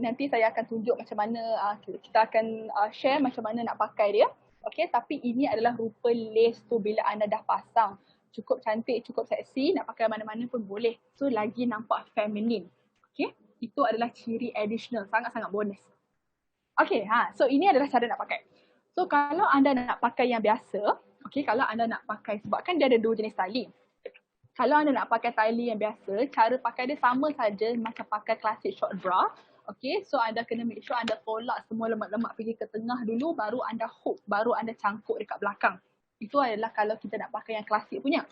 nanti saya akan tunjuk macam mana kita akan share macam mana nak pakai dia. Okay, tapi ini adalah rupa lace tu bila anda dah pasang. Cukup cantik, cukup seksi, nak pakai mana-mana pun boleh. So lagi nampak feminine. Okay, itu adalah ciri additional, sangat-sangat bonus. Okay, so ini adalah cara nak pakai. So kalau anda nak pakai yang biasa, okay, kalau anda nak pakai, sebab kan dia ada dua jenis tali. Kalau anda nak pakai tali yang biasa, cara pakai dia sama saja macam pakai classic short bra. Okay, so anda kena make sure anda tolak semua lemak-lemak pergi ke tengah dulu, baru anda hook, baru anda cangkuk dekat belakang. Itu adalah kalau kita nak pakai yang klasik punya.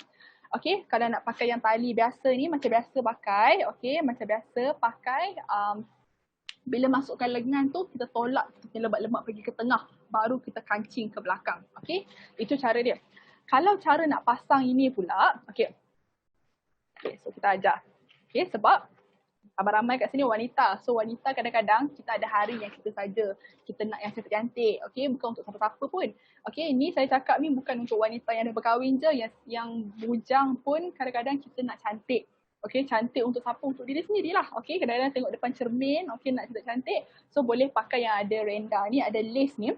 Okay, kalau nak pakai yang tali biasa ni, macam biasa pakai. Okay, macam biasa pakai. Bila masukkan lengan tu, kita tolak lemak-lemak pergi ke tengah. Baru kita kancing ke belakang. Okay, itu cara dia. Kalau cara nak pasang ini pula, okay, so kita ajar. Okay, sebab ramai kat sini wanita. So wanita kadang-kadang kita ada hari yang kita saja kita nak yang cantik-cantik. Okay, bukan untuk siapa-siapa pun. Okay, ni saya cakap ni bukan untuk wanita yang dah berkahwin je. Yang bujang pun kadang-kadang kita nak cantik. Okay, cantik untuk siapa? Untuk diri sendirilah. Okay, kadang-kadang tengok depan cermin. Okay, nak cantik-cantik. So boleh pakai yang ada renda ni, ada lace ni.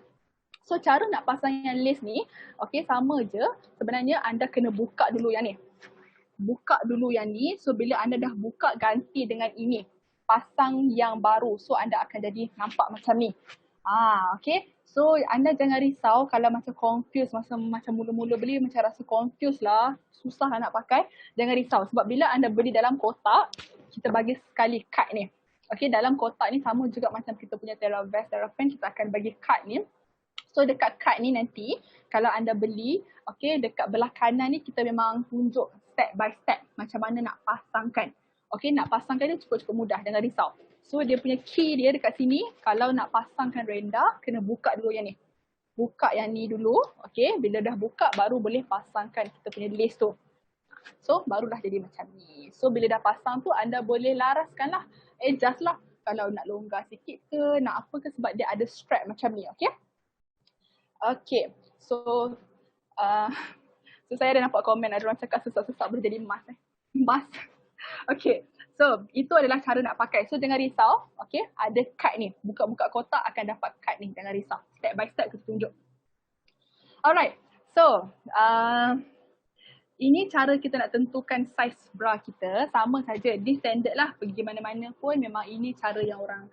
So cara nak pasang yang lace ni, okay, sama je. Sebenarnya anda kena buka dulu yang ni. buka dulu yang ni. So bila anda dah buka, ganti dengan ini, pasang yang baru. So anda akan jadi nampak macam ni. Okay. So anda jangan risau kalau macam confused, macam mula-mula beli macam rasa confused lah, susah lah nak pakai. Jangan risau sebab bila anda beli dalam kotak, kita bagi sekali kad ni. Okay, dalam kotak ni sama juga macam kita punya TerraVest, TerraPen, kita akan bagi kad ni. So dekat kad ni nanti kalau anda beli, okay, dekat belah kanan ni kita memang tunjuk step by step macam mana nak pasangkan. Okay, nak pasangkan dia cukup-cukup mudah, jangan risau. So dia punya key dia dekat sini, kalau nak pasangkan renda, kena buka dulu yang ni. Buka yang ni dulu, okay, bila dah buka baru boleh pasangkan kita punya list tu. So barulah jadi macam ni. So bila dah pasang tu anda boleh laraskan lah, adjust lah. Kalau nak longgar sikit ke, nak apa ke, sebab dia ada strap macam ni, okay. Okay, so so saya ada nampak komen ada orang cakap sesak-sesak boleh jadi emas. Emas. Okay, so itu adalah cara nak pakai. So jangan risau, okay, ada kad ni. Buka-buka kotak akan dapat kad ni, jangan risau. Step by step kita tunjuk. Alright, so ini cara kita nak tentukan saiz bra kita. Sama saja, di standard lah, pergi mana-mana pun memang ini cara yang orang,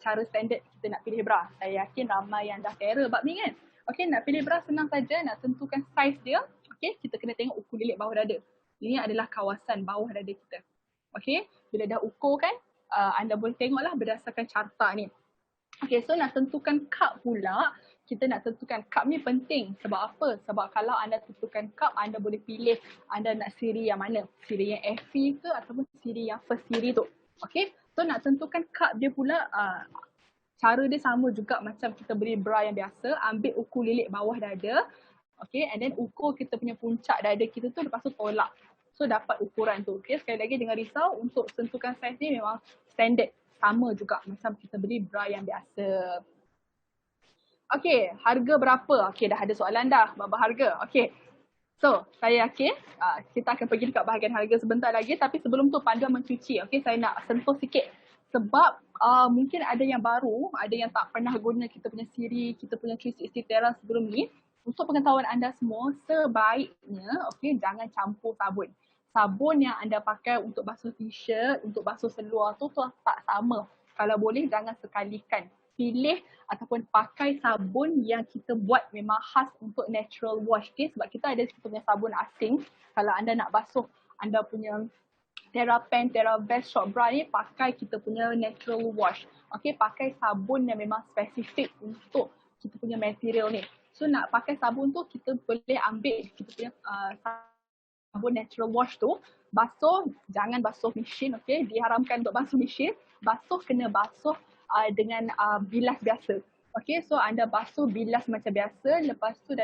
cara standard kita nak pilih bra. Saya yakin ramai yang dah terror bab ni kan. Okay, nak pilih bra senang saja, nak tentukan saiz dia. Okay, kita kena tengok ukur lilit bawah dada. Ini adalah kawasan bawah dada kita. Okay, bila dah ukur kan, anda boleh tengoklah berdasarkan carta ni. Okay, so nak tentukan cup pula, kita nak tentukan cup ni penting. Sebab apa? Sebab kalau anda tentukan cup, anda boleh pilih anda nak siri yang mana. Siri yang FV ke ataupun siri yang first siri tu. Okay, so nak tentukan cup dia pula, cara dia sama juga macam kita beli bra yang biasa. Ambil ukur lilit bawah dada. Okay, and then ukur kita punya puncak dada kita tu, lepas tu tolak. So dapat ukuran tu. Okay, sekali lagi jangan risau, untuk tentukan saiz ni memang standard. Sama juga macam kita beli bra yang biasa. Okay, harga berapa? Okay, dah ada soalan dah bab harga. Okay, so saya yakin kita akan pergi dekat bahagian harga sebentar lagi. Tapi sebelum tu panduan mencuci. Okay, saya nak sentuh sikit. Sebab mungkin ada yang baru, ada yang tak pernah guna kita punya siri, kita punya 360 Terra sebelum ni. Untuk pengetahuan anda semua, sebaiknya okay, jangan campur sabun. Sabun yang anda pakai untuk basuh t-shirt, untuk basuh seluar tu tak sama. Kalau boleh jangan sekalikan. Pilih ataupun pakai sabun yang kita buat memang khas untuk natural wash. Okay? Sebab kita ada kita punya sabun asing. Kalau anda nak basuh anda punya TerraPen, TerraVest, short bra ni, pakai kita punya natural wash. Okay, pakai sabun yang memang spesifik untuk kita punya material ni. So nak pakai sabun tu, kita boleh ambil kita punya sabun natural wash tu, basuh, jangan basuh mesin, okay. Diharamkan untuk basuh mesin. Basuh kena basuh dengan bilas biasa. Okay, so anda basuh bilas macam biasa. Lepas tu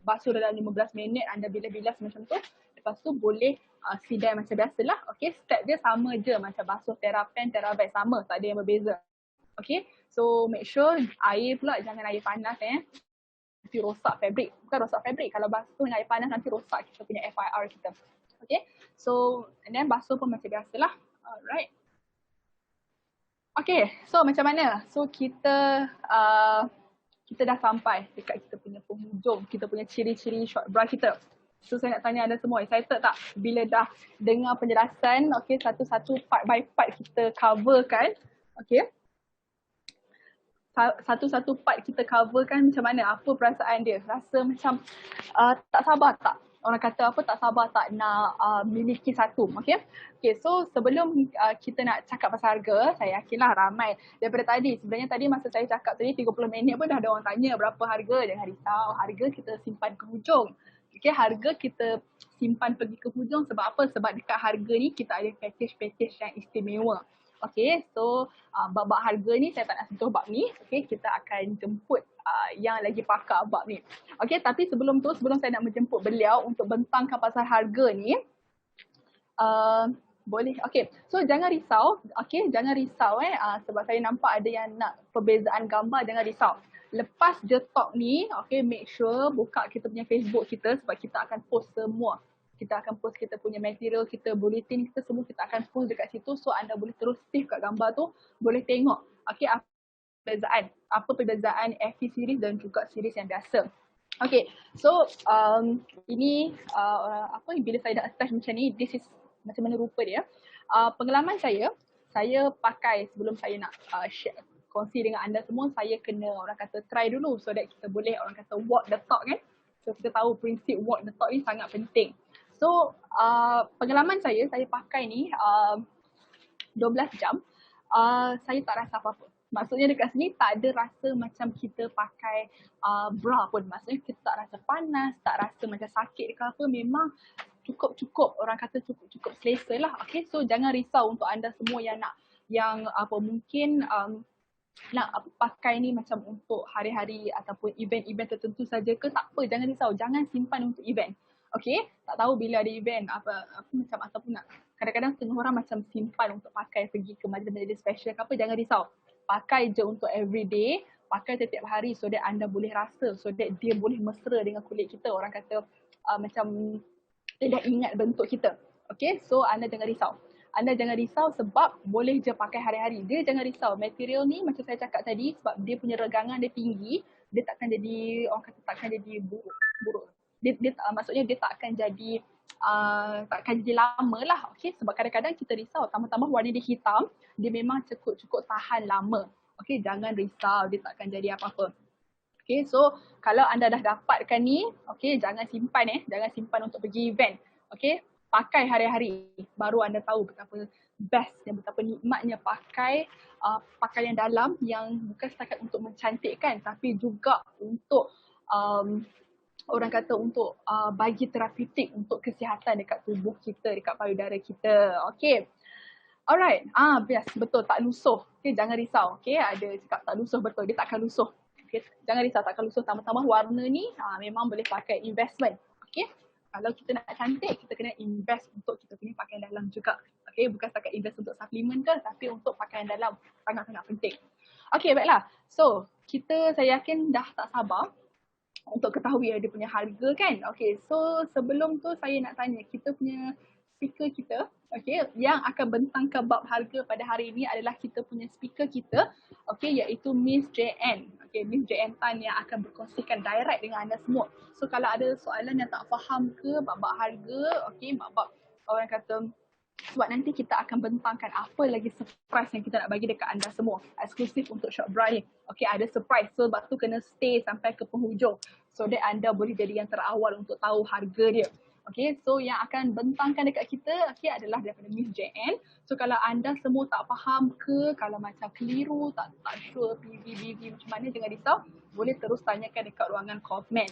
basuh dalam 15 minit, anda bilas-bilas macam tu. Lepas tu boleh sidai macam biasalah. Okay, step dia sama je macam basuh TerraPen, TerraVest, sama, tak ada yang berbeza. Okay, so make sure air pula jangan air panas nanti rosak fabrik. Bukan rosak fabrik, kalau basuh dengan air panas nanti rosak kita punya FIR kita. Okay, so and then basuh pun macam biasalah. Alright. Okay, so macam mana? So kita dah sampai dekat kita punya penghujung, kita punya ciri-ciri short bra kita. So saya nak tanya anda semua, excited tak bila dah dengar penjelasan, okay, satu-satu part by part kita coverkan, okay. Satu-satu part kita coverkan macam mana, apa perasaan dia? Rasa macam tak sabar tak? Orang kata apa, tak sabar tak nak miliki satu, okay. Okay, so sebelum kita nak cakap pasal harga, saya yakinlah ramai daripada tadi. Sebenarnya tadi masa saya cakap tadi 30 minit pun dah ada orang tanya berapa harga. Jangan risau, harga kita simpan ke hujung. Okay, harga kita simpan pergi ke hujung sebab apa? Sebab dekat harga ni kita ada package-package yang istimewa. Okay, so bab-bab harga ni saya tak nak sentuh bab ni. Okay, kita akan jemput yang lagi pakar bab ni. Okay, tapi sebelum saya nak menjemput beliau untuk bentangkan pasal harga ni, boleh. Okay, so jangan risau. Okay, jangan risau sebab saya nampak ada yang nak perbezaan gambar, jangan risau. Lepas je talk ni, okay, make sure buka kita punya Facebook kita sebab kita akan post semua. Kita akan post kita punya material, kita bulletin kita semua, kita akan post dekat situ. So anda boleh terus save kat gambar tu, boleh tengok okay, apa perbezaan FV series dan juga series yang biasa. Okay, so ini apa bila saya dah attach macam ni, this is macam mana rupa dia. Pengalaman saya pakai sebelum saya nak share, kongsi dengan anda semua, saya kena orang kata try dulu so that kita boleh orang kata walk the talk kan. So kita tahu prinsip walk the talk ni sangat penting. So pengalaman saya pakai ni 12 jam, saya tak rasa apa-apa. Maksudnya dekat sini tak ada rasa macam kita pakai bra pun. Maksudnya kita tak rasa panas, tak rasa macam sakit ke apa. Memang cukup-cukup, orang kata cukup-cukup selesa lah. Okay, so jangan risau untuk anda semua yang nak, yang apa mungkin nak pakai ni macam untuk hari-hari ataupun event-event tertentu saja ke, tak apa, jangan risau. Jangan simpan untuk event. Okay, tak tahu bila ada event apa macam ataupun nak, kadang-kadang setengah orang macam simpan untuk pakai pergi ke majlis-majlis special ke apa, jangan risau. Pakai je untuk everyday, pakai setiap hari so that anda boleh rasa, so that dia boleh mesra dengan kulit kita. Orang kata macam dia dah ingat bentuk kita. Okay, so anda jangan risau. Anda jangan risau sebab boleh je pakai hari-hari. Dia jangan risau. Material ni macam saya cakap tadi, sebab dia punya regangan dia tinggi, dia takkan jadi, orang kata takkan jadi buruk. Dia maksudnya dia takkan jadi lama lah. Okay, sebab kadang-kadang kita risau, tambah-tambah warna dia hitam, dia memang cukup tahan lama. Okay, jangan risau, dia takkan jadi apa-apa. Okay, so kalau anda dah dapatkan ni, okay, jangan simpan jangan simpan untuk pergi event. Okay, pakai hari-hari, baru anda tahu betapa best dan betapa nikmatnya pakai pakaian dalam yang bukan setakat untuk mencantikkan tapi juga untuk orang kata untuk bagi terapeutik untuk kesihatan dekat tubuh kita, dekat payudara kita. Okay. Alright, yes, betul, tak lusuh. Okay, jangan risau. Okay, ada cakap tak lusuh, betul, dia takkan lusuh. Okay, jangan risau, takkan lusuh. Tambah-tambah warna ni memang boleh pakai investment. Okay, kalau kita nak cantik, kita kena invest untuk kita punya pakaian dalam juga. Okay, bukan setakat invest untuk suplemen ke, tapi untuk pakaian dalam sangat-sangat penting. Okay, baiklah. So, saya yakin dah tak sabar untuk ketahui dia punya harga kan. Okay, so sebelum tu saya nak tanya, kita punya speaker kita, okay, yang akan bentangkan bab harga pada hari ini adalah kita punya speaker kita, okay, iaitu Miss JN. Okay, Miss JN Tan yang akan berkongsikan direct dengan anda semua. So kalau ada soalan yang tak faham ke bab-bab harga, okay, bab-bab orang kata, sebab nanti kita akan bentangkan apa lagi surprise yang kita nak bagi dekat anda semua, eksklusif untuk Shop Bra ni. Okay, ada surprise, so sebab tu kena stay sampai ke penghujung so that anda boleh jadi yang terawal untuk tahu harga dia. Okay, so yang akan bentangkan dekat kita, okay, adalah daripada Miss JN. So kalau anda semua tak faham ke, kalau macam keliru, tak sure PV macam mana, jangan risau, boleh terus tanyakan dekat ruangan komen.